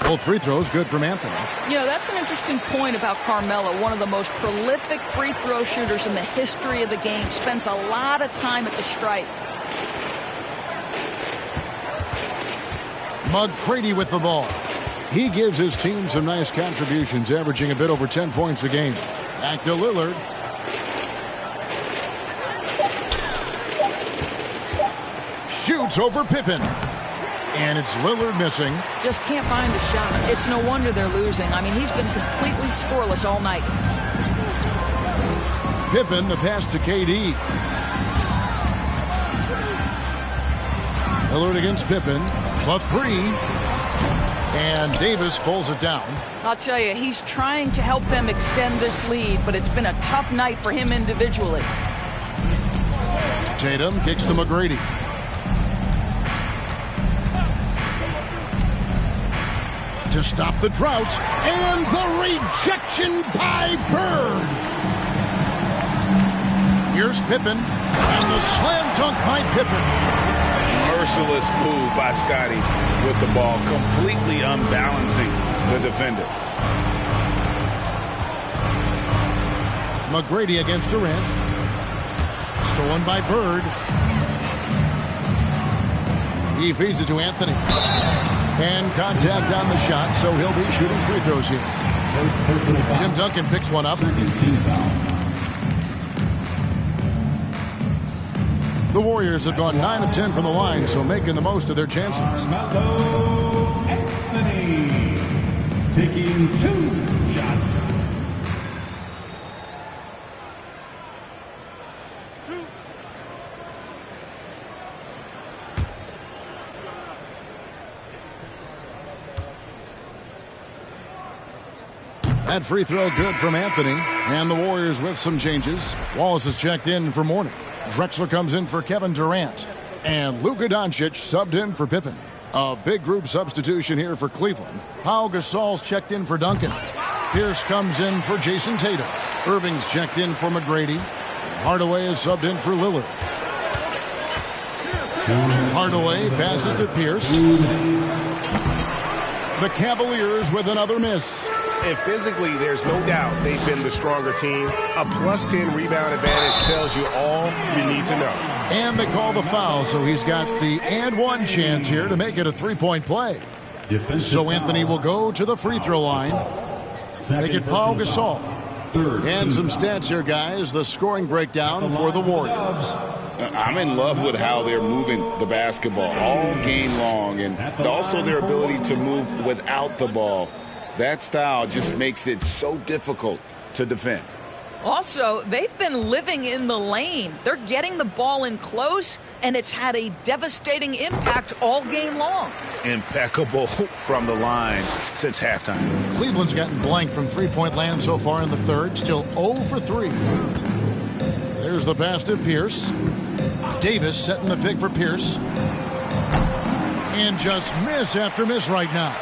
Speaker 2: Both free throws good from Anthony.
Speaker 20: You know, that's an interesting point about Carmelo, one of the most prolific free throw shooters in the history of the game. Spends a lot of time at the stripe.
Speaker 2: McGrady with the ball. He gives his team some nice contributions, averaging a bit over 10 points a game. Back to Lillard. Shoots over Pippen. And it's Lillard missing.
Speaker 20: Just can't find a shot. It's no wonder they're losing. I mean, he's been completely scoreless all night.
Speaker 2: Pippen, the pass to KD. Lillard against Pippen. The 3. And Davis pulls it down.
Speaker 20: I'll tell you, he's trying to help them extend this lead, but it's been a tough night for him individually.
Speaker 2: Tatum kicks to McGrady. To stop the drought, and the rejection by Bird. Here's Pippen, and the slam dunk by Pippen.
Speaker 5: Merciless move by Scotty with the ball, completely unbalancing the defender.
Speaker 2: McGrady against Durant. Stolen by Bird. He feeds it to Anthony. And contact on the shot, so he'll be shooting free throws here. Tim Duncan picks one up. The Warriors have gone 9 of 10 from the line, so making the most of their chances.
Speaker 19: Anthony taking 2 shots.
Speaker 2: That free throw good from Anthony. And the Warriors with some changes. Wallace is checked in for Mourning. Drexler comes in for Kevin Durant. And Luka Doncic subbed in for Pippen. A big group substitution here for Cleveland. Pau Gasol's checked in for Duncan. Pierce comes in for Jason Tatum. Irving's checked in for McGrady. Hardaway is subbed in for Lillard. Hardaway passes to Pierce. The Cavaliers with another miss.
Speaker 4: And physically, there's no doubt they've been the stronger team. A +10 rebound advantage tells you all you need to know.
Speaker 2: And they call the foul, so he's got the and one chance here to make it a 3-point play. So Anthony will go to the free throw line. They get Pau Gasol. And some stats here, guys. The scoring breakdown for the Warriors.
Speaker 5: I'm in love with how they're moving the basketball all game long, and also their ability to move without the ball. That style just makes it so difficult to defend.
Speaker 20: Also, they've been living in the lane. They're getting the ball in close, and it's had a devastating impact all game long.
Speaker 5: Impeccable from the line since halftime.
Speaker 2: Cleveland's gotten blank from three-point land so far in the third. Still 0 for 3. There's the pass to Pierce. Davis setting the pick for Pierce. And just miss after miss right now.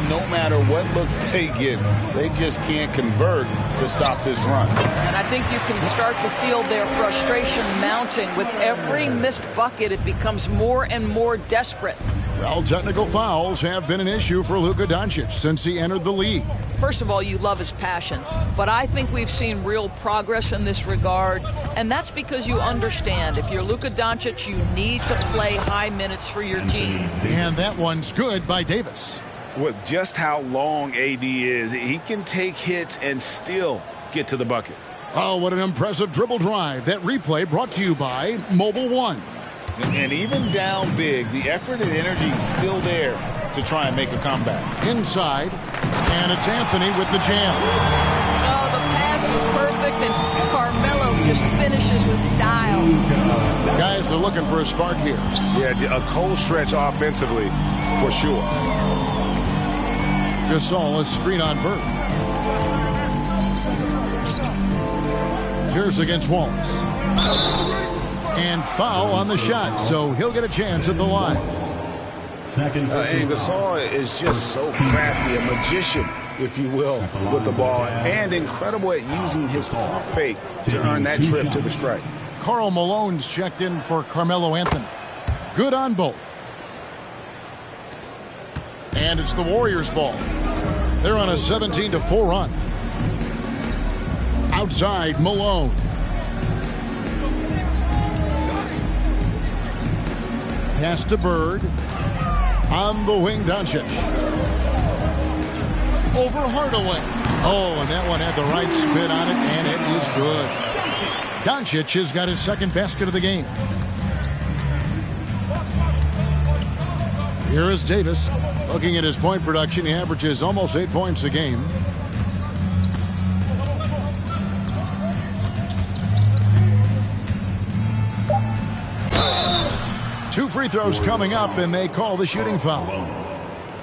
Speaker 5: No matter what looks they get, they just can't convert to stop this run.
Speaker 20: And I think you can start to feel their frustration mounting. With every missed bucket, it becomes more and more desperate.
Speaker 2: Well, technical fouls have been an issue for Luka Doncic since he entered the league.
Speaker 20: First of all, you love his passion, but I think we've seen real progress in this regard, and that's because you understand if you're Luka Doncic, you need to play high minutes for your team.
Speaker 2: And that one's good by Davis.
Speaker 5: With just how long AD is, he can take hits and still get to the bucket.
Speaker 2: Oh, what an impressive dribble drive. That replay brought to you by Mobile One.
Speaker 5: And even down big, the effort and energy is still there to try and make a comeback.
Speaker 2: Inside, and it's Anthony with the jam.
Speaker 20: Oh, the pass was perfect, and Carmelo just finishes with style.
Speaker 2: Guys are looking for a spark here.
Speaker 5: Yeah, a cold stretch offensively, for sure.
Speaker 2: Gasol is screen on Bird. Here's against Wallace. And foul on the shot, so he'll get a chance at the line.
Speaker 5: And Gasol is just so crafty, a magician, if you will, with the ball, and incredible at using his pump fake to earn that trip to the strike.
Speaker 2: Karl Malone's checked in for Carmelo Anthony. Good on both. And it's the Warriors' ball. They're on a 17-4 run. Outside, Malone. Pass to Bird. On the wing, Doncic. Over Hardaway. Oh, and that one had the right spin on it, and it is good. Doncic has got his second basket of the game. Here is Davis. Looking at his point production, he averages almost 8 points a game. Two free throws coming up, and they call the shooting foul.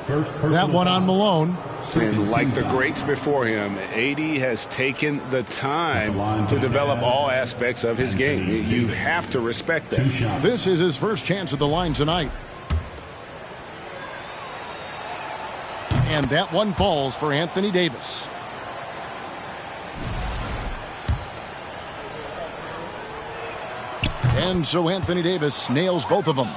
Speaker 2: That one on Malone.
Speaker 5: And like the greats before him, AD has taken the time to develop all aspects of his game. You have to respect that.
Speaker 2: This is his first chance at the line tonight. And that one falls for Anthony Davis. And so Anthony Davis nails both of them.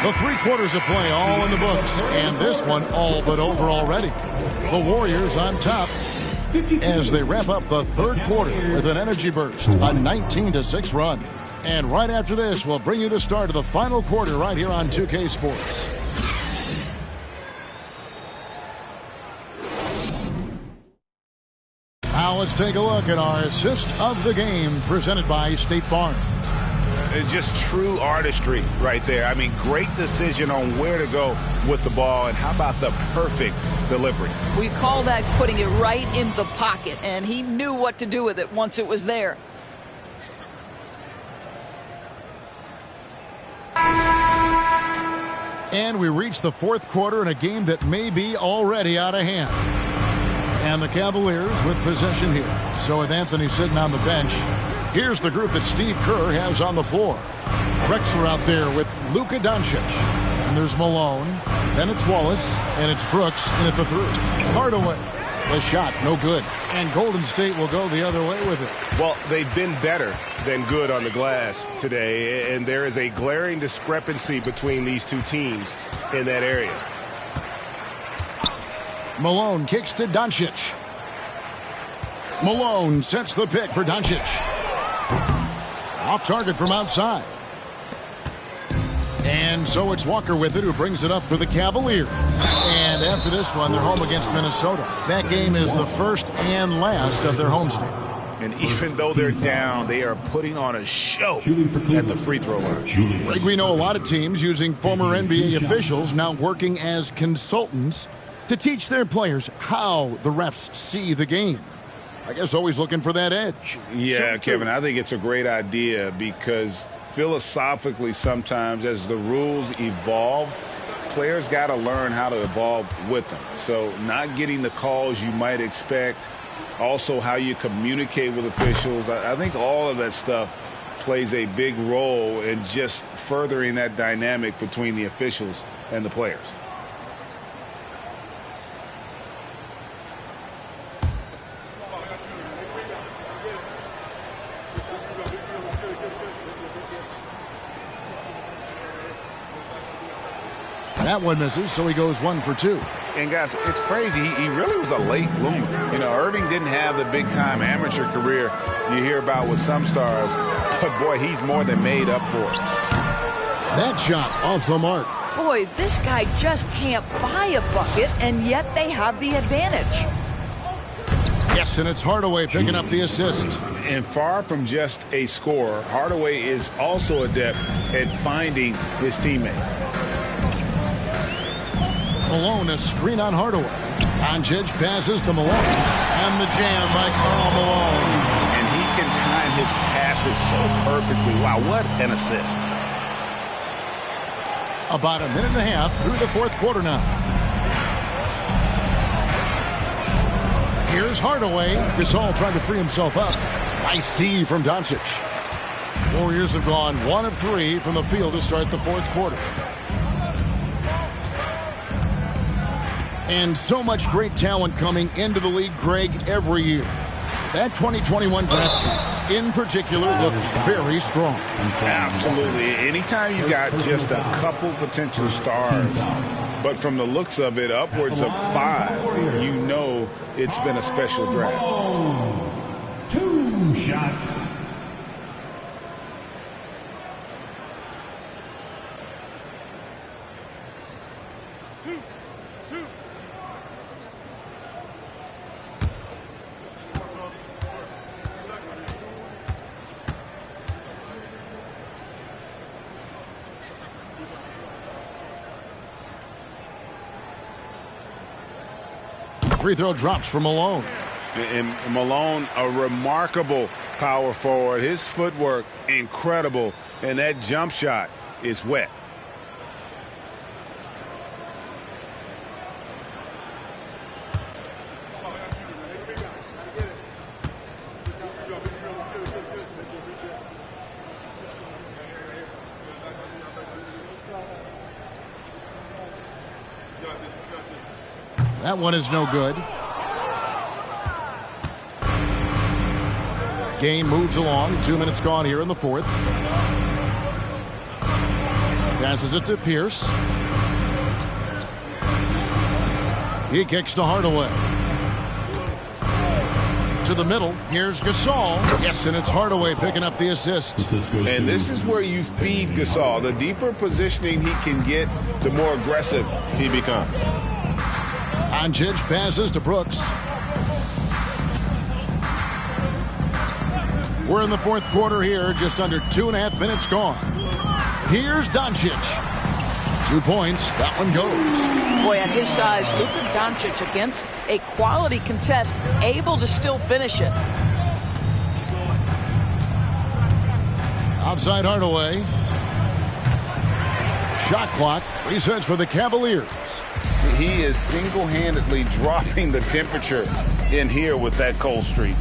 Speaker 2: The 3 quarters of play all in the books, and this one all but over already. The Warriors on top as they wrap up the 3rd quarter with an energy burst, a 19-6 run. And right after this, we'll bring you the start of the final quarter right here on 2K Sports. Now let's take a look at our assist of the game presented by State Farm.
Speaker 5: It's just true artistry right there. I mean, great decision on where to go with the ball, and how about the perfect delivery?
Speaker 20: We call that putting it right in the pocket, and he knew what to do with it once it was there.
Speaker 2: And we reach the 4th quarter in a game that may be already out of hand. And the Cavaliers with possession here. So with Anthony sitting on the bench, here's the group that Steve Kerr has on the floor. Drexler out there with Luka Doncic. And there's Malone. Then it's Wallace. And it's Brooks in at the 3. Hardaway. The shot, no good. And Golden State will go the other way with it.
Speaker 5: Well, they've been better than good on the glass today, and there is a glaring discrepancy between these two teams in that area.
Speaker 2: Malone kicks to Doncic. Malone sets the pick for Doncic. Off target from outside. And so it's Walker with it, who brings it up for the Cavaliers. And after this one, they're home against Minnesota. That game is the first and last of their homestand.
Speaker 5: And even though they're down, they are putting on a show at the free throw line.
Speaker 2: Like we know a lot of teams using former NBA officials now working as consultants to teach their players how the refs see the game. I guess always looking for that edge.
Speaker 5: Yeah, Kevin, I think it's a great idea because philosophically sometimes as the rules evolve, players got to learn how to evolve with them. So not getting the calls you might expect, also how you communicate with officials. I think all of that stuff plays a big role in just furthering that dynamic between the officials and the players.
Speaker 2: That one misses, so he goes 1 for 2.
Speaker 5: And guys, it's crazy. He really was a late bloomer. You know, Irving didn't have the big-time amateur career you hear about with some stars, but boy, he's more than made up for it.
Speaker 2: That shot off the mark.
Speaker 20: Boy, this guy just can't buy a bucket, and yet they have the advantage.
Speaker 2: Yes, and it's Hardaway picking up the assist.
Speaker 5: And far from just a scorer, Hardaway is also adept at finding his teammate.
Speaker 2: Malone, a screen on Hardaway. Doncic passes to Malone. And the jam by Karl Malone.
Speaker 5: And he can time his passes so perfectly. Wow, what an assist.
Speaker 2: About a minute and a half through the fourth quarter now. Here's Hardaway. Gasol trying to free himself up. Nice D from Doncic. Warriors have gone 1 of 3 from the field to start the fourth quarter. And so much great talent coming into the league, Greg, every year. That 2021 draft class, in particular, looks very strong.
Speaker 5: Absolutely. Anytime you got just a couple potential stars, but from the looks of it, upwards of 5, you know it's been a special draft.
Speaker 19: 2 shots.
Speaker 2: Free throw drops for Malone.
Speaker 5: And Malone, a remarkable power forward. His footwork, incredible. And that jump shot is wet.
Speaker 2: That one is no good. Game moves along. 2 minutes gone here in the fourth. Passes it to Pierce. He kicks to Hardaway. To the middle. Here's Gasol. Yes, and it's Hardaway picking up the assist.
Speaker 5: And this is where you feed Gasol. The deeper positioning he can get, the more aggressive he becomes.
Speaker 2: Doncic passes to Brooks. We're in the fourth quarter here, just under 2.5 minutes gone. Here's Doncic. 2 points, that one goes.
Speaker 20: Boy, at his size, Luka Doncic against a quality contest, able to still finish it.
Speaker 2: Outside Hardaway. Shot clock resets for the Cavaliers.
Speaker 5: He is single-handedly dropping the temperature in here with that cold streak.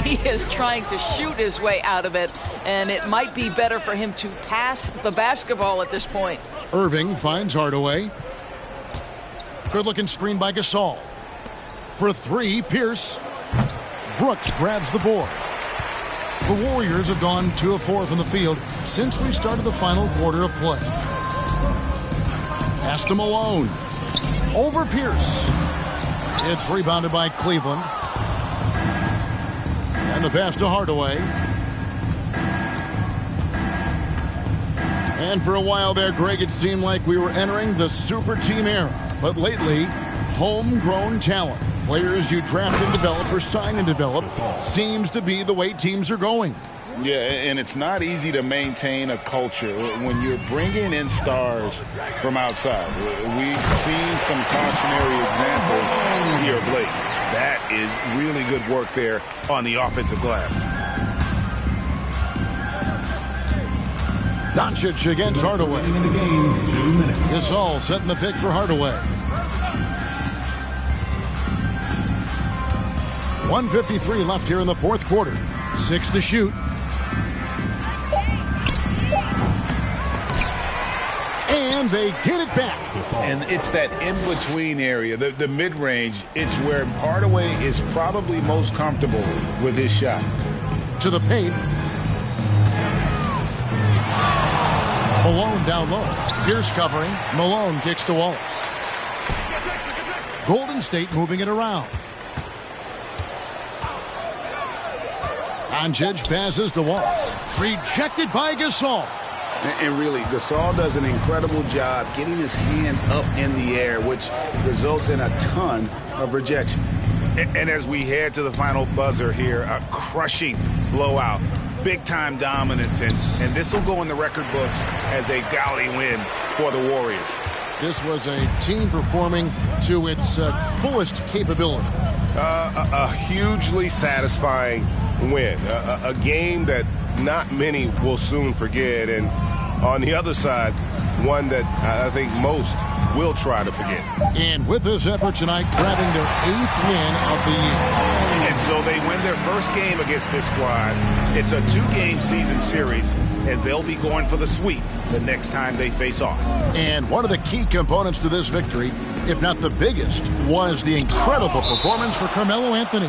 Speaker 20: He is trying to shoot his way out of it, and it might be better for him to pass the basketball at this point.
Speaker 2: Irving finds Hardaway. Good-looking screen by Gasol. For 3, Pierce. Brooks grabs the board. The Warriors have gone 2 of 4 from the field since we started the final quarter of play. Pass to Malone. Over Pierce. It's rebounded by Cleveland. And the pass to Hardaway. And for a while there, Greg, it seemed like we were entering the super team era. But lately, homegrown talent, players you draft and develop or sign and develop, seems to be the way teams are going.
Speaker 5: Yeah, and it's not easy to maintain a culture when you're bringing in stars from outside. We've seen some cautionary examples here of late. That is really good work there on the offensive glass.
Speaker 2: Doncic against Hardaway. Gasol setting the pick for Hardaway. 1:53 left here in the fourth quarter. 6 to shoot. And they get it back.
Speaker 5: And it's that in-between area, the mid-range. It's where Hardaway is probably most comfortable with his shot.
Speaker 2: To the paint. Malone down low. Pierce covering. Malone kicks to Wallace. Golden State moving it around. Doncic passes to Wallace. Rejected by Gasol.
Speaker 5: And really, Gasol does an incredible job getting his hands up in the air, which results in a ton of rejection. And as we head to the final buzzer here, a crushing blowout, big-time dominance, and this will go in the record books as a gaudy win for the Warriors.
Speaker 2: This was a team performing to its fullest capability.
Speaker 4: A hugely satisfying win. A game that not many will soon forget. And on the other side, one that I think most will try to forget.
Speaker 2: And with this effort tonight, grabbing their 8th win of the year.
Speaker 5: And so they win their first game against this squad. It's a 2-game season series, and they'll be going for the sweep the next time they face off.
Speaker 2: And one of the key components to this victory, if not the biggest, was the incredible performance for Carmelo Anthony.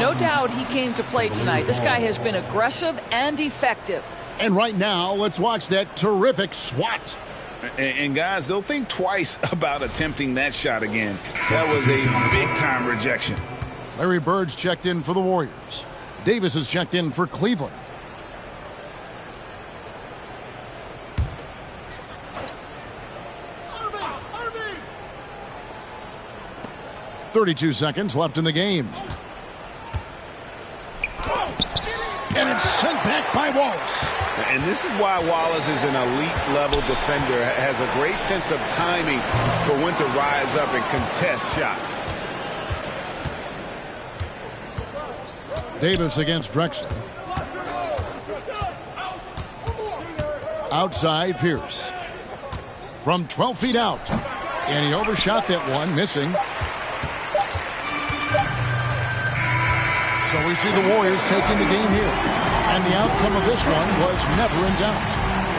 Speaker 20: No doubt he came to play tonight. This guy has been aggressive and effective.
Speaker 2: And right now, let's watch that terrific swat.
Speaker 5: And guys, they'll think twice about attempting that shot again. That was a big-time rejection.
Speaker 2: Larry Bird's checked in for the Warriors. Davis is checked in for Cleveland. .32 seconds left in the game. And it's sent back by Wallace.
Speaker 5: And this is why Wallace is an elite-level defender, has a great sense of timing for when to rise up and contest shots.
Speaker 2: Davis against Drexler. Outside Pierce. From 12 feet out. And he overshot that one, missing. So we see the Warriors taking the game here. And the outcome of this one was never in doubt.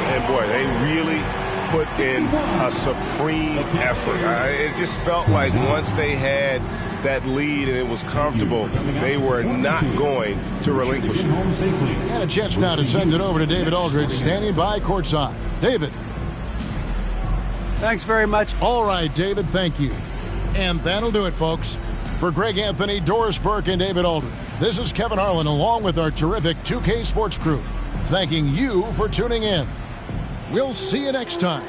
Speaker 4: And boy, they really put in a supreme effort. It just felt like once they had that lead and it was comfortable, they were not going to relinquish it.
Speaker 2: And a chance now to send it over to David Aldridge, standing by courtside. David.
Speaker 3: Thanks very much.
Speaker 2: All right, David, thank you. And that'll do it, folks. For Greg Anthony, Doris Burke, and David Aldridge, this is Kevin Harlan along with our terrific 2K Sports crew, thanking you for tuning in. We'll see you next time.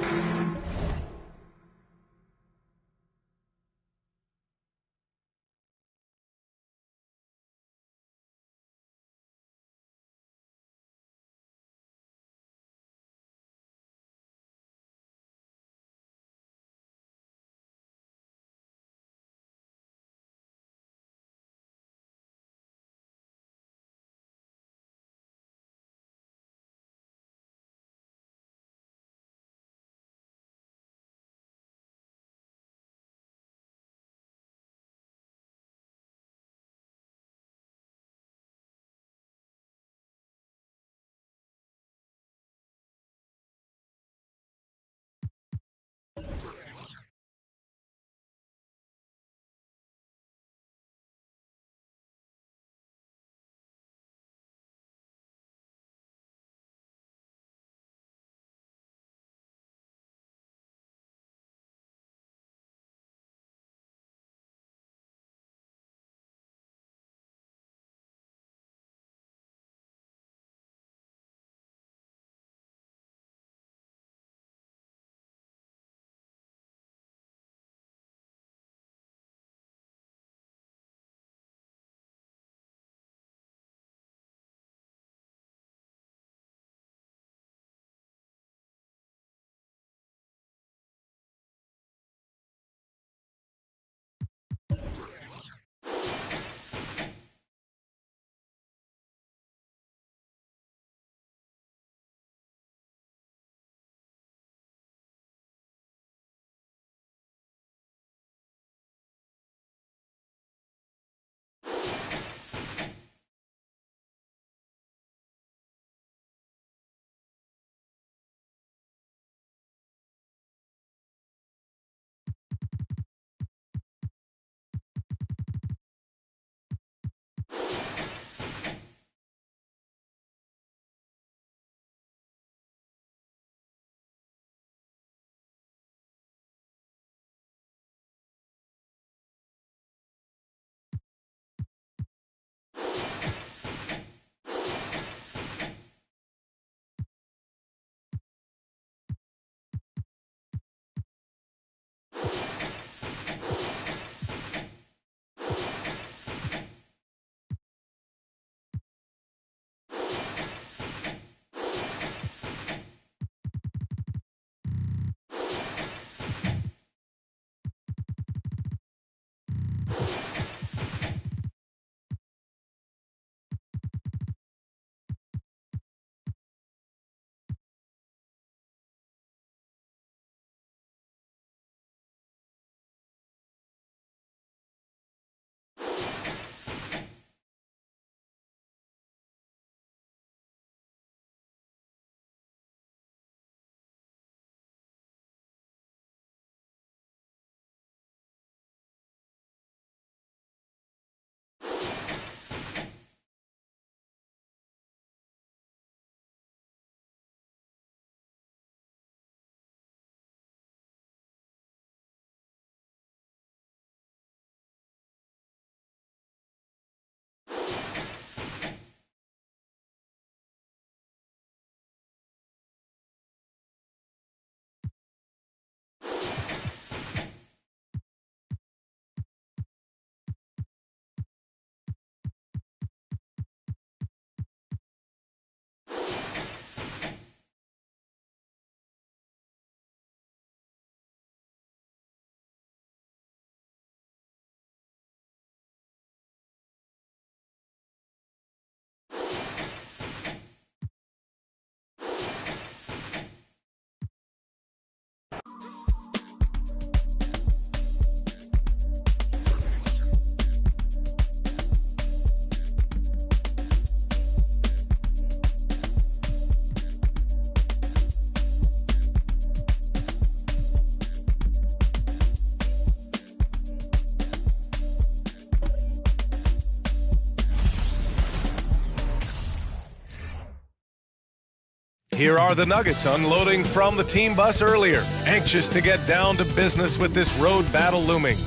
Speaker 15: Here are the Nuggets unloading from the team bus earlier, anxious to get down to business with this road battle looming.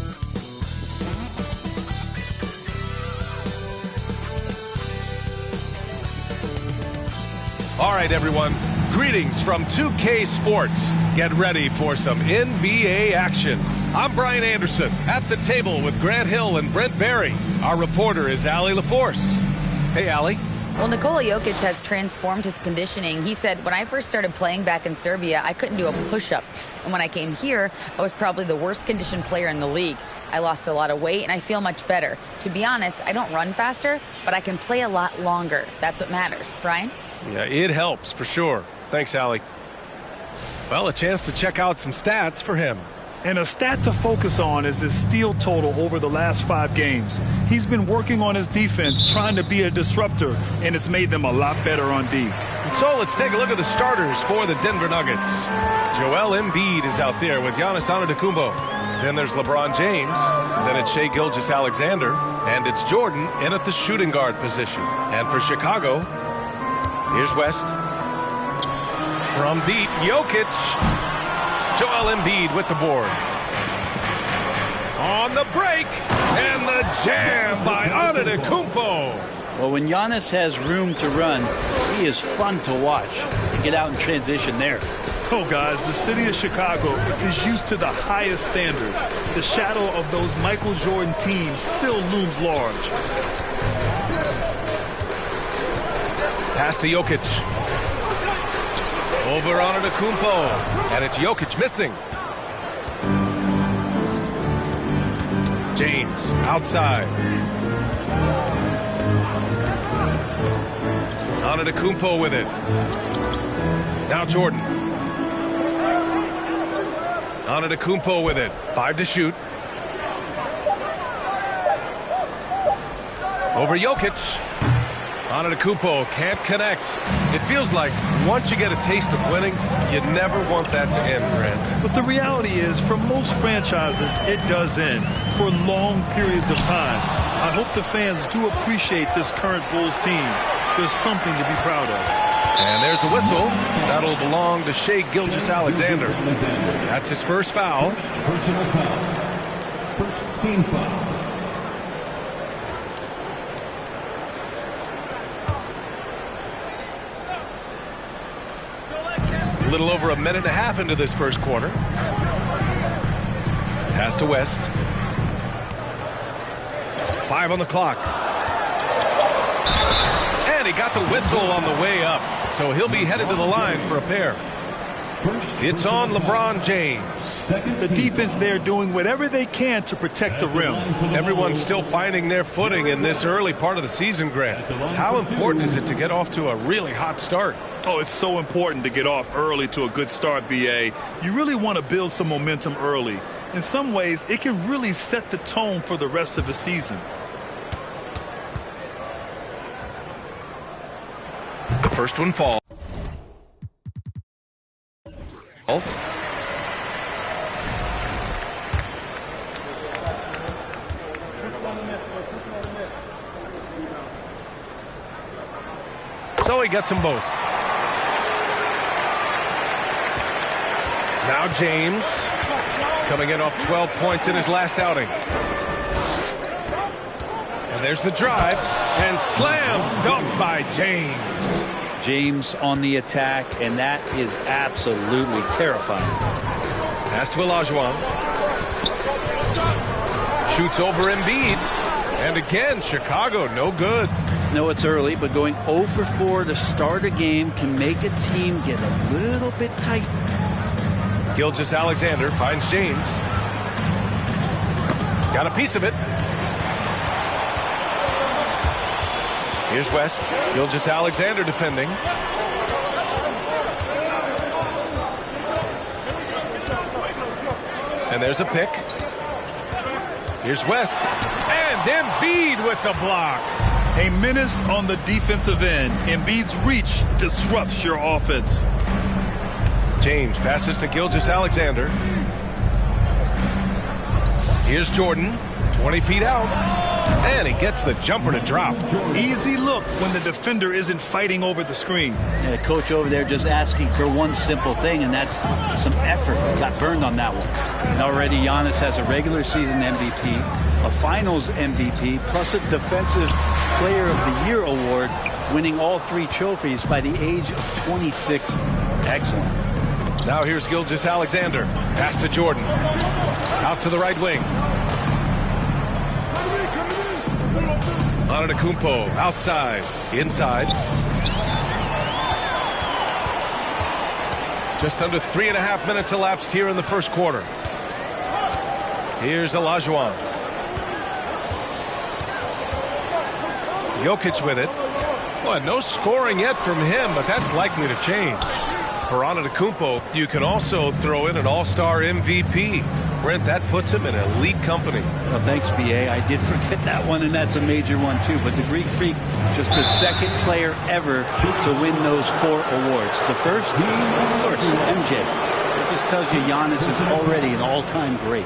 Speaker 15: All right, everyone, greetings from 2K Sports. Get ready for some NBA action. I'm Brian Anderson, at the table with Grant Hill and Brent Barry. Our reporter is Allie LaForce. Hey, Allie.
Speaker 16: Well, Nikola Jokic has transformed his conditioning. He said, when I first started playing back in Serbia, I couldn't do a push-up. And when I came here, I was probably the worst conditioned player in the league. I lost a lot of weight, and I feel much better. To be honest, I don't run faster, but I can play a lot longer. That's what matters. Brian?
Speaker 15: Yeah, it helps, for sure. Thanks, Allie. Well, a chance to check out some stats for him.
Speaker 17: And a stat to focus on is his steal total over the last 5 games. He's been working on his defense, trying to be a disruptor, and it's made them a lot better on D.
Speaker 15: And so let's take a look at the starters for the Denver Nuggets. Joel Embiid is out there with Giannis Antetokounmpo. Then there's LeBron James. Then it's Shai Gilgeous-Alexander. And it's Jordan in at the shooting guard position. And for Chicago, here's West. From deep, Jokic. Joel Embiid with the board. On the break, and the jam by Antetokounmpo.
Speaker 21: Well, when Giannis has room to run, he is fun to watch. And get out in transition there.
Speaker 17: Oh, guys, the city of Chicago is used to the highest standard. The shadow of those Michael Jordan teams still looms large.
Speaker 15: Pass to Jokic. Over Antetokounmpo, and it's Jokic missing. James outside. Antetokounmpo with it. Now Jordan. Antetokounmpo with it. 5 to shoot. Over Jokic. Antetokounmpo can't connect. It feels like once you get a taste of winning, you never want that to end, Grant.
Speaker 17: But the reality is, for most franchises, it does end for long periods of time. I hope the fans do appreciate this current Bulls team. There's something to be proud of.
Speaker 15: And there's a whistle. That'll belong to Shai Gilgeous-Alexander. That's his first foul.
Speaker 19: Personal foul. First team foul.
Speaker 15: A little over a minute and a half into this first quarter. Pass to West. 5 on the clock. And he got the whistle on the way up. So he'll be headed to the line for a pair. It's on LeBron James.
Speaker 17: The defense there doing whatever they can to protect the rim.
Speaker 15: Everyone's still finding their footing in this early part of the season, Grant. How important is it to get off to a really hot start?
Speaker 17: Oh, it's so important to get off early to a good start, B.A. You really want to build some momentum early. In some ways, it can really set the tone for the rest of the season.
Speaker 15: The first one falls. So he gets them both. Now James coming in off 12 points in his last outing. And there's the drive and slam dunk by James.
Speaker 21: James on the attack, and that is absolutely terrifying.
Speaker 15: Pass to Olajuwon. Shoots over Embiid. And again, Chicago, no good.
Speaker 21: No, it's early, but going 0 for 4 to start a game can make a team get a little bit tight.
Speaker 15: Gilgeous-Alexander finds James. Got a piece of it. Here's West. Gilgeous-Alexander defending. And there's a pick. Here's West. And Embiid with the block.
Speaker 17: A menace on the defensive end. Embiid's reach disrupts your offense.
Speaker 15: James passes to Gilgeous-Alexander. Here's Jordan. 20 feet out. And he gets the jumper to drop.
Speaker 17: Easy look when the defender isn't fighting over the screen.
Speaker 21: Yeah, the coach over there just asking for one simple thing, and that's some effort. Got burned on that one. And already Giannis has a regular season MVP, a finals MVP, plus a defensive player of the year award, winning all 3 trophies by the age of 26. Excellent.
Speaker 15: Now here's Gilgeous-Alexander. Pass to Jordan. Out to the right wing. Antetokounmpo outside, inside. Just under 3.5 minutes elapsed here in the first quarter. Here's Olajuwon. Jokic with it. Well, no scoring yet from him, but that's likely to change. For Antetokounmpo, you can also throw in an all-star MVP. Brent, that puts him in elite company.
Speaker 21: Well, thanks, B.A. I did forget that one, and that's a major one, too. But the Greek Freak, just the second player ever to win those 4 awards. The first, of course, MJ. It just tells you Giannis is already an all-time great.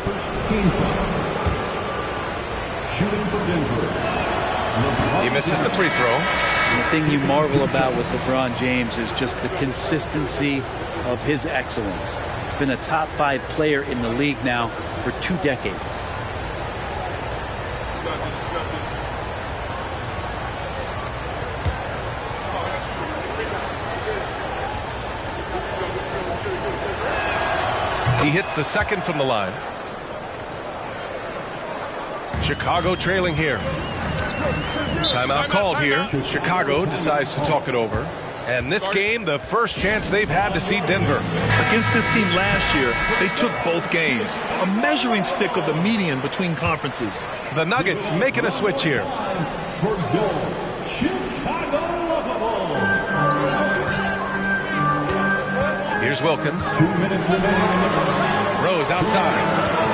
Speaker 15: He misses the free throw.
Speaker 21: And the thing you marvel about with LeBron James is just the consistency of his excellence. He's been a top 5 player in the league now for 2 decades.
Speaker 15: He hits the second from the line. Chicago trailing here. Timeout called here. Chicago decides to talk it over. And this game, the first chance they've had to see Denver.
Speaker 17: Against this team last year, they took both games. A measuring stick of the median between conferences.
Speaker 15: The Nuggets making a switch here. Here's Wilkins. Rose outside.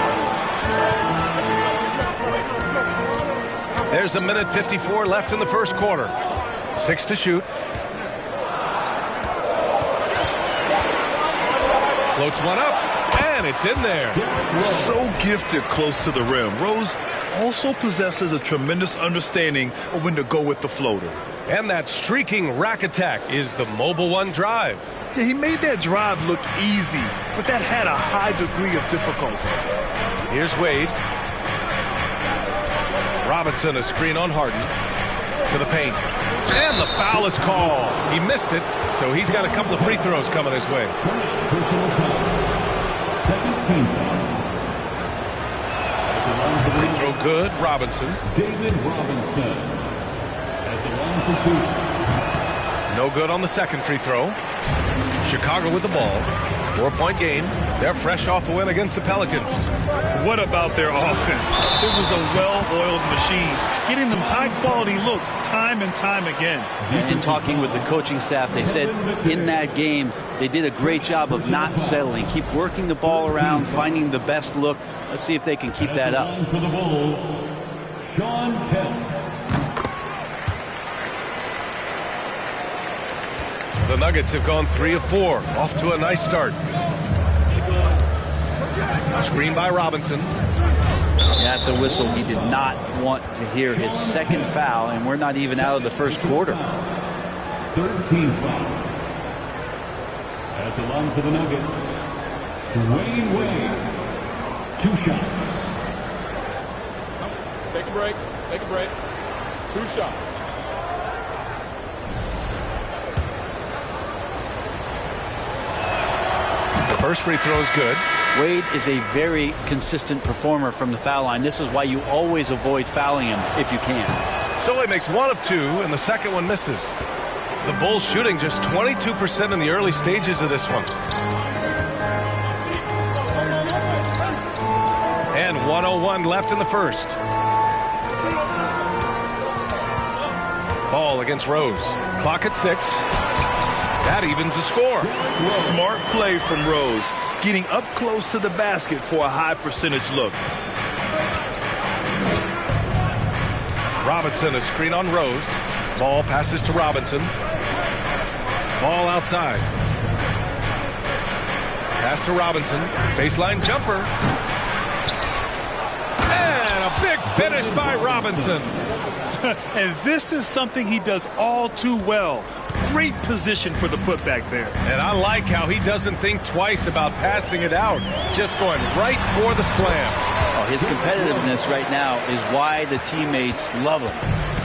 Speaker 15: There's a minute 54 left in the first quarter. 6 to shoot. Floats one up, and it's in there.
Speaker 17: So gifted close to the rim. Rose also possesses a tremendous understanding of when to go with the floater.
Speaker 15: And that streaking rack attack is the Mobile One drive.
Speaker 17: Yeah, he made that drive look easy, but that had a high degree of difficulty.
Speaker 15: Here's Wade. Robinson, a screen on Harden. To the paint. And the foul is called. He missed it, so he's got a couple of free throws coming his way.
Speaker 19: First personal foul. 17 foul.
Speaker 15: Free throw good. Robinson.
Speaker 19: David Robinson at the line for 2.
Speaker 15: No good on the second free throw. Chicago with the ball. 4-point game. They're fresh off a win against the Pelicans.
Speaker 17: What about their offense? It was a well-oiled machine, getting them high-quality looks time and time again.
Speaker 21: In talking with the coaching staff, they said in that game they did a great job of not settling. Keep working the ball around, finding the best look. Let's see if they can keep that up.
Speaker 19: For the Bulls, Sean Kemp.
Speaker 15: The Nuggets have gone 3 of 4. Off to a nice start. Screen by Robinson.
Speaker 21: That's a whistle he did not want to hear. His second foul, and we're not even out of the first quarter.
Speaker 19: 13 foul. At the line for the Nuggets, Dwayne Wade. 2 shots.
Speaker 7: Take a break. Take a break. 2 shots.
Speaker 15: The first free throw is good.
Speaker 21: Wade is a very consistent performer from the foul line. This is why you always avoid fouling him if you can.
Speaker 15: So he makes 1 of 2, and the second one misses. The Bulls shooting just 22% in the early stages of this one. And 1:01 left in the first. Ball against Rose. Clock at 6. That evens the score.
Speaker 17: Smart play from Rose, getting up close to the basket for a high percentage look.
Speaker 15: Robinson, a screen on Rose. Ball passes to Robinson. Ball outside. Pass to Robinson. Baseline jumper. And a big finish by Robinson.
Speaker 17: And this is something he does all too well. Great position for the putback there.
Speaker 15: And I like how he doesn't think twice about passing it out. Just going right for the slam.
Speaker 21: Oh, his competitiveness right now is why the teammates love him.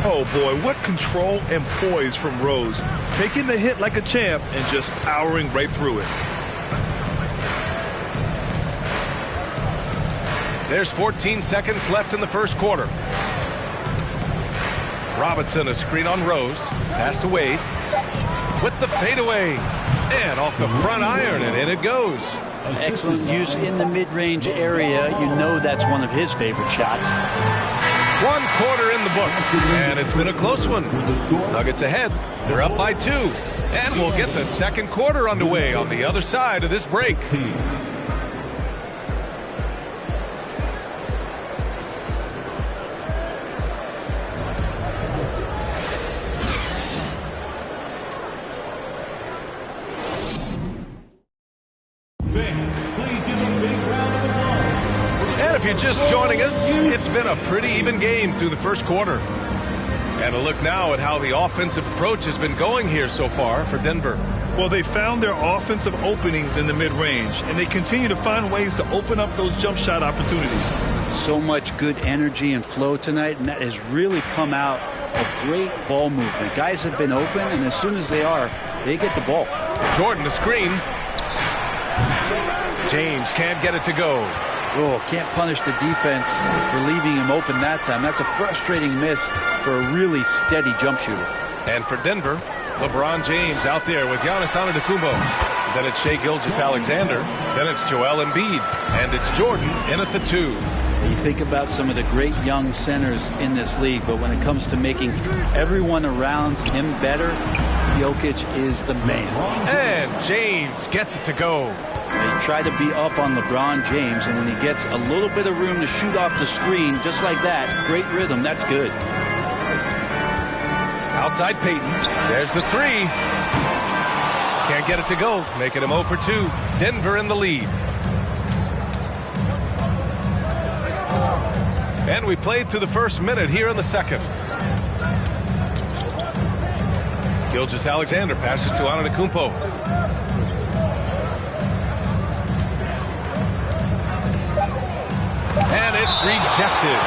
Speaker 17: Oh, boy, what control and poise from Rose. Taking the hit like a champ and just powering right through it.
Speaker 15: There's 14 seconds left in the first quarter. Robinson, a screen on Rose. Pass to Wade. With the fadeaway. And off the front iron, and in it goes.
Speaker 21: Excellent use in the mid-range area. You know that's one of his favorite shots.
Speaker 15: 1 quarter in the books, and it's been a close one. Nuggets ahead. They're up by 2. And we'll get the second quarter underway on the other side of this break. If you're just joining us, it's been a pretty even game through the first quarter. And a look now at how the offensive approach has been going here so far for Denver.
Speaker 17: Well, they found their offensive openings in the mid-range, and they continue to find ways to open up those jump shot opportunities.
Speaker 21: So much good energy and flow tonight, and that has really come out of great ball movement. Guys have been open, and as soon as they are, they get the ball.
Speaker 15: Jordan, the screen. James can't get it to go.
Speaker 21: Oh, can't punish the defense for leaving him open that time. That's a frustrating miss for a really steady jump shooter.
Speaker 15: And for Denver, LeBron James out there with Giannis Antetokounmpo. Then it's Shai Gilgeous-Alexander. Then it's Joel Embiid. And it's Jordan in at the 2.
Speaker 21: You think about some of the great young centers in this league, but when it comes to making everyone around him better, Jokic is the man.
Speaker 15: And James gets it to go.
Speaker 21: They try to be up on LeBron James, and when he gets a little bit of room to shoot off the screen, just like that, great rhythm, that's good.
Speaker 15: Outside Peyton. There's the 3. Can't get it to go, making him 0 for 2. Denver in the lead. And we played through the first minute here in the second. Gilgeous-Alexander passes to Antetokounmpo. And it's rejected.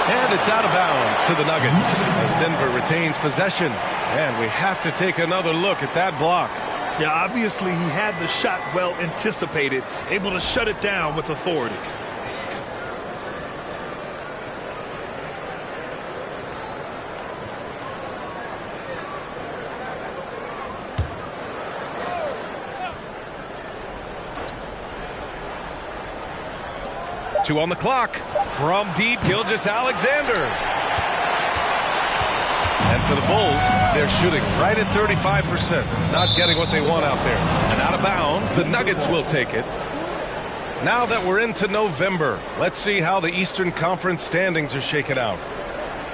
Speaker 15: And it's out of bounds to the Nuggets as Denver retains possession. And we have to take another look at that block.
Speaker 17: Yeah, obviously he had the shot well anticipated, able to shut it down with authority.
Speaker 15: Two on the clock. From deep, Gilgeous-Alexander. And for the Bulls, they're shooting right at 35%. Not getting what they want out there. And out of bounds, the Nuggets will take it. Now that we're into November, let's see how the Eastern Conference standings are shaken out.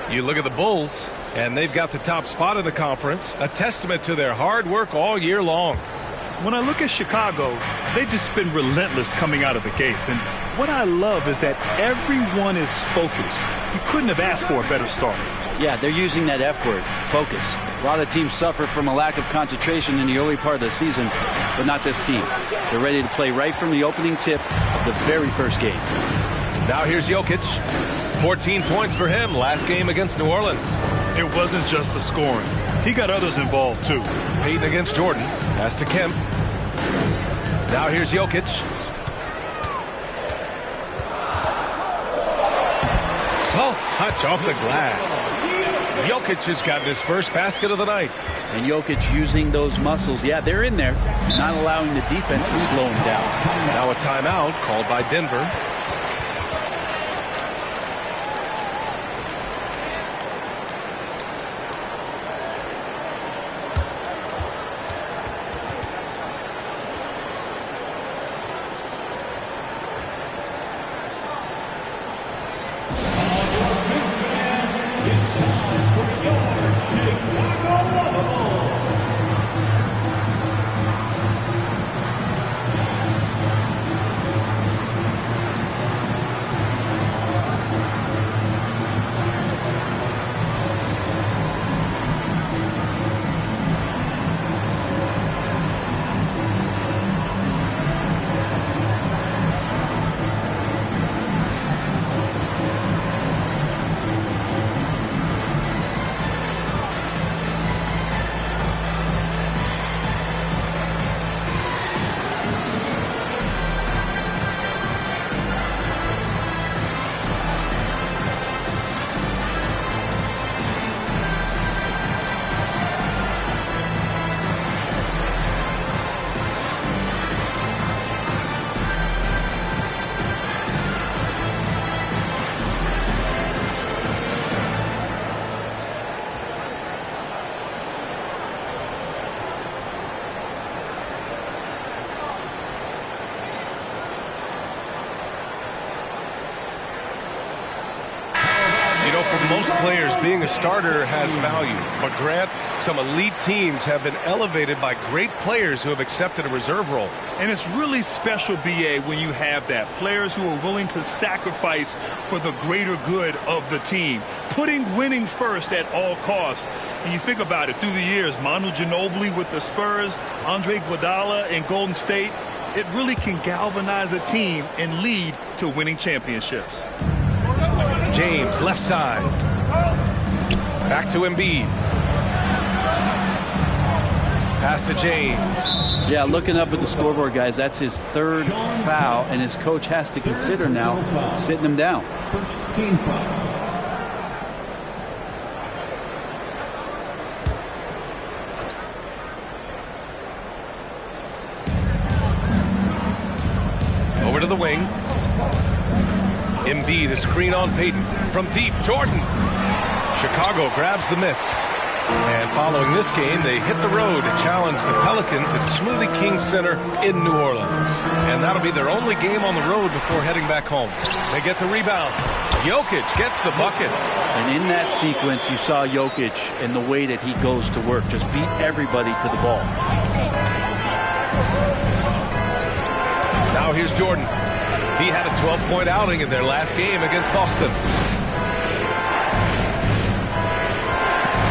Speaker 15: You look at the Bulls, and they've got the top spot in the conference, a testament to their hard work all year long.
Speaker 17: When I look at Chicago, they've just been relentless coming out of the gates. And what I love is that everyone is focused. You couldn't have asked for a better start.
Speaker 21: Yeah, they're using that F word, focus. A lot of teams suffer from a lack of concentration in the early part of the season, but not this team. They're ready to play right from the opening tip of the very first game.
Speaker 15: Now here's Jokic. 14 points for him last game against New Orleans.
Speaker 17: It wasn't just the scoring. He got others involved, too.
Speaker 15: Payton against Jordan. Pass to Kemp. Now here's Jokic. Soft touch off the glass. Jokic has gotten his first basket of the night.
Speaker 21: And Jokic using those muscles. Yeah, they're in there, not allowing the defense to slow him down.
Speaker 15: Now a timeout called by Denver. Most players, being a starter has value. But Grant, some elite teams have been elevated by great players who have accepted a reserve role.
Speaker 17: And it's really special, B.A., when you have that. Players who are willing to sacrifice for the greater good of the team. Putting winning first at all costs. And you think about it, through the years, Manu Ginobili with the Spurs, Andre Iguodala in Golden State, it really can galvanize a team and lead to winning championships.
Speaker 15: James, left side. Back to Embiid. Pass to James.
Speaker 21: Yeah, looking up at the scoreboard, guys, that's his third foul, and his coach has to consider now sitting him down.
Speaker 19: First team foul.
Speaker 15: Over to the wing. Embiid, a screen on Payton. From deep, Jordan. Chicago grabs the miss. And following this game, they hit the road to challenge the Pelicans at Smoothie King Center in New Orleans. And that'll be their only game on the road before heading back home. They get the rebound. Jokic gets the bucket.
Speaker 21: And in that sequence, you saw Jokic and the way that he goes to work. Just beat everybody to the ball.
Speaker 15: Now here's Jordan. He had a 12-point outing in their last game against Boston.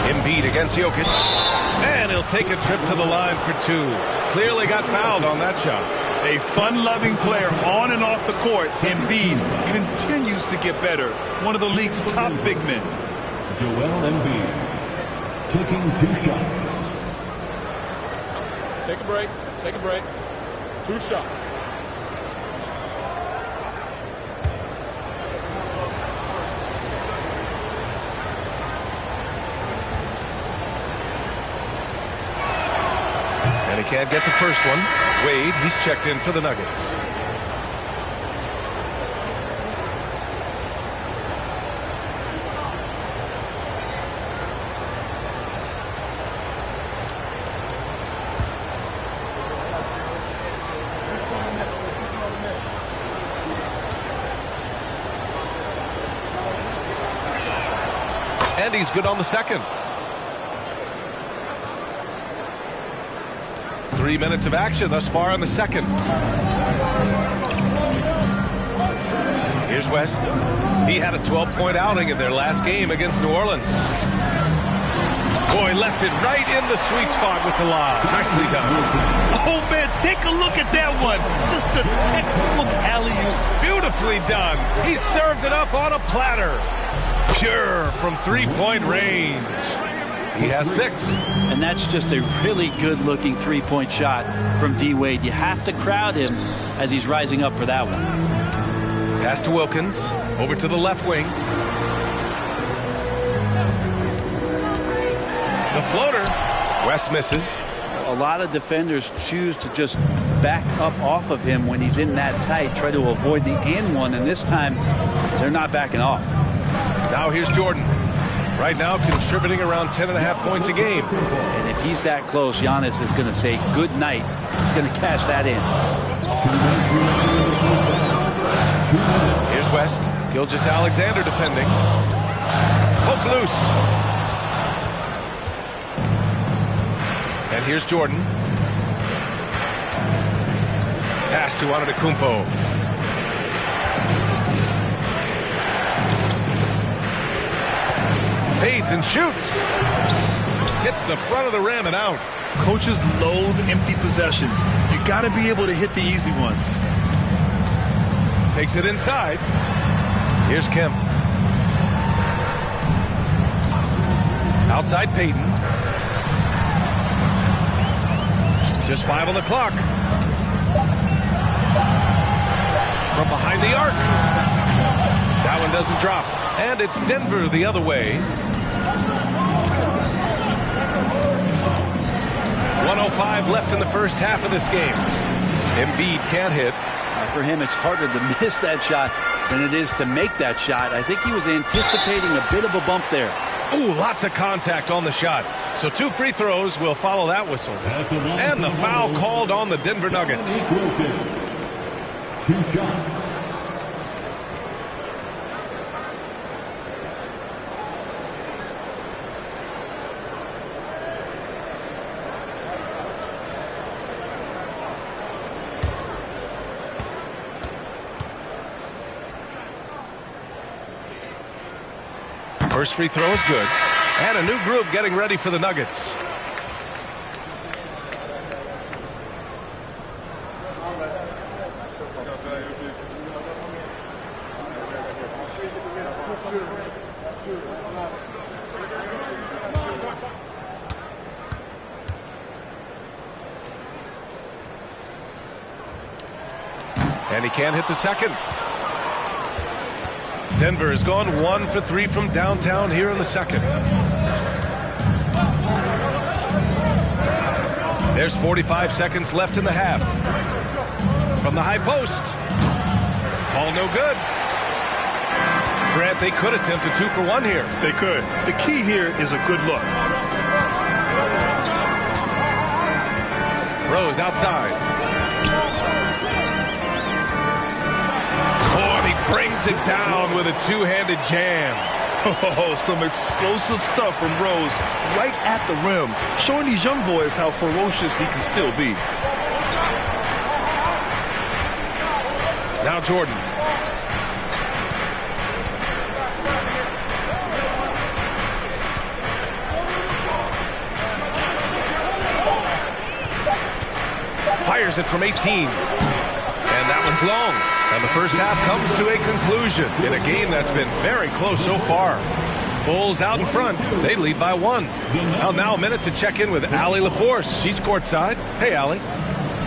Speaker 15: Embiid against Jokic. And he'll take a trip to the line for two. Clearly got fouled on that shot.
Speaker 17: A fun-loving player on and off the court, Embiid continues to get better. One of the league's top big men.
Speaker 19: Joel Embiid taking 2 shots.
Speaker 8: Take a break. Take a break. 2 shots.
Speaker 15: And he can't get the first one. Wade, he's checked in for the Nuggets. And he's good on the second. 3 minutes of action thus far in the second. Here's West. He had a 12-point outing in their last game against New Orleans. Boy, left it right in the sweet spot with the lob. Nicely done.
Speaker 17: Oh, man, take a look at that one. Just a textbook alley-oop.
Speaker 15: Beautifully done. He served it up on a platter. Pure from 3-point range. He has 6.
Speaker 21: And that's just a really good-looking 3-point shot from D. Wade. You have to crowd him as he's rising up for that one.
Speaker 15: Pass to Wilkins. Over to the left wing. The floater. West misses.
Speaker 21: A lot of defenders choose to just back up off of him when he's in that tight, try to avoid the and one, and this time they're not backing off.
Speaker 15: Now here's Jordan. Right now contributing around 10.5 points a game.
Speaker 21: And if he's that close, Giannis is going to say good night. He's going to cash that in.
Speaker 15: Here's West. Gilgeous-Alexander defending. Poke loose. And here's Jordan. Pass to Antetokounmpo. Fades and shoots. Hits the front of the rim and out.
Speaker 17: Coaches loathe empty possessions. You got to be able to hit the easy ones.
Speaker 15: Takes it inside. Here's Kemp. Outside Payton. Just 5 on the clock. From behind the arc. That one doesn't drop. And it's Denver the other way. 1:05 left in the first half of this game. Embiid can't hit.
Speaker 21: For him, it's harder to miss that shot than it is to make that shot. I think he was anticipating a bit of a bump there.
Speaker 15: Ooh, lots of contact on the shot. So 2 free throws will follow that whistle. And the foul called on the Denver Nuggets.
Speaker 19: 2 shots.
Speaker 15: First free throw is good. And a new group getting ready for the Nuggets. And he can't hit the second. Denver has gone 1 for 3 from downtown here in the second. There's 45 seconds left in the half. From the high post. Ball no good. Grant, they could attempt a 2 for 1 here.
Speaker 17: They could. The key here is a good look.
Speaker 15: Rose outside. Brings it down with a 2-handed jam.
Speaker 17: Oh, some explosive stuff from Rose right at the rim, showing these young boys how ferocious he can still be.
Speaker 15: Now Jordan. Fires it from 18. And that one's long. And the first half comes to a conclusion in a game that's been very close so far. Bulls out in front. They lead by 1. Well, now a minute to check in with Allie LaForce. She's courtside. Hey, Allie.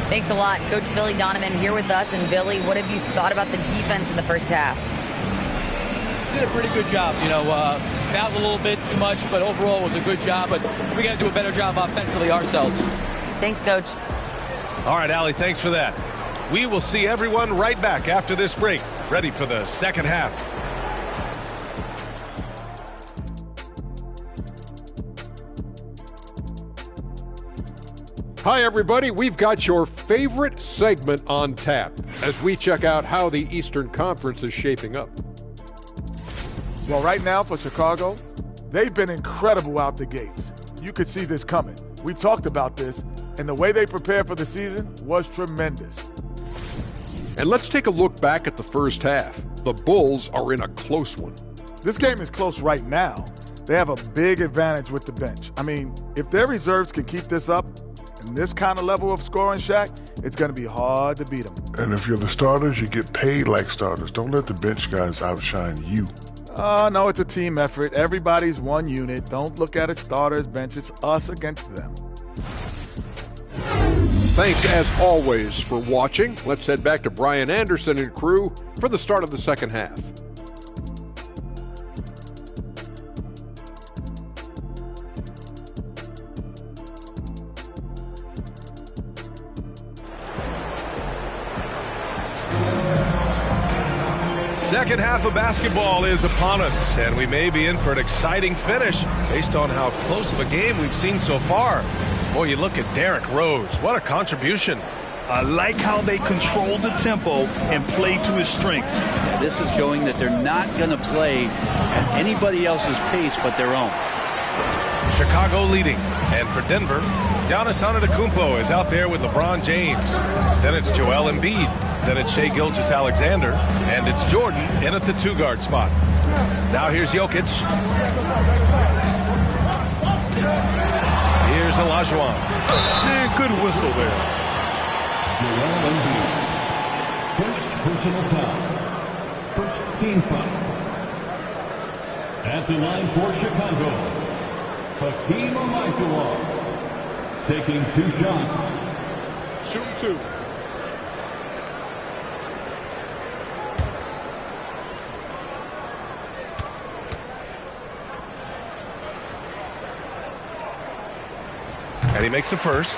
Speaker 16: Thanks a lot. Coach Billy Donovan here with us. And Billy, what have you thought about the defense in the first half?
Speaker 6: Did a pretty good job. Fouled a little bit too much, but overall it was a good job. But we got to do a better job offensively ourselves.
Speaker 16: Thanks, Coach.
Speaker 15: All right, Allie, thanks for that. We will see everyone right back after this break, ready for the second half.
Speaker 8: Hi, everybody. We've got your favorite segment on tap as we check out how the Eastern Conference is shaping up.
Speaker 9: Well, right now for Chicago, they've been incredible out the gates. You could see this coming. We talked about this, and the way they prepared for the season was tremendous.
Speaker 8: And let's take a look back at the first half. The Bulls are in a close one.
Speaker 9: This game is close right now. They have a big advantage with the bench. I mean, if their reserves can keep this up, and this kind of level of scoring, Shaq, it's going to be hard to beat them.
Speaker 10: And if you're the starters, you get paid like starters. Don't let the bench guys outshine you.
Speaker 9: No, it's a team effort. Everybody's one unit. Don't look at it starters, bench. It's us against them.
Speaker 8: Thanks, as always, for watching. Let's head back to Brian Anderson and crew for the start of the second half.
Speaker 15: Second half of basketball is upon us, and we may be in for an exciting finish based on how close of a game we've seen so far. Boy, you look at Derrick Rose. What a contribution.
Speaker 17: I like how they control the tempo and play to his strengths.
Speaker 21: Yeah, this is showing that they're not going to play at anybody else's pace but their own.
Speaker 15: Chicago leading. And for Denver, Giannis Antetokounmpo is out there with LeBron James. Then it's Joel Embiid. Then it's Shai Gilgeous-Alexander. And it's Jordan in at the 2-guard spot. Now here's Jokic. Here's Olajuwon.
Speaker 17: Man, good whistle there.
Speaker 19: Joel Embiid. First personal foul. First team foul. At the line for Chicago, Hakeem Olajuwon. Taking 2 shots.
Speaker 10: Shoot 2.
Speaker 15: And he makes the first.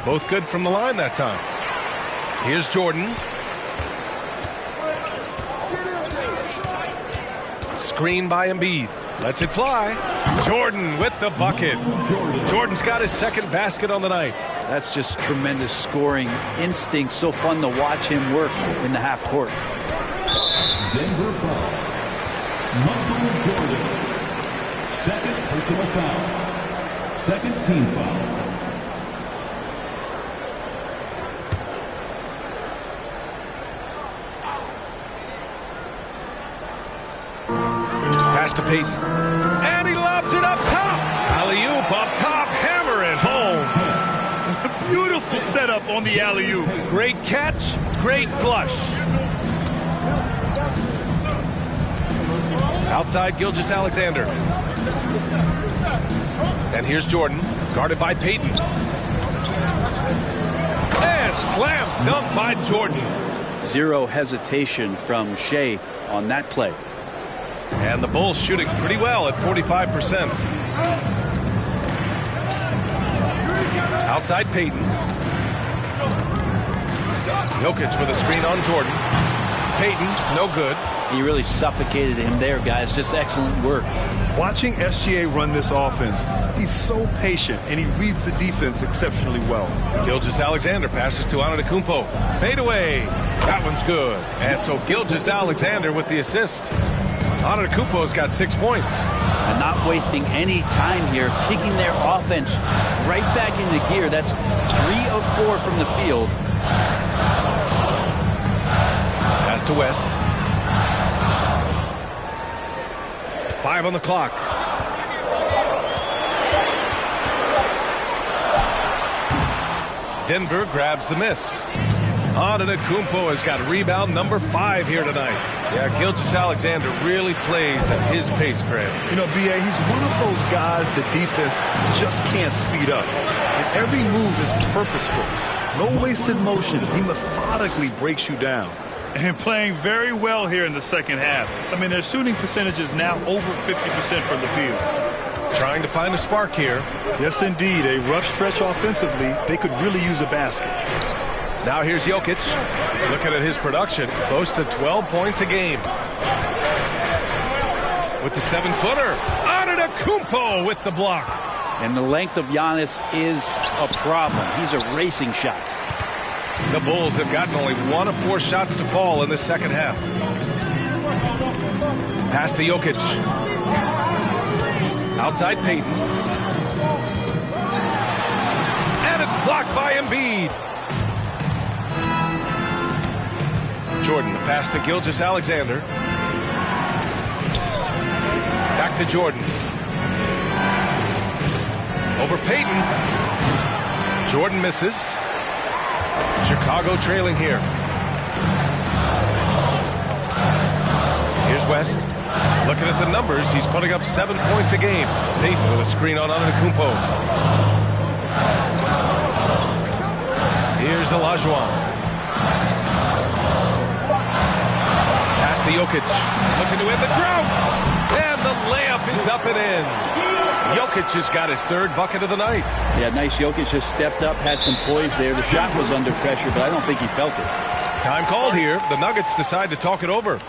Speaker 15: Both good from the line that time. Here's Jordan. Screen by Embiid. Lets it fly. Jordan with the bucket. Jordan's got his second basket on the night.
Speaker 21: That's just tremendous scoring instinct. So fun to watch him work in the half court.
Speaker 19: Denver foul. Michael Jordan. Second personal foul. Second team foul.
Speaker 15: Pass to Payton. And he lobs it up top. Alley-oop up top. Hammer it home.
Speaker 17: Beautiful setup on the alley-oop.
Speaker 15: Great catch. Great flush. Outside Gilgeous-Alexander. And here's Jordan. Guarded by Payton. And slam dunk by Jordan.
Speaker 21: Zero hesitation from Shai on that play.
Speaker 15: And the Bulls shooting pretty well at 45%. Outside Payton. Jokic with a screen on Jordan. Payton, no good.
Speaker 21: He really suffocated him there, guys. Just excellent work.
Speaker 17: Watching SGA run this offense, he's so patient, and he reads the defense exceptionally well.
Speaker 15: Gilgeous-Alexander passes to Antetokounmpo. Fade away. That one's good. And so Gilgeous-Alexander with the assist. Antetokounmpo's got 6 points.
Speaker 21: And not wasting any time here, kicking their offense right back into gear. That's 3 of 4 from the field.
Speaker 15: Pass to West. 5 on the clock. Denver grabs the miss. Antetokounmpo has got rebound number 5 here tonight. Yeah, Gilgeous-Alexander really plays at his pace, Grant.
Speaker 17: You know, B.A., he's one of those guys the defense just can't speed up. And every move is purposeful. No wasted motion. He methodically breaks you down. And playing very well here in the second half. I mean, their shooting percentage is now over 50% from the field.
Speaker 15: Trying to find a spark here.
Speaker 17: Yes, indeed. A rough stretch offensively. They could really use a basket.
Speaker 15: Now here's Jokic. Looking at his production, close to 12 points a game. With the 7-footer. Antetokounmpo with the block.
Speaker 21: And the length of Giannis is a problem. He's erasing shots.
Speaker 15: The Bulls have gotten only 1 of 4 shots to fall in the second half. Pass to Jokic. Outside Payton. And it's blocked by Embiid. Jordan, the pass to Gilgeous-Alexander. Back to Jordan. Over Payton. Jordan misses. Chicago trailing here. Here's West. Looking at the numbers, he's putting up 7 points a game. Payton with a screen on Antetokounmpo. Here's Olajuwon. Pass to Jokic. Looking to win the drought. And the layup is up and in. Jokic has got his 3rd bucket of the night.
Speaker 21: Yeah, nice. Jokic just stepped up, had some poise there. The shot was under pressure, but I don't think he felt it.
Speaker 15: Time called here. The Nuggets decide to talk it over.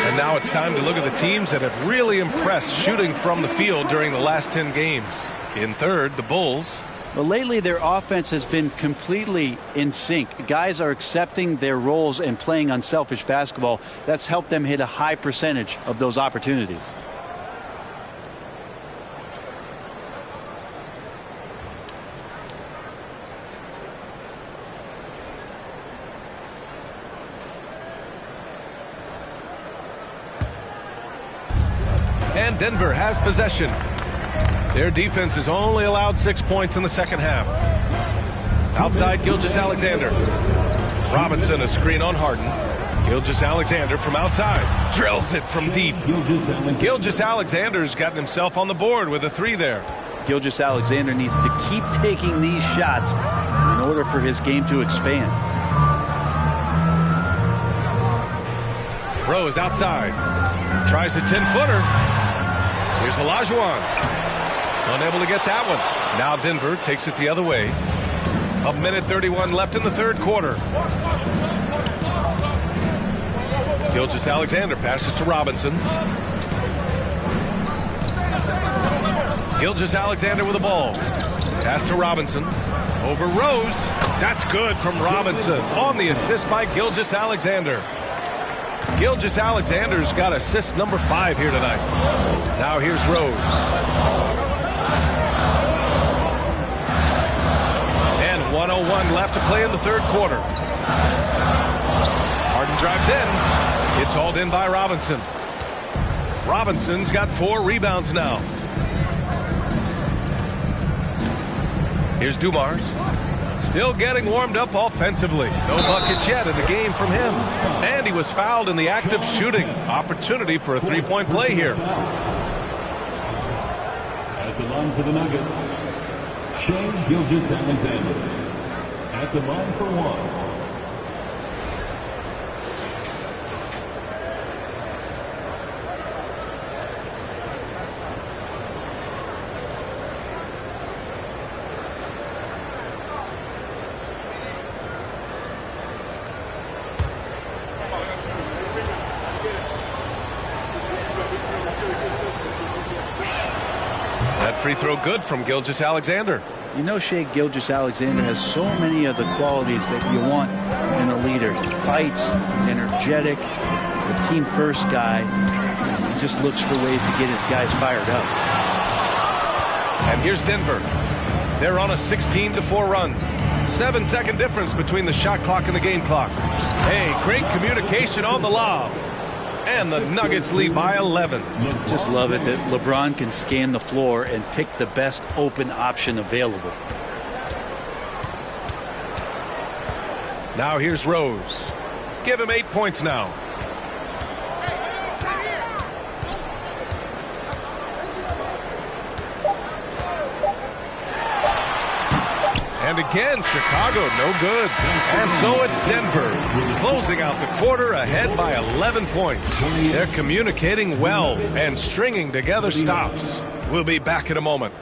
Speaker 15: And now it's time to look at the teams that have really impressed shooting from the field during the last 10 games. In third, the Bulls.
Speaker 21: Well, lately their offense has been completely in sync. Guys are accepting their roles and playing unselfish basketball. That's helped them hit a high percentage of those opportunities.
Speaker 15: And Denver has possession. Their defense has only allowed 6 points in the second half. Outside, Gilgeous-Alexander. Robinson, a screen on Harden. Gilgeous-Alexander from outside. Drills it from deep. Gilgeous-Alexander's gotten himself on the board with a 3 there.
Speaker 21: Gilgeous-Alexander needs to keep taking these shots in order for his game to expand.
Speaker 15: Rose outside. Tries a 10-footer. Here's Olajuwon. Unable to get that one. Now Denver takes it the other way. 1:31 left in the third quarter. Gilgeous-Alexander passes to Robinson. Gilgeous-Alexander with the ball. Pass to Robinson. Over Rose. That's good from Robinson on the assist by Gilgeous-Alexander. Gilgeous-Alexander's got assist number 5 here tonight. Now here's Rose. And 1:01 left to play in the third quarter. Harden drives in. It's hauled in by Robinson. Robinson's got 4 rebounds now. Here's Dumars. Still getting warmed up offensively. No buckets yet in the game from him. And he was fouled in the act of shooting. Opportunity for a 3-point play here.
Speaker 19: At the line for the Nuggets, Shai Gilgeous-Alexander. At the line for 1.
Speaker 15: Free throw good from Gilgeous-Alexander.
Speaker 21: You know, Shai Gilgeous-Alexander has so many of the qualities that you want in a leader. He fights, he's energetic, he's a team-first guy. He just looks for ways to get his guys fired up.
Speaker 15: And here's Denver. They're on a 16-4 run. 7-second difference between the shot clock and the game clock. Hey, great communication on the lob. And the Nuggets lead by 11.
Speaker 21: Just love it that LeBron can scan the floor and pick the best open option available.
Speaker 15: Now here's Rose. Give him 8 points now. And again, Chicago, no good. And so it's Denver, closing out the quarter ahead by 11 points. They're communicating well and stringing together stops. We'll be back in a moment.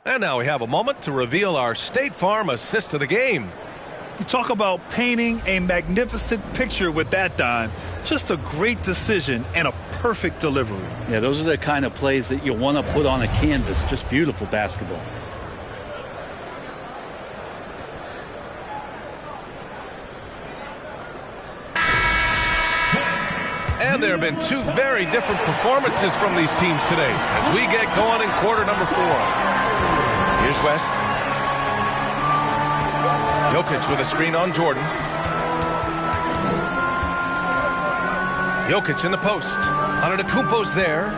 Speaker 15: And now we have a moment to reveal our State Farm assist of the game.
Speaker 17: You talk about painting a magnificent picture with that dime. Just a great decision and a perfect delivery.
Speaker 21: Yeah, those are the kind of plays that you want to put on a canvas. Just beautiful basketball.
Speaker 15: And there have been 2 very different performances from these teams today as we get going in quarter number 4. Here's West. Jokic with a screen on Jordan. Jokic in the post. Antetokounmpo's there.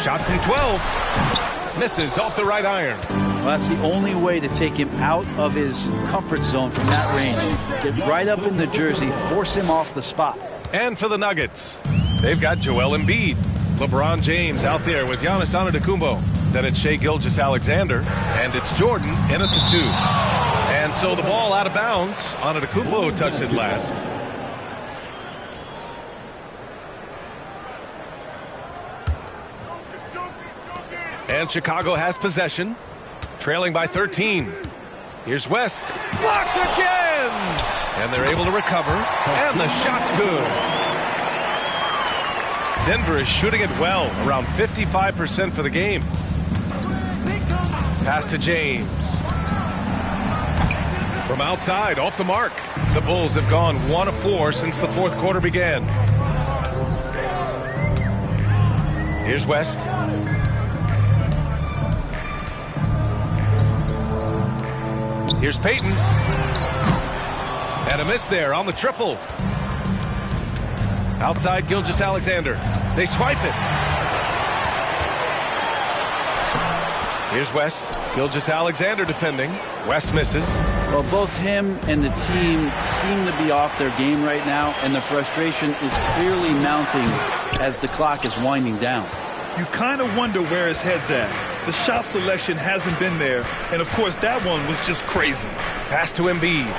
Speaker 15: Shot from 12. Misses off the right iron.
Speaker 21: Well, that's the only way to take him out of his comfort zone from that range. Get right up in the jersey, force him off the spot.
Speaker 15: And for the Nuggets, they've got Joel Embiid. LeBron James out there with Giannis Antetokounmpo. Then it's Shai Gilgeous-Alexander, and it's Jordan in at the 2. And so the ball out of bounds. Antetokounmpo touched it last. And Chicago has possession, trailing by 13. Here's West. Blocked again! And they're able to recover, and the shot's good. Denver is shooting it well, around 55% for the game. Pass to James. From outside, off the mark. The Bulls have gone 1 of 4 since the fourth quarter began. Here's West. Here's Payton. And a miss there on the triple. Outside Gilgeous-Alexander. They swipe it. Here's West. Gilgeous-Alexander defending. West misses.
Speaker 21: Well, both him and the team seem to be off their game right now, and the frustration is clearly mounting as the clock is winding down.
Speaker 17: You kind of wonder where his head's at. The shot selection hasn't been there, and of course that one was just crazy.
Speaker 15: Pass to Embiid.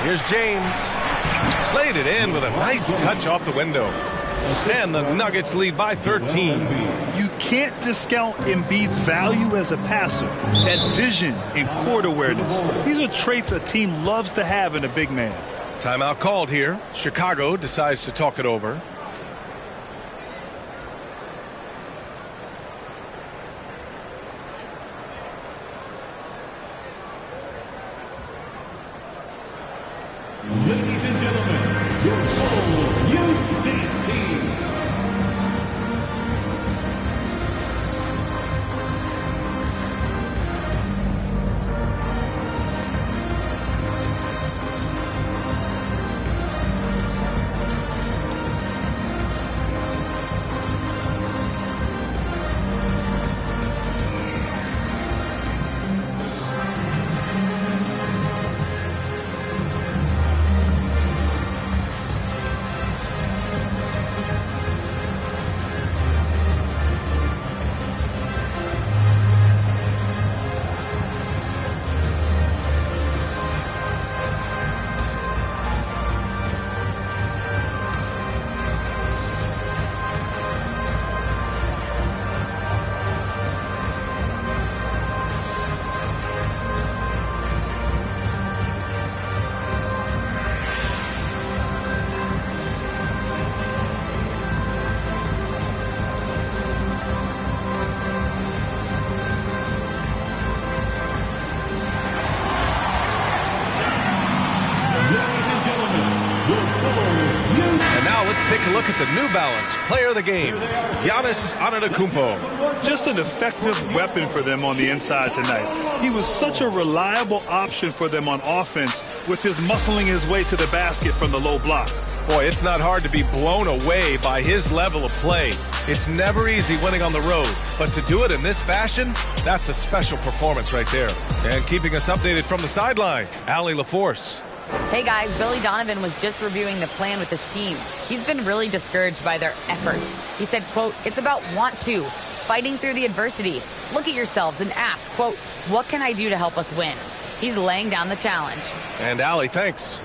Speaker 15: Here's James. Laid it in with a nice touch off the window. And the Nuggets lead by 13.
Speaker 17: You can't discount Embiid's value as a passer. That vision and court awareness. These are traits a team loves to have in a big man.
Speaker 15: Timeout called here. Chicago decides to talk it over.
Speaker 19: Ladies and gentlemen, your full youth dance team.
Speaker 15: Let's take a look at the New Balance player of the game, Giannis Antetokounmpo.
Speaker 17: Just an effective weapon for them on the inside tonight. He was such a reliable option for them on offense with his muscling his way to the basket from the low block.
Speaker 15: Boy, it's not hard to be blown away by his level of play. It's never easy winning on the road, but to do it in this fashion, that's a special performance right there. And keeping us updated from the sideline, Allie LaForce.
Speaker 16: Hey guys, Billy Donovan was just reviewing the plan with his team. He's been really discouraged by their effort. He said, quote, "It's about want to, fighting through the adversity. Look at yourselves and ask, quote, what can I do to help us win?" He's laying down the challenge.
Speaker 15: And Allie, thanks.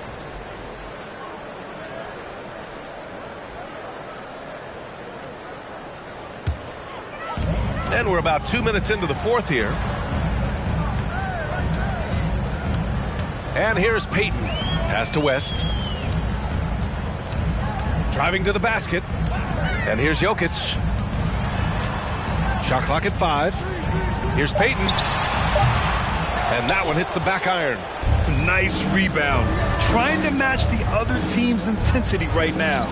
Speaker 15: And we're about 2 minutes into the fourth here. And here's Peyton. Pass to West. Driving to the basket. And here's Jokic. Shot clock at 5. Here's Peyton. And that one hits the back iron.
Speaker 17: Nice rebound. Trying to match the other team's intensity right now.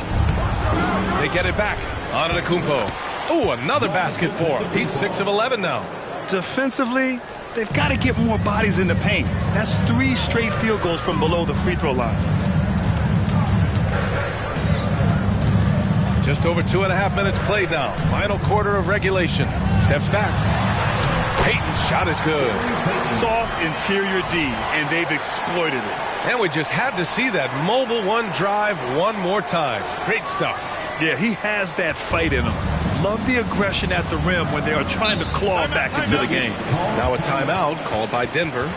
Speaker 15: They get it back. Antetokounmpo. Oh, another basket for him. He's 6 of 11 now.
Speaker 17: Defensively, they've got to get more bodies in the paint. That's 3 straight field goals from below the free throw line.
Speaker 15: Just over 2.5 minutes played now. Final quarter of regulation. Steps back. Peyton's shot is good.
Speaker 17: Soft interior D, and they've exploited it.
Speaker 15: And we just had to see that mobile one drive one more time. Great stuff.
Speaker 17: Yeah, he has that fight in him. Love the aggression at the rim when they are trying to claw back into the game.
Speaker 15: Now a timeout called by Denver.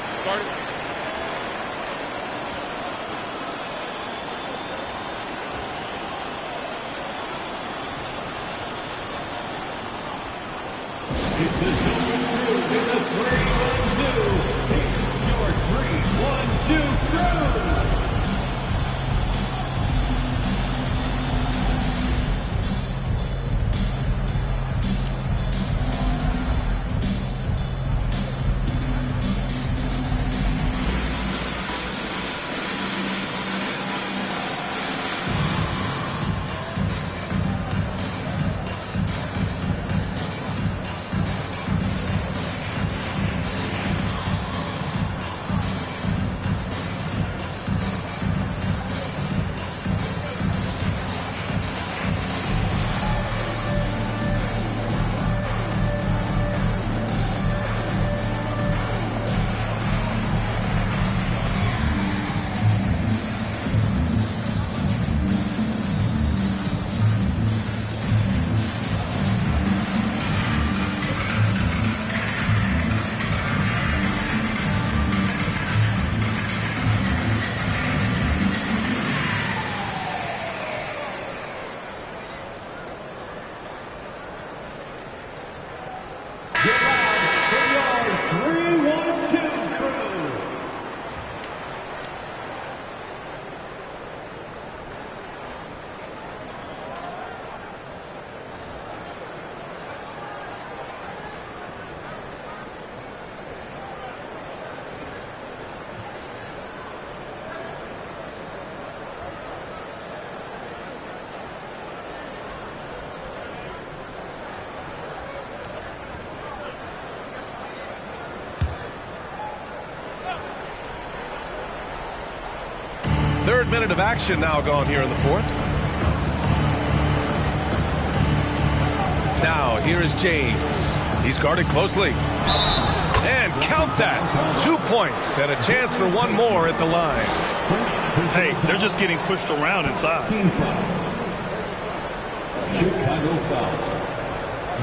Speaker 15: Third minute of action now gone here in the fourth. Now, here is James. He's guarded closely. And count that. 2 points and a chance for one more at the line.
Speaker 17: Hey, they're just getting pushed around inside.
Speaker 19: Chicago foul.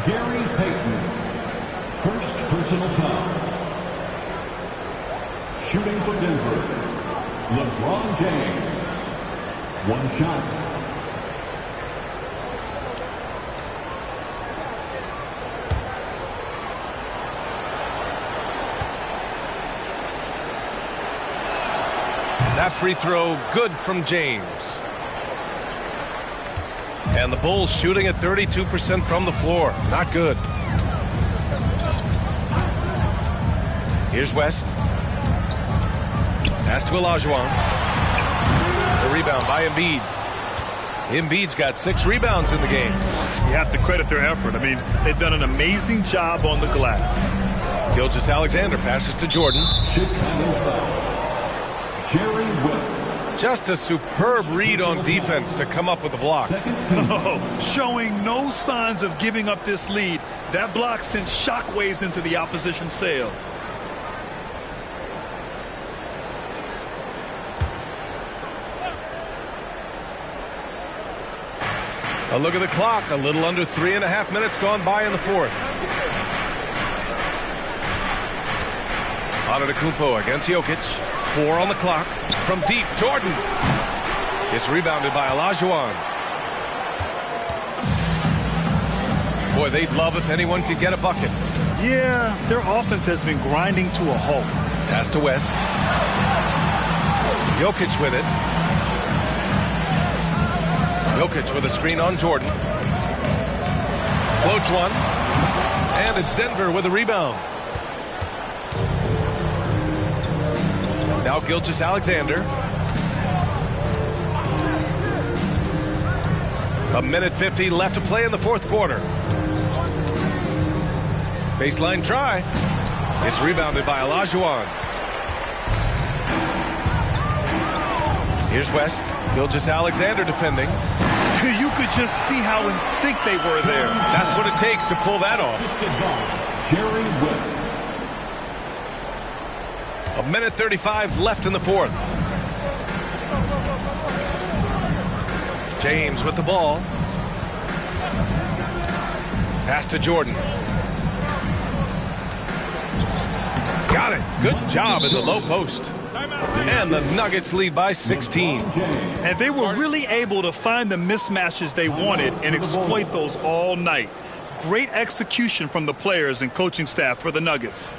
Speaker 19: Gary Payton. First personal foul. Shooting for Denver. LeBron James. One shot.
Speaker 15: That free throw good from James. And the Bulls shooting at 32% from the floor. Not good. Here's West. Pass to Olajuwon. The rebound by Embiid. Embiid's got 6 rebounds in the game.
Speaker 17: You have to credit their effort. I mean, they've done an amazing job on the glass.
Speaker 15: Gilgeous-Alexander passes to Jordan.
Speaker 19: Chicago foul. Jerry West.
Speaker 15: Just a superb read on defense to come up with a block.
Speaker 17: Showing no signs of giving up this lead. That block sent shockwaves into the opposition sails.
Speaker 15: A look at the clock. A little under 3.5 minutes gone by in the fourth. Antetokounmpo against Jokic. 4 on the clock. From deep, Jordan. It's rebounded by Olajuwon. Boy, they'd love if anyone could get a bucket.
Speaker 17: Yeah, their offense has been grinding to a halt.
Speaker 15: Pass to West. Jokic with it. Jokic with a screen on Jordan. Floats one. And it's Denver with a rebound. Now Gilgeous-Alexander. 1:50 left to play in the fourth quarter. Baseline try. It's rebounded by Olajuwon. Here's West. Gilgeous-Alexander defending.
Speaker 17: You could just see how in sync they were there.
Speaker 15: That's what it takes to pull that off.
Speaker 19: Jerry West.
Speaker 15: 1:35 left in the fourth. James with the ball. Pass to Jordan. Got it. Good job in the low post. And the Nuggets lead by 16.
Speaker 17: And they were really able to find the mismatches they wanted and exploit those all night. Great execution from the players and coaching staff for the Nuggets.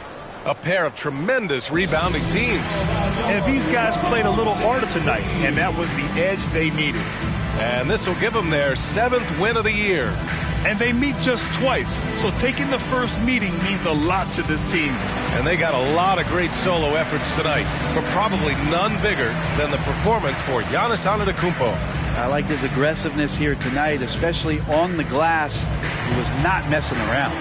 Speaker 15: A pair of tremendous rebounding teams.
Speaker 17: And these guys played a little harder tonight, and that was the edge they needed.
Speaker 15: And this will give them their 7th win of the year.
Speaker 17: And they meet just twice, so taking the first meeting means a lot to this team.
Speaker 15: And they got a lot of great solo efforts tonight, but probably none bigger than the performance for Giannis Antetokounmpo.
Speaker 21: I liked his aggressiveness here tonight, especially on the glass. He was not messing around.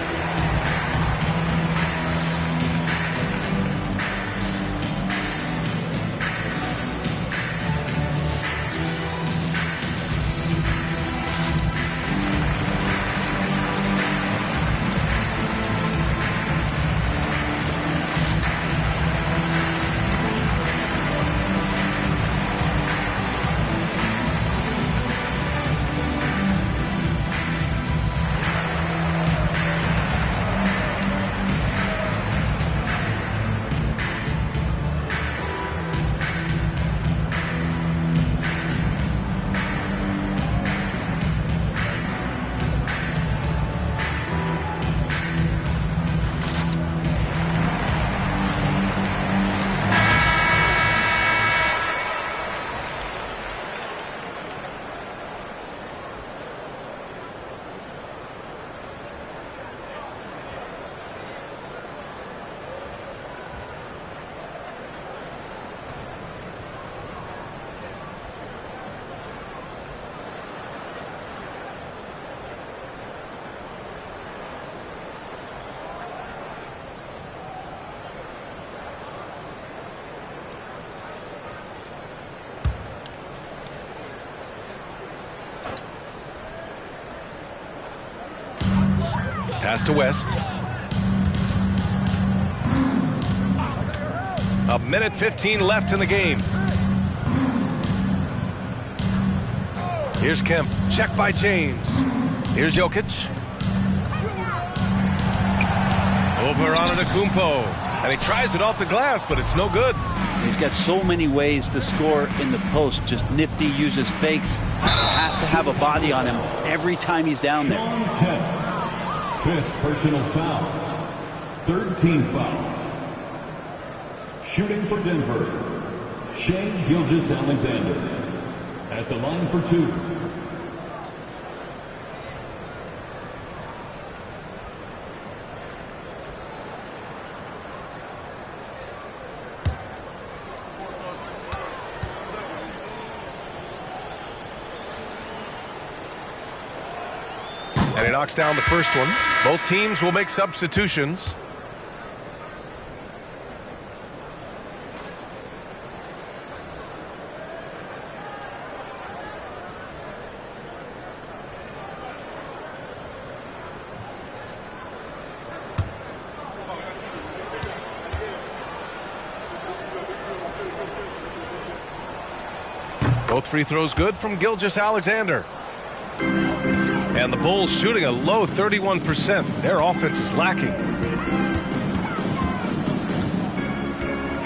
Speaker 15: Pass to West. A minute 15 left in the game. Here's Kemp. Check by James. Here's Jokic. Over on Antetokounmpo. And he tries it off the glass, but it's no good.
Speaker 21: He's got so many ways to score in the post. Just nifty, uses fakes. Have to have a body on him every time he's down there.
Speaker 19: Fifth personal foul. Third team foul. Shooting for Denver, Shai Gilgeous-Alexander. At the line for two.
Speaker 15: And he knocks down the first one. Both teams will make substitutions. Both free throws good from Gilgeous-Alexander. And the Bulls shooting a low 31%. Their offense is lacking.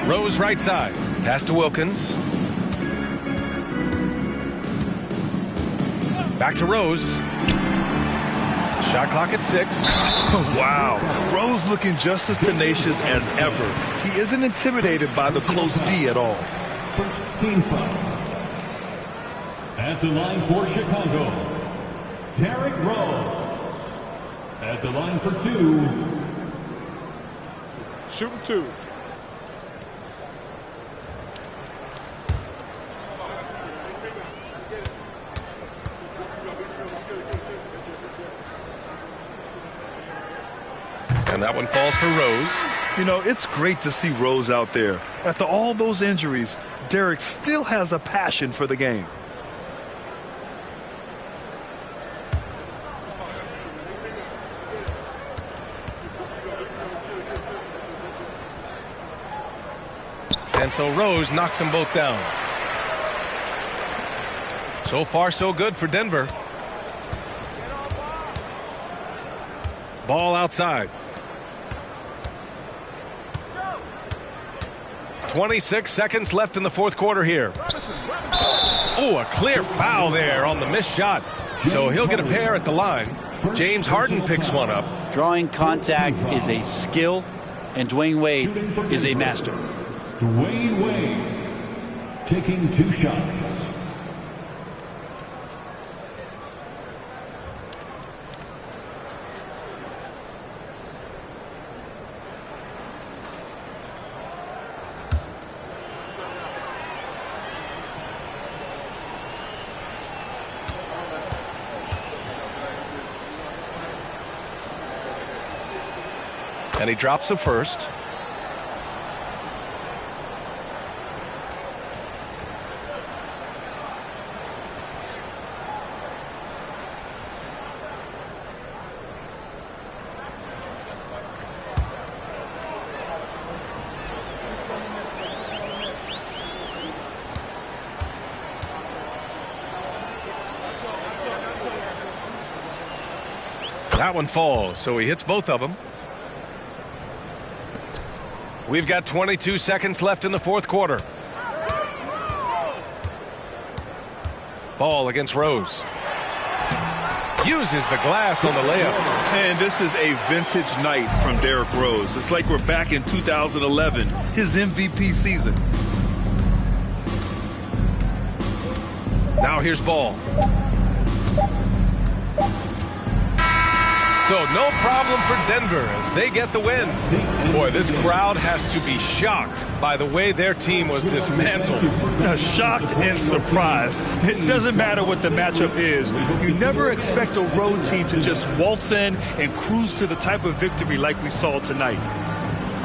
Speaker 15: Rose right side. Pass to Wilkins. Back to Rose. Shot clock at 6.
Speaker 17: Wow. Rose looking just as tenacious as ever. He isn't intimidated by the close D at all.
Speaker 19: First team foul. At the line for Chicago, Derrick Rose. At the line for two.
Speaker 18: Shooting two.
Speaker 15: And that one falls for Rose.
Speaker 17: You know, it's great to see Rose out there. After all those injuries, Derrick still has a passion for the game.
Speaker 15: And so Rose knocks them both down. So far, so good for Denver. Ball outside. 26 seconds left in the fourth quarter here. Oh, a clear foul there on the missed shot. So he'll get a pair at the line. James Harden picks one up.
Speaker 21: Drawing contact is a skill, and Dwayne Wade is a master.
Speaker 19: Dwayne Wade taking two shots.
Speaker 15: And he drops the first. That one falls, so he hits both of them. We've got 22 seconds left in the fourth quarter. Ball against Rose. Uses the glass on the layup.
Speaker 17: And this is a vintage night from Derrick Rose. It's like we're back in 2011, his MVP season.
Speaker 15: Now here's Ball. So no problem for Denver as they get the win. Boy, this crowd has to be shocked by the way their team was dismantled.
Speaker 17: Shocked and surprised. It doesn't matter what the matchup is. You never expect a road team to just waltz in and cruise to the type of victory like we saw tonight.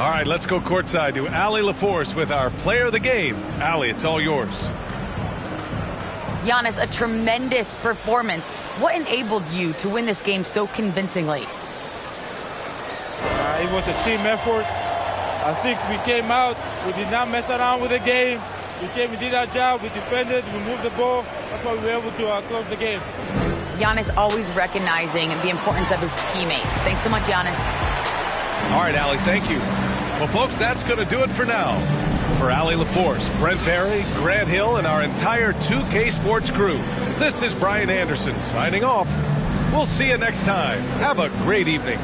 Speaker 15: All right, let's go courtside to Allie LaForce with our player of the game. Allie, it's all yours.
Speaker 16: Giannis, a tremendous performance. What enabled you to win this game so convincingly?
Speaker 1: It was a team effort. I think we came out. We did not mess around with the game. We did our job. We defended. We moved the ball. That's why we were able to close the game.
Speaker 16: Giannis always recognizing the importance of his teammates. Thanks so much, Giannis.
Speaker 15: All right, Allie, thank you. Well, folks, that's going to do it for now. For Allie LaForce, Brent Barry, Grant Hill, and our entire 2K Sports crew, this is Brian Anderson signing off. We'll see you next time. Have a great evening.